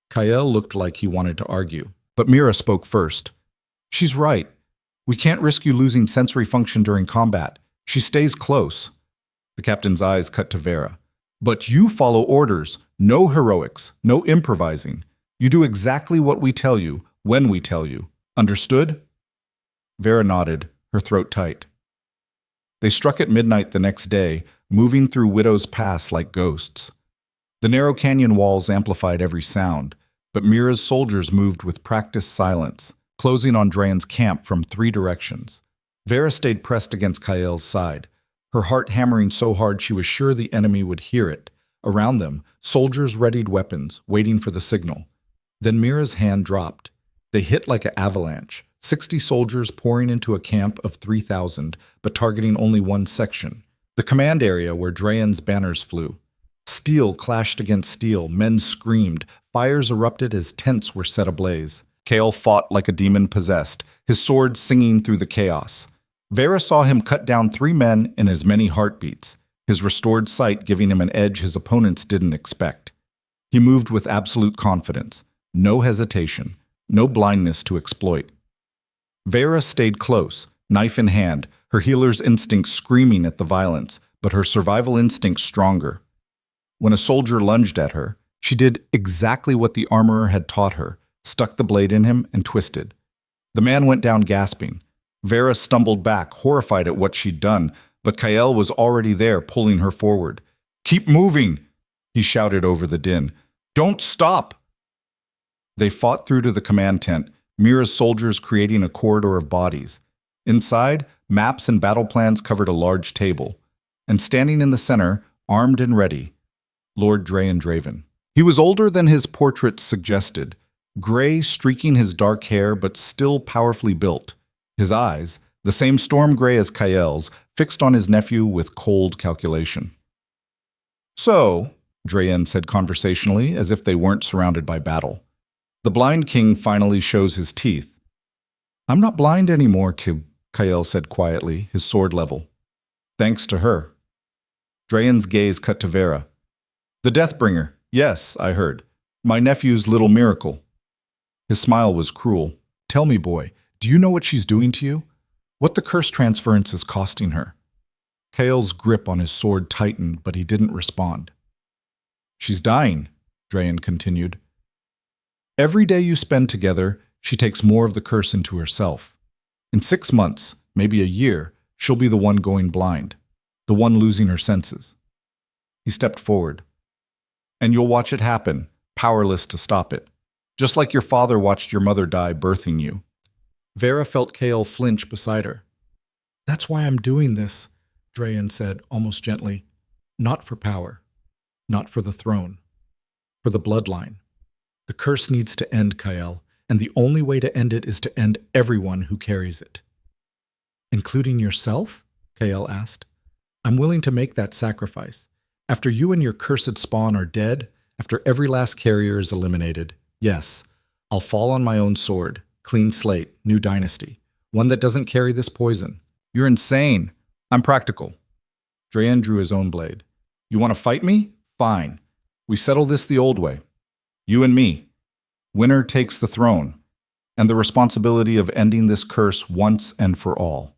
Kael looked like he wanted to argue, but Mira spoke first. She's right. We can't risk you losing sensory function during combat. She stays close. The captain's eyes cut to Veira. But you follow orders. No heroics. No improvising. You do exactly what we tell you, when we tell you. Understood? Veira nodded, her throat tight. They struck at midnight the next day, moving through Widow's Pass like ghosts. The narrow canyon walls amplified every sound, but Mira's soldiers moved with practiced silence, closing on Drayan's camp from 3 directions. Veira stayed pressed against Kael's side, her heart hammering so hard she was sure the enemy would hear it. Around them, soldiers readied weapons, waiting for the signal. Then Mira's hand dropped. They hit like an avalanche, 60 soldiers pouring into a camp of 3,000, but targeting only one section, the command area where Drayan's banners flew. Steel clashed against steel, men screamed, fires erupted as tents were set ablaze. Kael fought like a demon possessed, his sword singing through the chaos. Veira saw him cut down 3 men in as many heartbeats, his restored sight giving him an edge his opponents didn't expect. He moved with absolute confidence, no hesitation, no blindness to exploit. Veira stayed close, knife in hand, her healer's instinct screaming at the violence, but her survival instinct stronger. When a soldier lunged at her, she did exactly what the armorer had taught her, stuck the blade in him and twisted. The man went down gasping. Veira stumbled back, horrified at what she'd done, but Kael was already there, pulling her forward. "Keep moving!" he shouted over the din. "Don't stop!" They fought through to the command tent, Mira's soldiers creating a corridor of bodies. Inside, maps and battle plans covered a large table. And standing in the center, armed and ready, Lord Drayan Draven. He was older than his portrait suggested, gray streaking his dark hair but still powerfully built. His eyes, the same storm gray as Kael's, fixed on his nephew with cold calculation. "So," Drayan said conversationally, as if they weren't surrounded by battle. "The blind king finally shows his teeth." "I'm not blind anymore," Kael said quietly, his sword level. "Thanks to her." Drayan's gaze cut to Veira. "The Deathbringer, yes, I heard. My nephew's little miracle." His smile was cruel. "Tell me, boy, do you know what she's doing to you? What the curse transference is costing her?" Kael's grip on his sword tightened, but he didn't respond. "She's dying," Drayan continued. "Every day you spend together, she takes more of the curse into herself. In 6 months, maybe a year, she'll be the one going blind, the one losing her senses." He stepped forward. "And you'll watch it happen, powerless to stop it. Just like your father watched your mother die birthing you." Veira felt Kael flinch beside her. "That's why I'm doing this," Drayan said, almost gently. "Not for power. Not for the throne. For the bloodline. The curse needs to end, Kael, and the only way to end it is to end everyone who carries it." "Including yourself?" Kael asked. I'm willing to make that sacrifice. After you and your cursed spawn are dead, after every last carrier is eliminated, yes, I'll fall on my own sword. Clean slate, new dynasty. One that doesn't carry this poison. You're insane. I'm practical. Drayan drew his own blade. You want to fight me? Fine. We settle this the old way. You and me. Winner takes the throne, and the responsibility of ending this curse once and for all.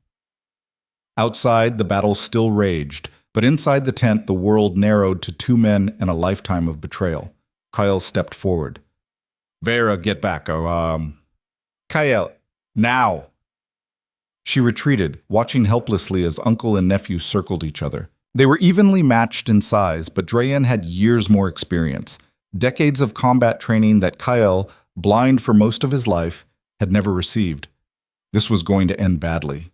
Outside, the battle still raged, but inside the tent, the world narrowed to 2 men and a lifetime of betrayal. Kyle stepped forward. Veira, get back. Kyle, now! She retreated, watching helplessly as uncle and nephew circled each other. They were evenly matched in size, but Drayan had years more experience, decades of combat training that Kyle, blind for most of his life, had never received. This was going to end badly.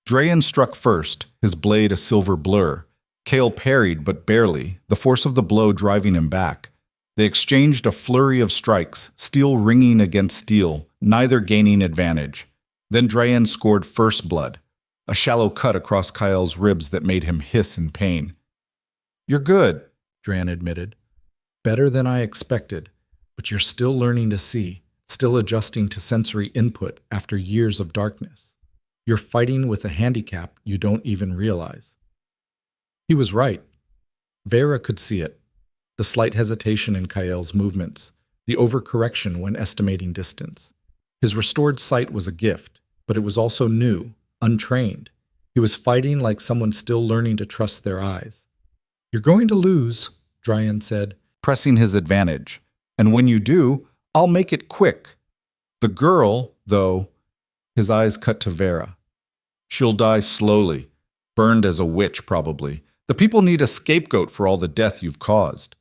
Drayan struck first, his blade a silver blur. Kale parried, but barely, the force of the blow driving him back. They exchanged a flurry of strikes, steel ringing against steel, neither gaining advantage. Then Drayan scored first blood, a shallow cut across Kyle's ribs that made him hiss in pain. You're good, Drayan admitted. Better than I expected, but you're still learning to see, still adjusting to sensory input after years of darkness. You're fighting with a handicap you don't even realize. He was right. Veira could see it. The slight hesitation in Kyle's movements, the overcorrection when estimating distance. His restored sight was a gift, but it was also new, untrained. He was fighting like someone still learning to trust their eyes. You're going to lose, Drayan said, pressing his advantage. And when you do, I'll make it quick. The girl, though, his eyes cut to Veira. She'll die slowly, burned as a witch probably. The people need a scapegoat for all the death you've caused.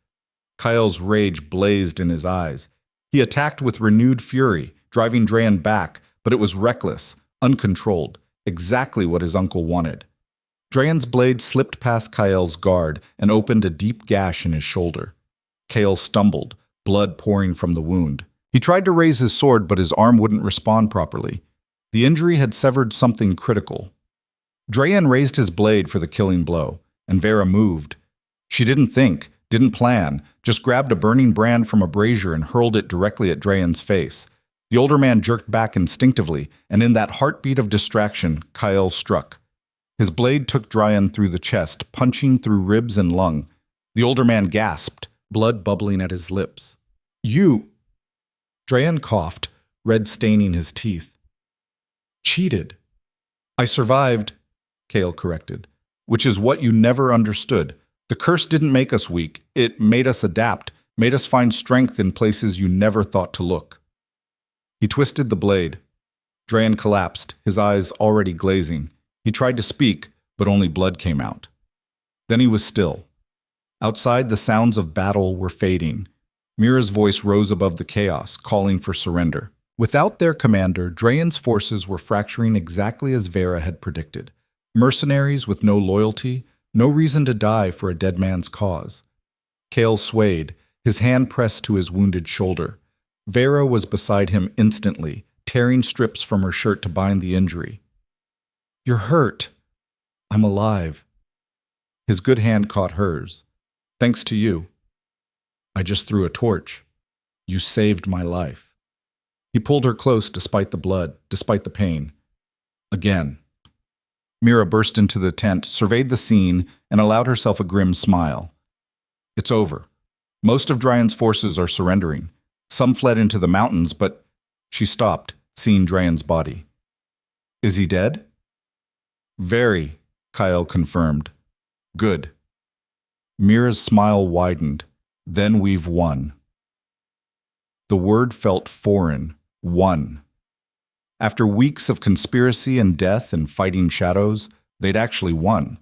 Kyle's rage blazed in his eyes. He attacked with renewed fury, driving Drayan back, but it was reckless, uncontrolled, exactly what his uncle wanted. Drayan's blade slipped past Kyle's guard and opened a deep gash in his shoulder. Kale stumbled, blood pouring from the wound. He tried to raise his sword, but his arm wouldn't respond properly. The injury had severed something critical. Drayan raised his blade for the killing blow, and Veira moved. She didn't think, didn't plan, just grabbed a burning brand from a brazier and hurled it directly at Drayan's face. The older man jerked back instinctively, and in that heartbeat of distraction, Kyle struck. His blade took Drayan through the chest, punching through ribs and lung. The older man gasped, blood bubbling at his lips. You! Drayan coughed, red staining his teeth. Cheated. I survived, Kale corrected, which is what you never understood. The curse didn't make us weak. It made us adapt, made us find strength in places you never thought to look. He twisted the blade. Drayan collapsed, his eyes already glazing. He tried to speak, but only blood came out. Then he was still. Outside, the sounds of battle were fading. Mira's voice rose above the chaos, calling for surrender. Without their commander, Drayan's forces were fracturing exactly as Veira had predicted. Mercenaries with no loyalty, no reason to die for a dead man's cause. Kale swayed, his hand pressed to his wounded shoulder. Veira was beside him instantly, tearing strips from her shirt to bind the injury. You're hurt. I'm alive. His good hand caught hers. Thanks to you. I just threw a torch. You saved my life. He pulled her close despite the blood, despite the pain. Again. Mira burst into the tent, surveyed the scene, and allowed herself a grim smile. It's over. Most of Drayan's forces are surrendering. Some fled into the mountains, but she stopped, seeing Drayan's body. Is he dead? Very, Kyle confirmed. Good. Mira's smile widened. Then we've won. The word felt foreign. Won. After weeks of conspiracy and death and fighting shadows, they'd actually won.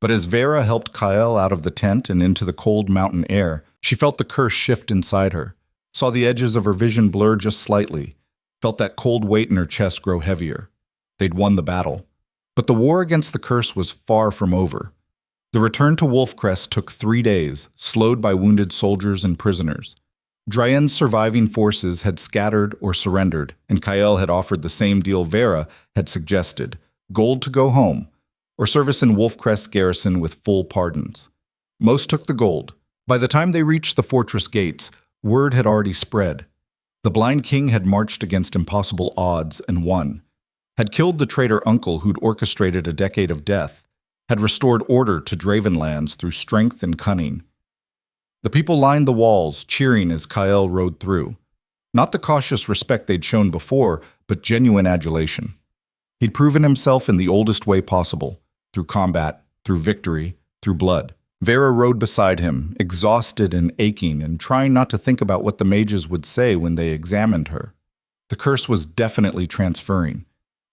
But as Veira helped Kyle out of the tent and into the cold mountain air, she felt the curse shift inside her, saw the edges of her vision blur just slightly, felt that cold weight in her chest grow heavier. They'd won the battle. But the war against the curse was far from over. The return to Wolfcrest took 3 days, slowed by wounded soldiers and prisoners. Drayan's surviving forces had scattered or surrendered, and Kyle had offered the same deal Veira had suggested, gold to go home, or service in Wolfcrest garrison with full pardons. Most took the gold. By the time they reached the fortress gates, word had already spread. The blind king had marched against impossible odds and won, had killed the traitor uncle who'd orchestrated a decade of death, had restored order to Dravenlands through strength and cunning. The people lined the walls, cheering as Kael rode through. Not the cautious respect they'd shown before, but genuine adulation. He'd proven himself in the oldest way possible, through combat, through victory, through blood. Veira rode beside him, exhausted and aching, and trying not to think about what the mages would say when they examined her. The curse was definitely transferring.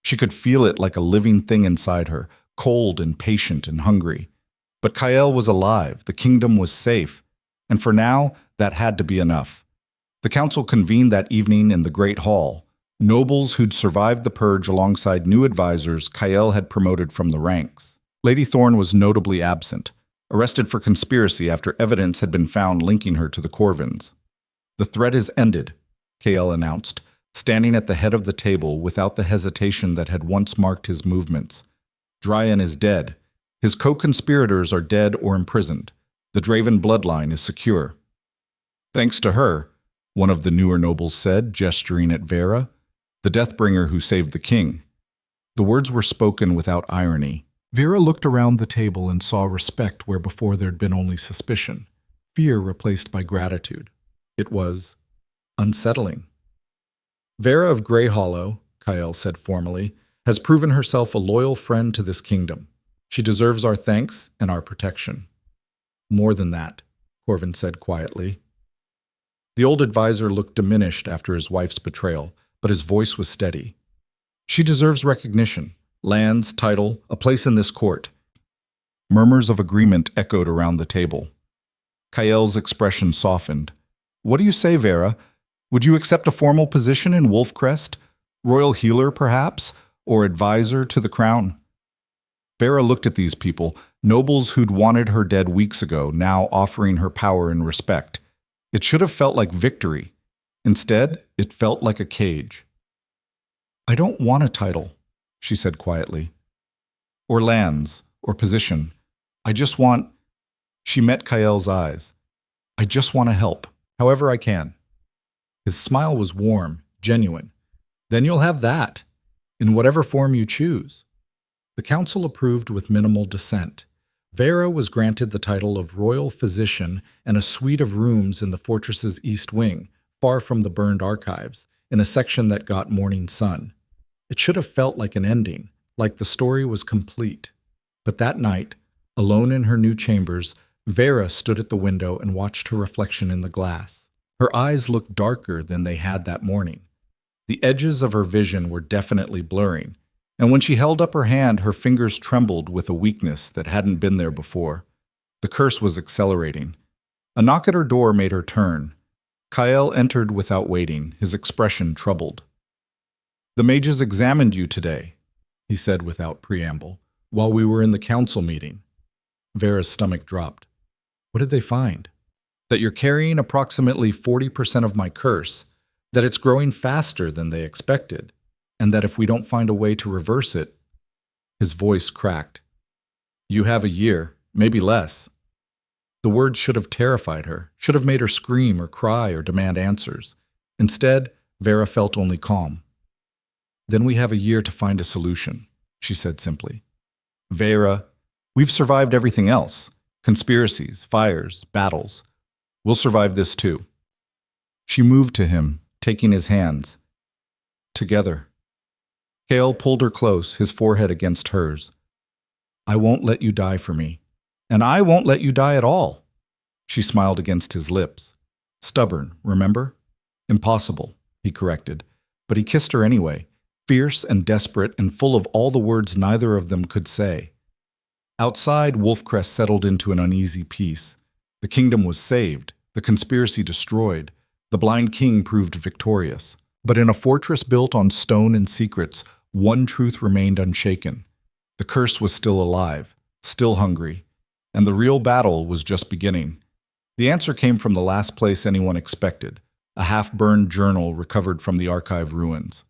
She could feel it like a living thing inside her, cold and patient and hungry. But Kael was alive, the kingdom was safe, and for now, that had to be enough. The council convened that evening in the Great Hall. Nobles who'd survived the purge alongside new advisors Kael had promoted from the ranks. Lady Thorne was notably absent, arrested for conspiracy after evidence had been found linking her to the Corvins. "The threat is ended," Kael announced, standing at the head of the table without the hesitation that had once marked his movements. "Dryan is dead. His co-conspirators are dead or imprisoned. The Draven bloodline is secure." "Thanks to her," one of the newer nobles said, gesturing at Veira, "the Deathbringer who saved the king." The words were spoken without irony. Veira looked around the table and saw respect where before there'd been only suspicion, fear replaced by gratitude. It was unsettling. "Veira of Grey Hollow," Kael said formally, "has proven herself a loyal friend to this kingdom. She deserves our thanks and our protection." "More than that," Corvin said quietly. The old advisor looked diminished after his wife's betrayal, but his voice was steady. "She deserves recognition. Lands, title, a place in this court." Murmurs of agreement echoed around the table. Kael's expression softened. "What do you say, Veira? Would you accept a formal position in Wolfcrest? Royal healer, perhaps? Or advisor to the crown?" Veira looked at these people, nobles who'd wanted her dead weeks ago, now offering her power and respect. It should have felt like victory. Instead, it felt like a cage. "I don't want a title," she said quietly. "Or lands, or position. I just want—" She met Kael's eyes. "I just want to help, however I can." His smile was warm, genuine. "Then you'll have that, in whatever form you choose." The council approved with minimal dissent. Veira was granted the title of Royal Physician and a suite of rooms in the fortress's east wing, far from the burned archives, in a section that got morning sun. It should have felt like an ending, like the story was complete. But that night, alone in her new chambers, Veira stood at the window and watched her reflection in the glass. Her eyes looked darker than they had that morning. The edges of her vision were definitely blurring, and when she held up her hand, her fingers trembled with a weakness that hadn't been there before. The curse was accelerating. A knock at her door made her turn. Kael entered without waiting, his expression troubled. "The mages examined you today," he said without preamble, "while we were in the council meeting." Veira's stomach dropped. "What did they find?" "That you're carrying approximately 40% of my curse, that it's growing faster than they expected, and that if we don't find a way to reverse it—" His voice cracked. "You have a year, maybe less." The words should have terrified her, should have made her scream or cry or demand answers. Instead, Veira felt only calm. "Then we have a year to find a solution," she said simply. "Veira, we've survived everything else. Conspiracies, fires, battles. We'll survive this too." She moved to him, taking his hands. "Together." Kael pulled her close, his forehead against hers. "I won't let you die for me. And I won't let you die at all." She smiled against his lips. "Stubborn, remember?" "Impossible," he corrected. But he kissed her anyway, fierce and desperate and full of all the words neither of them could say. Outside, Wolfcrest settled into an uneasy peace. The kingdom was saved, the conspiracy destroyed, the blind king proved victorious. But in a fortress built on stone and secrets, one truth remained unshaken. The curse was still alive, still hungry, and the real battle was just beginning. The answer came from the last place anyone expected, a half-burned journal recovered from the archive ruins.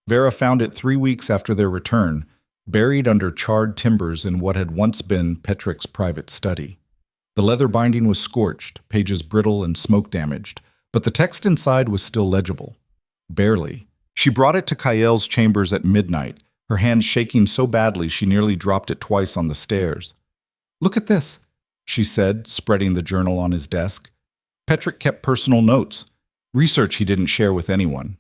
Veira found it 3 weeks after their return, buried under charred timbers in what had once been Petrick's private study. The leather binding was scorched, pages brittle and smoke-damaged, but the text inside was still legible. Barely. She brought it to Kael's chambers at midnight, her hand shaking so badly she nearly dropped it twice on the stairs. "Look at this," she said, spreading the journal on his desk. Petrick kept personal notes, research he didn't share with anyone.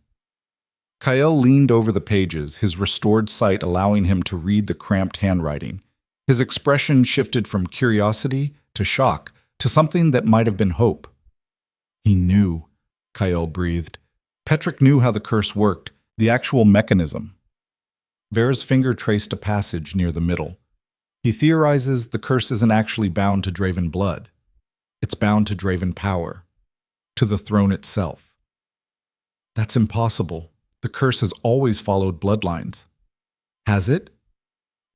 Kael leaned over the pages, his restored sight allowing him to read the cramped handwriting. His expression shifted from curiosity to shock to something that might have been hope. He knew, Kael breathed. Petrick knew how the curse worked, the actual mechanism. Veira's finger traced a passage near the middle. He theorizes the curse isn't actually bound to Draven blood. It's bound to Draven power, to the throne itself. That's impossible. The curse has always followed bloodlines. Has it?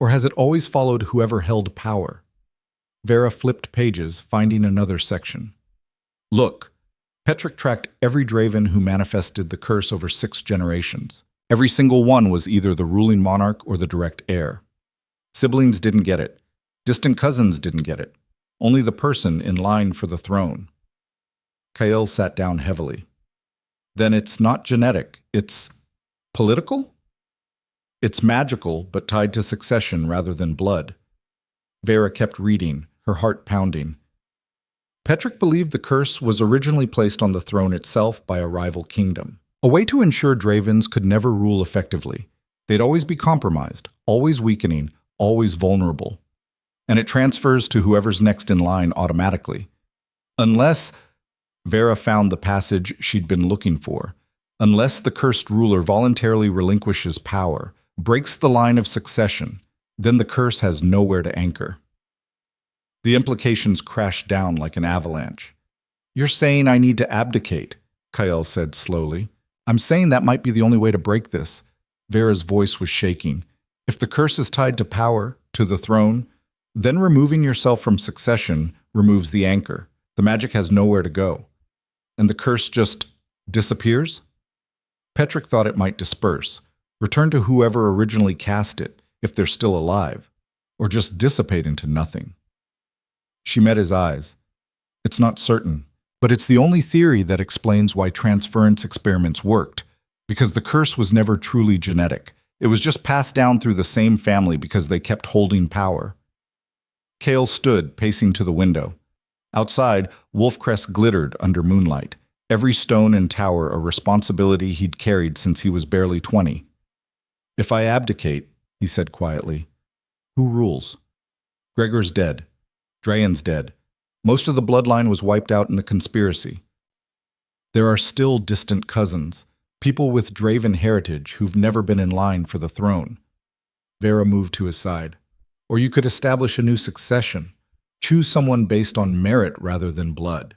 Or has it always followed whoever held power? Veira flipped pages, finding another section. Look, Petrick tracked every Draven who manifested the curse over 6 generations. Every single one was either the ruling monarch or the direct heir. Siblings didn't get it. Distant cousins didn't get it. Only the person in line for the throne. Kael sat down heavily. Then it's not genetic, it's political? It's magical, but tied to succession rather than blood. Veira kept reading, her heart pounding. Petrick believed the curse was originally placed on the throne itself by a rival kingdom. A way to ensure Dravens could never rule effectively. They'd always be compromised, always weakening, always vulnerable. And it transfers to whoever's next in line automatically. Unless Veira found the passage she'd been looking for. Unless the cursed ruler voluntarily relinquishes power, breaks the line of succession, then the curse has nowhere to anchor. The implications crashed down like an avalanche. "You're saying I need to abdicate," Kael said slowly. "I'm saying that might be the only way to break this." Veira's voice was shaking. "If the curse is tied to power, to the throne, then removing yourself from succession removes the anchor. The magic has nowhere to go. And the curse just disappears?" Petrick thought it might disperse, return to whoever originally cast it, if they're still alive, or just dissipate into nothing. She met his eyes. "It's not certain, but it's the only theory that explains why transference experiments worked, because the curse was never truly genetic. It was just passed down through the same family because they kept holding power." Kael stood, pacing to the window. Outside, Wolfcrest glittered under moonlight, every stone and tower a responsibility he'd carried since he was barely 20. "If I abdicate," he said quietly, "who rules? Gregor's dead. Draen's dead. Most of the bloodline was wiped out in the conspiracy. There are still distant cousins, people with Draven heritage who've never been in line for the throne." Veira moved to his side. "Or you could establish a new succession. Choose someone based on merit rather than blood.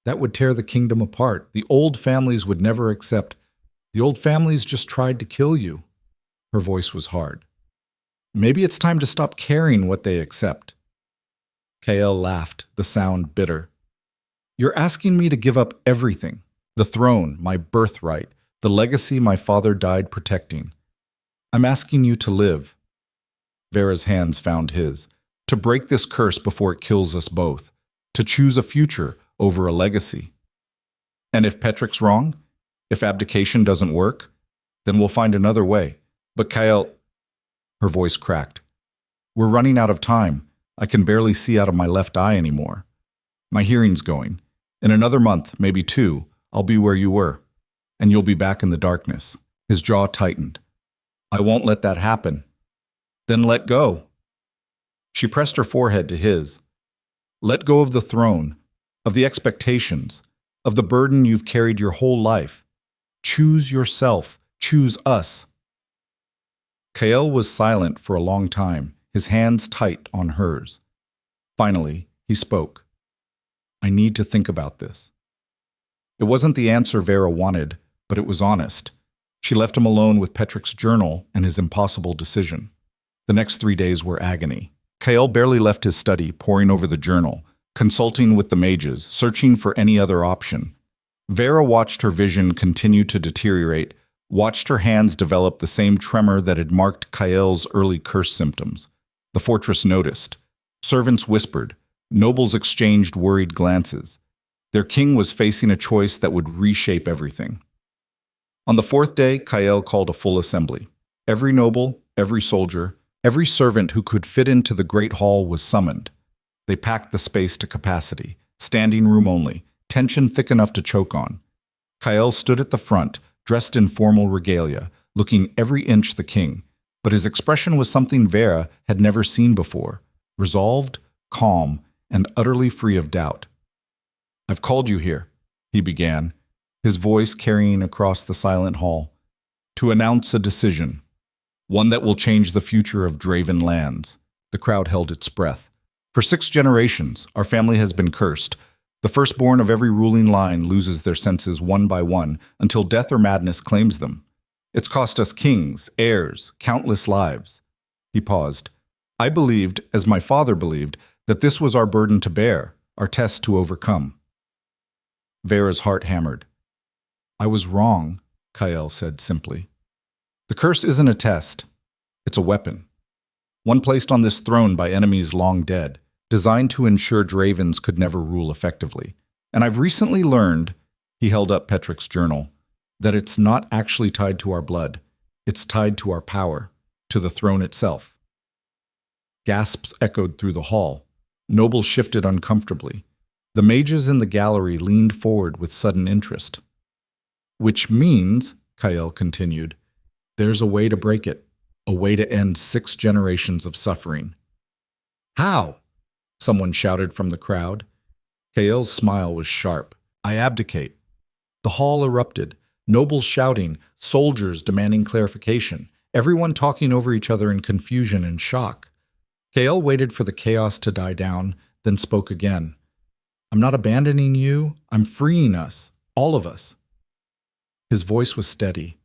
That would tear the kingdom apart. The old families would never accept. The old families just tried to kill you." Her voice was hard. "Maybe it's time to stop caring what they accept." Kael laughed, the sound bitter. "You're asking me to give up everything. The throne, my birthright, the legacy my father died protecting. I'm asking you to live." Veira's hands found his. "To break this curse before it kills us both. To choose a future over a legacy. And if Petrick's wrong, if abdication doesn't work, then we'll find another way. But Kael..." Her voice cracked. "We're running out of time. I can barely see out of my left eye anymore. My hearing's going. In another month, maybe 2, I'll be where you were. And you'll be back in the darkness." His jaw tightened. "I won't let that happen." "Then let go." She pressed her forehead to his. "Let go of the throne, of the expectations, of the burden you've carried your whole life. Choose yourself. Choose us." Kael was silent for a long time, his hands tight on hers. Finally, he spoke. "I need to think about this." It wasn't the answer Veira wanted, but it was honest. She left him alone with Petrick's journal and his impossible decision. The next 3 days were agony. Kael barely left his study, poring over the journal, consulting with the mages, searching for any other option. Veira watched her vision continue to deteriorate, watched her hands develop the same tremor that had marked Kael's early curse symptoms. The fortress noticed. Servants whispered. Nobles exchanged worried glances. Their king was facing a choice that would reshape everything. On the fourth day, Kael called a full assembly. Every noble, every soldier, every servant who could fit into the great hall was summoned. They packed the space to capacity, standing room only, tension thick enough to choke on. Kael stood at the front, dressed in formal regalia, looking every inch the king, but his expression was something Veira had never seen before, resolved, calm, and utterly free of doubt. "I've called you here," he began, his voice carrying across the silent hall, "to announce a decision, one that will change the future of Draven lands." The crowd held its breath. "For 6 generations, our family has been cursed. The firstborn of every ruling line loses their senses one by one until death or madness claims them. It's cost us kings, heirs, countless lives." He paused. "I believed, as my father believed, that this was our burden to bear, our test to overcome." Veira's heart hammered. "I was wrong," Kael said simply. "The curse isn't a test. It's a weapon. One placed on this throne by enemies long dead, designed to ensure Dravens could never rule effectively. And I've recently learned," he held up Petric's journal, "that it's not actually tied to our blood. It's tied to our power, to the throne itself." Gasps echoed through the hall. Nobles shifted uncomfortably. The mages in the gallery leaned forward with sudden interest. "Which means," Kael continued, "there's a way to break it, a way to end 6 generations of suffering." "How?" someone shouted from the crowd. Kael's smile was sharp. "I abdicate." The hall erupted, nobles shouting, soldiers demanding clarification, everyone talking over each other in confusion and shock. Kael waited for the chaos to die down, then spoke again. "I'm not abandoning you, I'm freeing us, all of us." His voice was steady.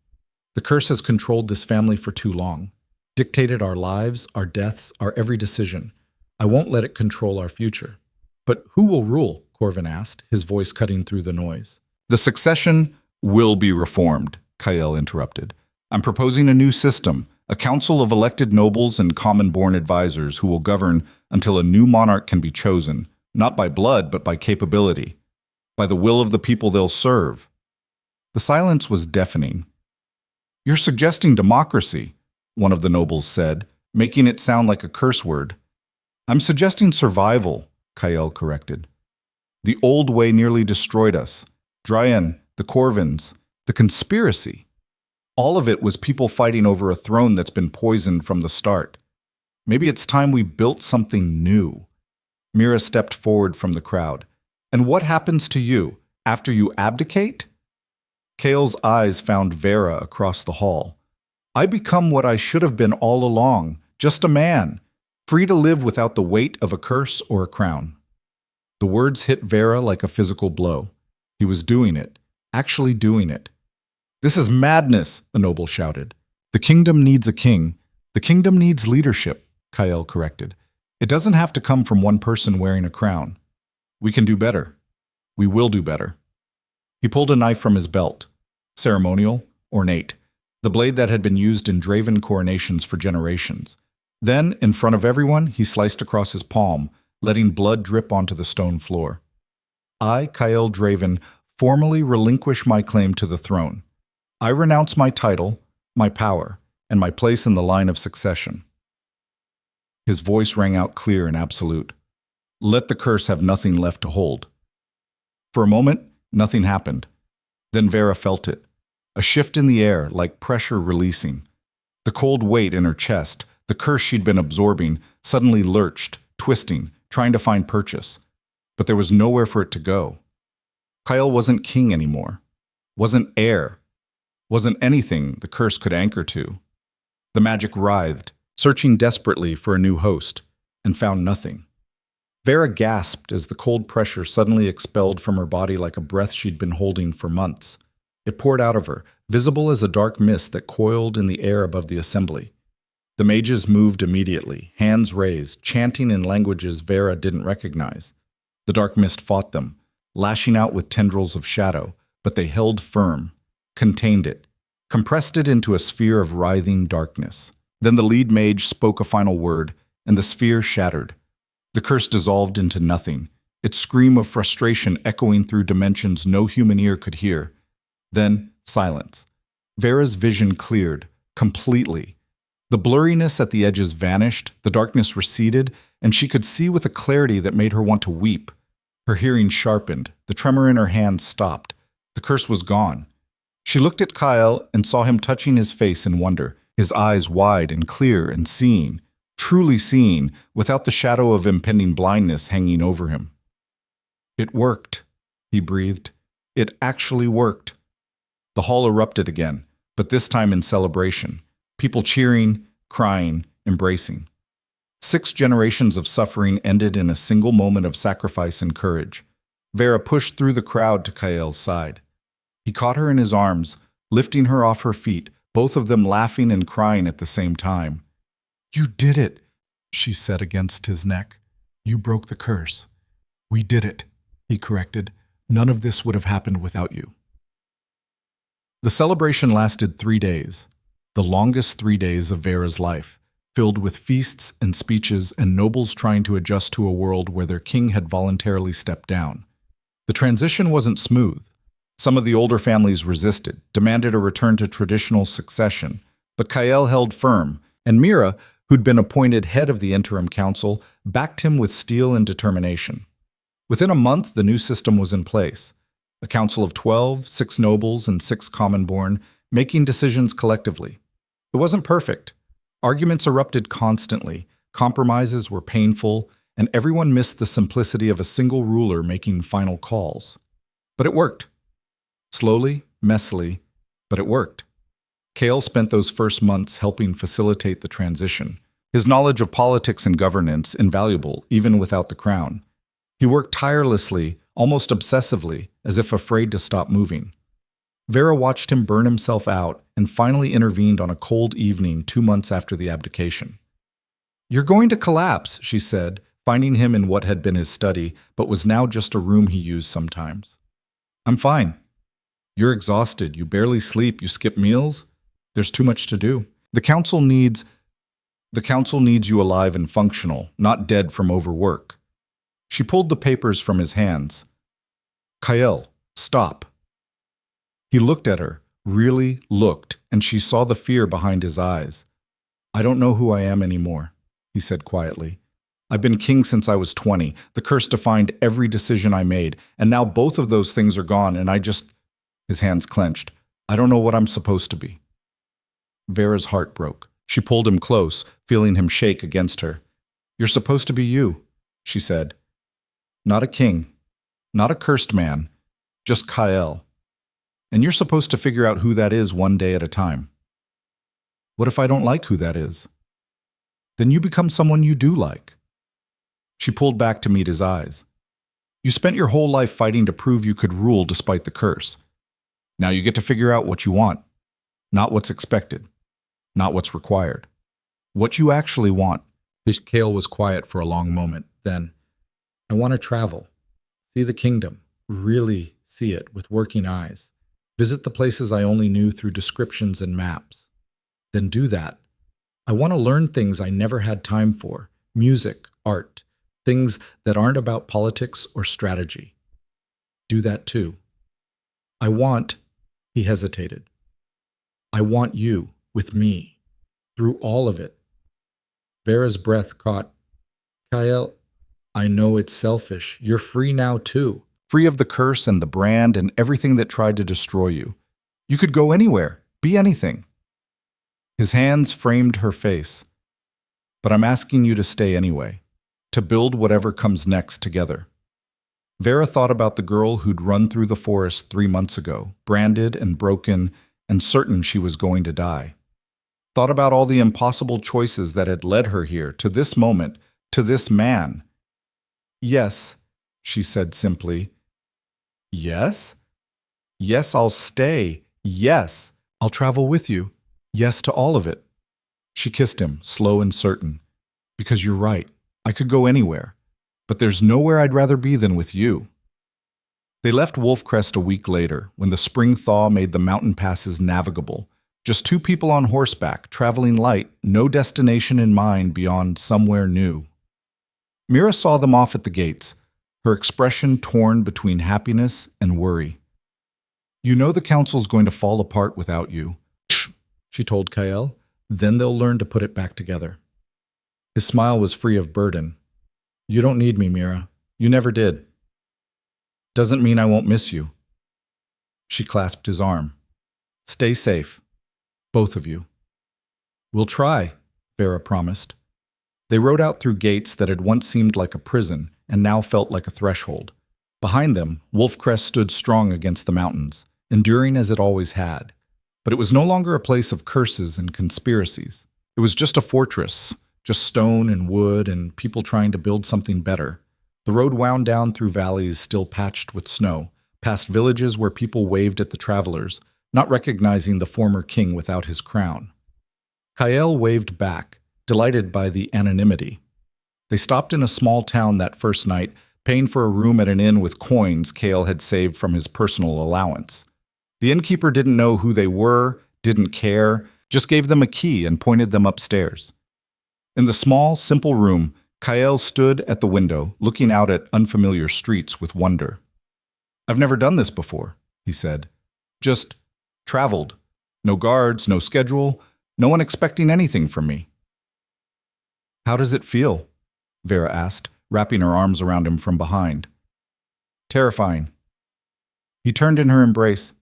"The curse has controlled this family for too long, dictated our lives, our deaths, our every decision. I won't let it control our future." "But who will rule?" Corvin asked, his voice cutting through the noise. "The succession will be reformed," Kael interrupted. "I'm proposing a new system, a council of elected nobles and common-born advisors who will govern until a new monarch can be chosen, not by blood but by capability, by the will of the people they'll serve." The silence was deafening. "You're suggesting democracy," one of the nobles said, making it sound like a curse word. "I'm suggesting survival," Kael corrected. "The old way nearly destroyed us. Dryan, the Corvins, the conspiracy. All of it was people fighting over a throne that's been poisoned from the start. Maybe it's time we built something new." Mira stepped forward from the crowd. "And what happens to you after you abdicate?" Kael's eyes found Veira across the hall. "I become what I should have been all along, just a man, free to live without the weight of a curse or a crown." The words hit Veira like a physical blow. He was doing it, actually doing it. "This is madness," a noble shouted. "The kingdom needs a king. The kingdom needs leadership," Kael corrected. "It doesn't have to come from one person wearing a crown. We can do better. We will do better." He pulled a knife from his belt. Ceremonial, ornate, the blade that had been used in Draven coronations for generations. Then, in front of everyone, he sliced across his palm, letting blood drip onto the stone floor. "I, Kael Draven, formally relinquish my claim to the throne. I renounce my title, my power, and my place in the line of succession." His voice rang out clear and absolute. "Let the curse have nothing left to hold." For a moment, nothing happened. Then Veira felt it. A shift in the air, like pressure releasing. The cold weight in her chest, the curse she'd been absorbing, suddenly lurched, twisting, trying to find purchase. But there was nowhere for it to go. Kael wasn't king anymore. Wasn't heir. Wasn't anything the curse could anchor to. The magic writhed, searching desperately for a new host, and found nothing. Veira gasped as the cold pressure suddenly expelled from her body like a breath she'd been holding for months. It poured out of her, visible as a dark mist that coiled in the air above the assembly. The mages moved immediately, hands raised, chanting in languages Veira didn't recognize. The dark mist fought them, lashing out with tendrils of shadow, but they held firm, contained it, compressed it into a sphere of writhing darkness. Then the lead mage spoke a final word, and the sphere shattered. The curse dissolved into nothing, its scream of frustration echoing through dimensions no human ear could hear. Then, silence. Veira's vision cleared, completely. The blurriness at the edges vanished, the darkness receded, and she could see with a clarity that made her want to weep. Her hearing sharpened, the tremor in her hands stopped. The curse was gone. She looked at Kyle and saw him touching his face in wonder, his eyes wide and clear and seeing, truly seeing, without the shadow of impending blindness hanging over him. "It worked," he breathed. "It actually worked." The hall erupted again, but this time in celebration. People cheering, crying, embracing. 6 generations of suffering ended in a single moment of sacrifice and courage. Veira pushed through the crowd to Kyle's side. He caught her in his arms, lifting her off her feet, both of them laughing and crying at the same time. "You did it," she said against his neck. "You broke the curse." "We did it," he corrected. "None of this would have happened without you." The celebration lasted 3 days, the longest 3 days of Veira's life, filled with feasts and speeches and nobles trying to adjust to a world where their king had voluntarily stepped down. The transition wasn't smooth. Some of the older families resisted, demanded a return to traditional succession, but Kyle held firm, and Mira, who'd been appointed head of the interim council, backed him with steel and determination. Within a month, the new system was in place. A council of 12, 6 nobles and 6 common-born, making decisions collectively. It wasn't perfect. Arguments erupted constantly, compromises were painful, and everyone missed the simplicity of a single ruler making final calls. But it worked. Slowly, messily, but it worked. Kale spent those first months helping facilitate the transition, his knowledge of politics and governance invaluable even without the crown. He worked tirelessly, almost obsessively, as if afraid to stop moving. Veira watched him burn himself out and finally intervened on a cold evening 2 months after the abdication. "You're going to collapse," she said, finding him in what had been his study, but was now just a room he used sometimes. "I'm fine." "You're exhausted, you barely sleep, you skip meals? There's too much to do. The council needs you alive and functional, not dead from overwork." She pulled the papers from his hands. "Kyle, stop." He looked at her, really looked, and she saw the fear behind his eyes. "I don't know who I am anymore," he said quietly. "I've been king since I was 20. The curse defined every decision I made, and now both of those things are gone, and His hands clenched. "I don't know what I'm supposed to be." Veira's heart broke. She pulled him close, feeling him shake against her. "You're supposed to be you," she said. "Not a king, not a cursed man, just Kyle. And you're supposed to figure out who that is one day at a time." "What if I don't like who that is?" "Then you become someone you do like." She pulled back to meet his eyes. "You spent your whole life fighting to prove you could rule despite the curse. Now you get to figure out what you want, not what's expected, not what's required. What you actually want." Kale was quiet for a long moment. Then, "I want to travel, see the kingdom, really see it with working eyes. Visit the places I only knew through descriptions and maps. Then do that. I want to learn things I never had time for, music, art, things that aren't about politics or strategy. Do that too. He hesitated. "I want you with me, through all of it." Veira's breath caught. "Kyle, I know it's selfish. You're free now too. Free of the curse and the brand and everything that tried to destroy you. You could go anywhere, be anything." His hands framed her face. "But I'm asking you to stay anyway, to build whatever comes next together." Veira thought about the girl who'd run through the forest 3 months ago, branded and broken and certain she was going to die. Thought about all the impossible choices that had led her here, to this moment, to this man. "Yes," she said simply. "Yes? Yes, I'll stay. Yes, I'll travel with you. Yes to all of it." She kissed him, slow and certain. "Because you're right. I could go anywhere. But there's nowhere I'd rather be than with you." They left Wolfcrest a week later, when the spring thaw made the mountain passes navigable, Just two people on horseback, traveling light, no destination in mind beyond somewhere new. Mira saw them off at the gates, her expression torn between happiness and worry. "You know the council's going to fall apart without you," she told Kael. "Then they'll learn to put it back together." His smile was free of burden. "You don't need me, Mira. You never did. Doesn't mean I won't miss you." She clasped his arm. "Stay safe, both of you." "We'll try," Veira promised. They rode out through gates that had once seemed like a prison and now felt like a threshold. Behind them, Wolfcrest stood strong against the mountains, enduring as it always had. But it was no longer a place of curses and conspiracies. It was just a fortress, just stone and wood and people trying to build something better. The road wound down through valleys still patched with snow, past villages where people waved at the travelers, not recognizing the former king without his crown. Kael waved back, delighted by the anonymity. They stopped in a small town that first night, paying for a room at an inn with coins Kael had saved from his personal allowance. The innkeeper didn't know who they were, didn't care, just gave them a key and pointed them upstairs. In the small, simple room, Kael stood at the window, looking out at unfamiliar streets with wonder. "I've never done this before," he said. "Just traveled. No guards, no schedule, no one expecting anything from me." "How does it feel?" Veira asked, wrapping her arms around him from behind. "Terrifying." He turned in her embrace.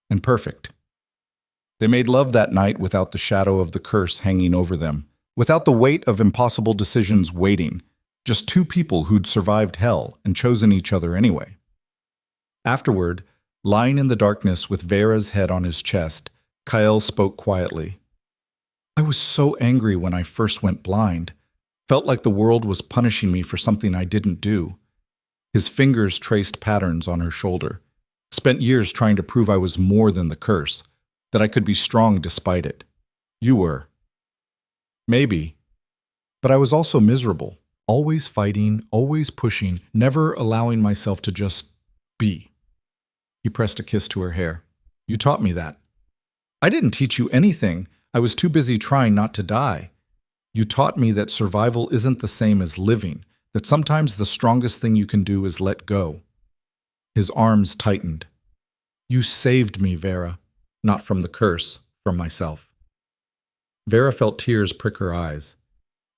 "And perfect." They made love that night without the shadow of the curse hanging over them, without the weight of impossible decisions waiting, just two people who'd survived hell and chosen each other anyway. Afterward, lying in the darkness with Veira's head on his chest, Kael spoke quietly. "I was so angry when I first went blind. Felt like the world was punishing me for something I didn't do." His fingers traced patterns on her shoulder. "Spent years trying to prove I was more than the curse, that I could be strong despite it. You were. Maybe. But I was also miserable, always fighting, always pushing, never allowing myself to just be." He pressed a kiss to her hair. "You taught me that." "I didn't teach you anything. I was too busy trying not to die. You taught me that survival isn't the same as living, that sometimes the strongest thing you can do is let go." His arms tightened. "You saved me, Veira. Not from the curse, from myself." Veira felt tears prick her eyes.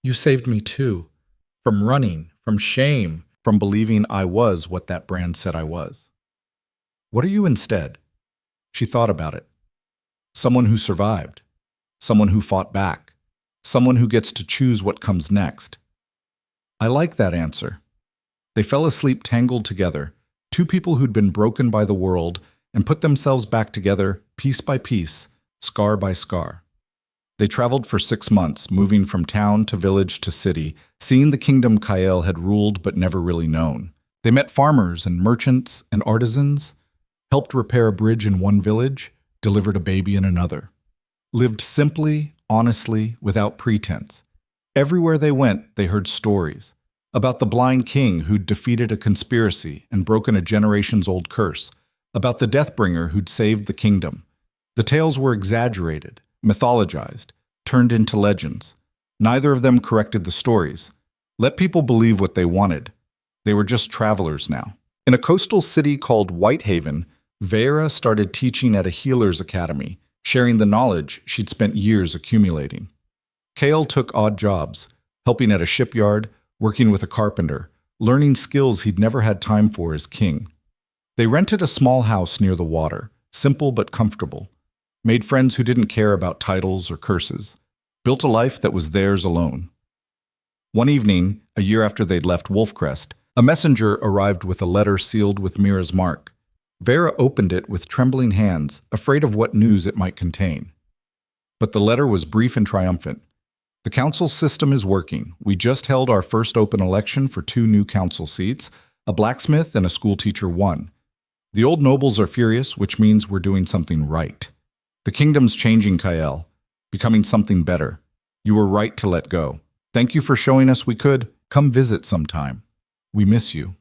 "You saved me too. From running, from shame, from believing I was what that brand said I was." "What are you instead?" She thought about it. "Someone who survived. Someone who fought back. Someone who gets to choose what comes next." I like that answer. They fell asleep tangled together, two people who'd been broken by the world and put themselves back together, piece by piece, scar by scar. They traveled for 6 months, moving from town to village to city, seeing the kingdom Kael had ruled but never really known. They met farmers and merchants and artisans, helped repair a bridge in one village, delivered a baby in another. Lived simply, honestly, without pretense. Everywhere they went, they heard stories about the blind king who'd defeated a conspiracy and broken a generations-old curse, about the Deathbringer who'd saved the kingdom. The tales were exaggerated, mythologized, turned into legends. Neither of them corrected the stories. Let people believe what they wanted. They were just travelers now. In a coastal city called Whitehaven, Veira started teaching at a healer's academy, sharing the knowledge she'd spent years accumulating. Kael took odd jobs, helping at a shipyard, working with a carpenter, learning skills he'd never had time for as king. They rented a small house near the water, simple but comfortable, made friends who didn't care about titles or curses, built a life that was theirs alone. One evening, a year after they'd left Wolfcrest, a messenger arrived with a letter sealed with Mira's mark. Veira opened it with trembling hands, afraid of what news it might contain. But the letter was brief and triumphant. "The council system is working. We just held our first open election for 2 new council seats. A blacksmith and a schoolteacher won. The old nobles are furious, which means we're doing something right. The kingdom's changing, Kael, becoming something better. You were right to let go. Thank you for showing us we could. Come visit sometime. We miss you."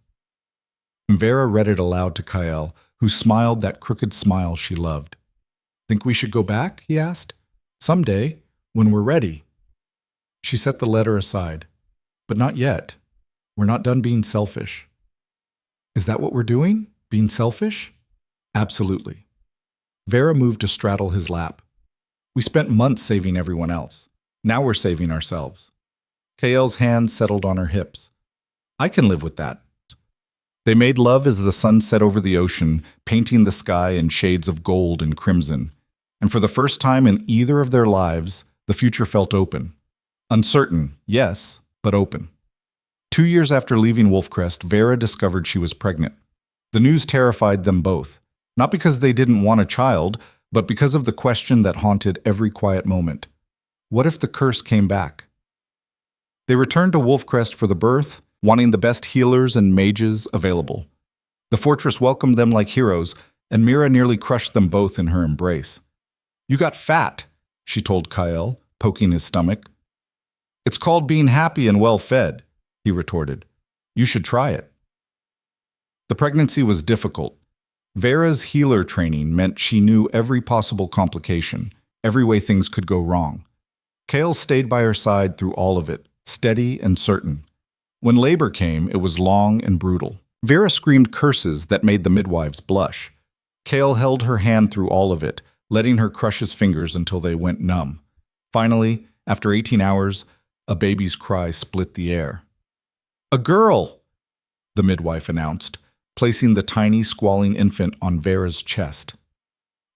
Veira read it aloud to Kael, who smiled that crooked smile she loved. Think we should go back? He asked. Someday, when we're ready. She set the letter aside. But not yet. We're not done being selfish. Is that what we're doing? Being selfish? Absolutely. Veira moved to straddle his lap. We spent months saving everyone else. Now we're saving ourselves. Kael's hand settled on her hips. I can live with that. They made love as the sun set over the ocean, painting the sky in shades of gold and crimson. And for the first time in either of their lives, the future felt open. Uncertain, yes, but open. 2 years after leaving Wolfcrest, Veira discovered she was pregnant. The news terrified them both, not because they didn't want a child, but because of the question that haunted every quiet moment. What if the curse came back? They returned to Wolfcrest for the birth, wanting the best healers and mages available. The fortress welcomed them like heroes, and Mira nearly crushed them both in her embrace. You got fat, she told Kael, poking his stomach. It's called being happy and well-fed, he retorted. You should try it. The pregnancy was difficult. Veira's healer training meant she knew every possible complication, every way things could go wrong. Kael stayed by her side through all of it, steady and certain. When labor came, it was long and brutal. Veira screamed curses that made the midwives blush. Kael held her hand through all of it, letting her crush his fingers until they went numb. Finally, after 18 hours, a baby's cry split the air. A girl, the midwife announced, placing the tiny, squalling infant on Veira's chest.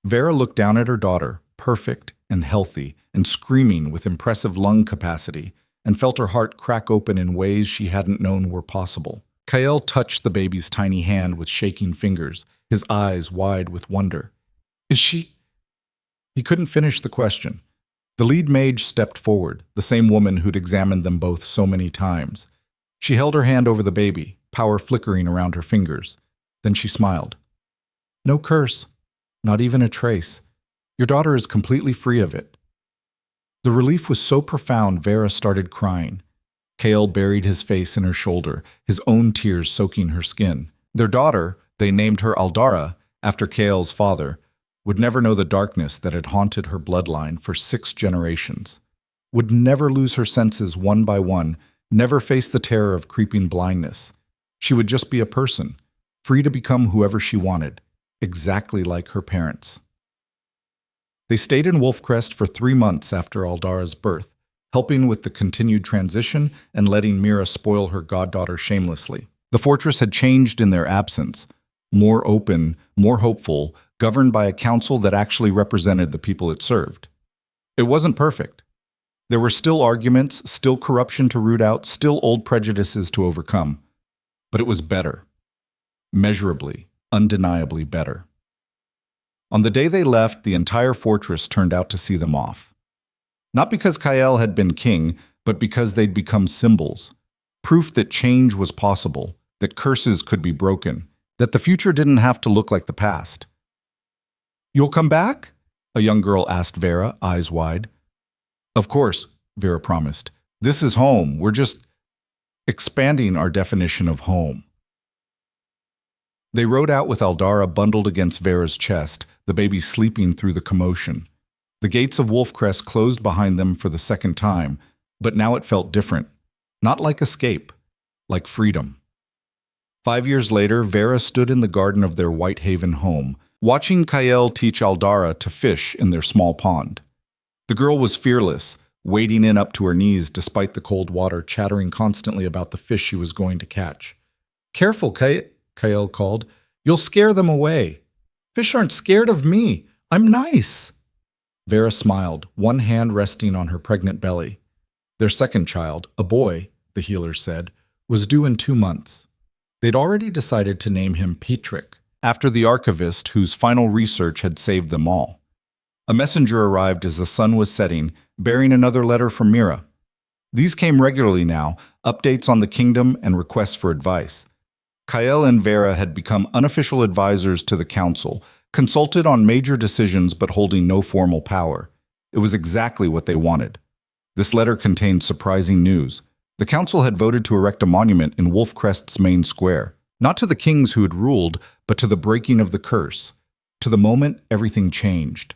Veira looked down at her daughter, perfect and healthy, and screaming with impressive lung capacity, and felt her heart crack open in ways she hadn't known were possible. Kael touched the baby's tiny hand with shaking fingers, his eyes wide with wonder. Is she? He couldn't finish the question. The lead mage stepped forward, the same woman who'd examined them both so many times. She held her hand over the baby, power flickering around her fingers. Then she smiled. No curse, not even a trace. Your daughter is completely free of it. The relief was so profound, Veira started crying. Kael buried his face in her shoulder, his own tears soaking her skin. Their daughter, they named her Aldara, after Kael's father, would never know the darkness that had haunted her bloodline for 6 generations, would never lose her senses one by one, never face the terror of creeping blindness. She would just be a person, free to become whoever she wanted, exactly like her parents. They stayed in Wolfcrest for 3 months after Aldara's birth, helping with the continued transition and letting Mira spoil her goddaughter shamelessly. The fortress had changed in their absence, more open, more hopeful, governed by a council that actually represented the people it served. It wasn't perfect. There were still arguments, still corruption to root out, still old prejudices to overcome. But it was better. Measurably, undeniably better. On the day they left, the entire fortress turned out to see them off. Not because Kael had been king, but because they'd become symbols. Proof that change was possible, that curses could be broken, that the future didn't have to look like the past. You'll come back? A young girl asked Veira, eyes wide. Of course, Veira promised. This is home. We're just expanding our definition of home. They rode out with Aldara bundled against Veira's chest, the baby sleeping through the commotion. The gates of Wolfcrest closed behind them for the second time, but now it felt different. Not like escape, like freedom. 5 years later, Veira stood in the garden of their Whitehaven home, watching Kael teach Aldara to fish in their small pond. The girl was fearless, wading in up to her knees despite the cold water, chattering constantly about the fish she was going to catch. Careful, Kael called. You'll scare them away. Fish aren't scared of me. I'm nice. Veira smiled, one hand resting on her pregnant belly. Their second child, a boy, the healer said, was due in 2 months. They'd already decided to name him Petrick, after the archivist whose final research had saved them all. A messenger arrived as the sun was setting, bearing another letter from Mira. These came regularly now, updates on the kingdom and requests for advice. Kael and Veira had become unofficial advisors to the council, consulted on major decisions but holding no formal power. It was exactly what they wanted. This letter contained surprising news. The council had voted to erect a monument in Wolfcrest's main square, not to the kings who had ruled, but to the breaking of the curse. To the moment, everything changed.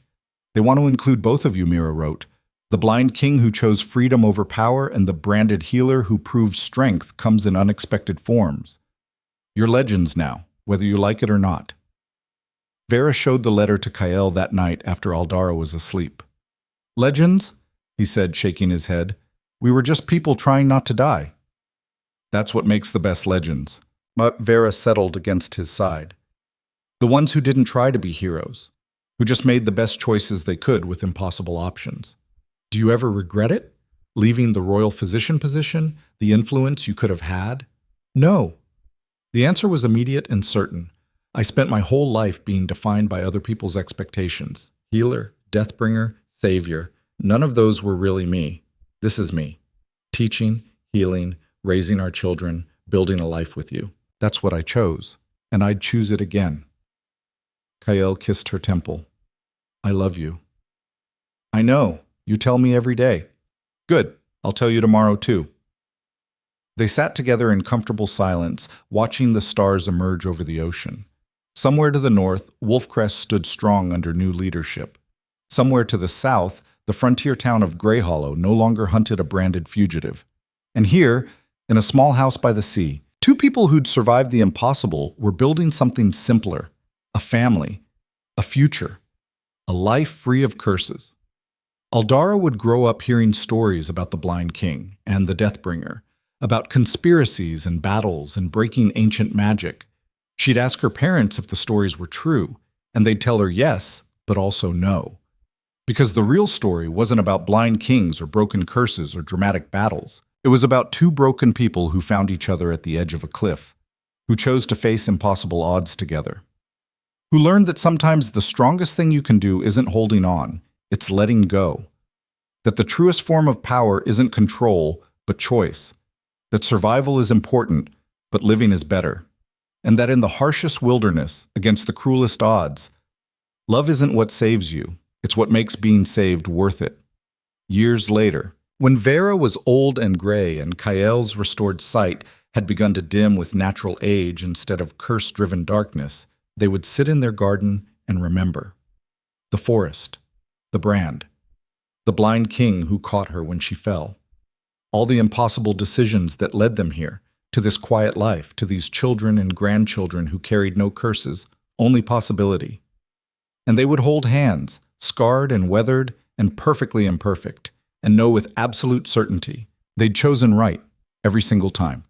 They want to include both of you, Mira wrote. The blind king who chose freedom over power and the branded healer who proved strength comes in unexpected forms. You're legends now, whether you like it or not. Veira showed the letter to Kael that night after Aldara was asleep. Legends? He said, shaking his head. We were just people trying not to die. That's what makes the best legends. But Veira settled against his side. The ones who didn't try to be heroes, who just made the best choices they could with impossible options. Do you ever regret it? Leaving the royal physician position, the influence you could have had? No. The answer was immediate and certain. I spent my whole life being defined by other people's expectations. Healer, Deathbringer, Savior. None of those were really me. This is me. Teaching, healing, raising our children, building a life with you. That's what I chose, and I'd choose it again. Kael kissed her temple. I love you. I know. You tell me every day. Good. I'll tell you tomorrow too. They sat together in comfortable silence, watching the stars emerge over the ocean. Somewhere to the north, Wolfcrest stood strong under new leadership. Somewhere to the south, the frontier town of Grey Hollow no longer hunted a branded fugitive. And here, in a small house by the sea, two people who'd survived the impossible were building something simpler. A family. A future. A life free of curses. Aldara would grow up hearing stories about the Blind King and the Deathbringer, about conspiracies and battles and breaking ancient magic. She'd ask her parents if the stories were true, and they'd tell her yes, but also no. Because the real story wasn't about blind kings or broken curses or dramatic battles. It was about two broken people who found each other at the edge of a cliff, who chose to face impossible odds together, who learned that sometimes the strongest thing you can do isn't holding on, it's letting go. That the truest form of power isn't control, but choice. That survival is important, but living is better. And that in the harshest wilderness, against the cruelest odds, love isn't what saves you, it's what makes being saved worth it. Years later, when Veira was old and gray and Kael's restored sight had begun to dim with natural age instead of curse-driven darkness, they would sit in their garden and remember. The forest. The brand. The blind king who caught her when she fell. All the impossible decisions that led them here, to this quiet life, to these children and grandchildren who carried no curses, only possibility. And they would hold hands, scarred and weathered and perfectly imperfect, and know with absolute certainty they'd chosen right every single time.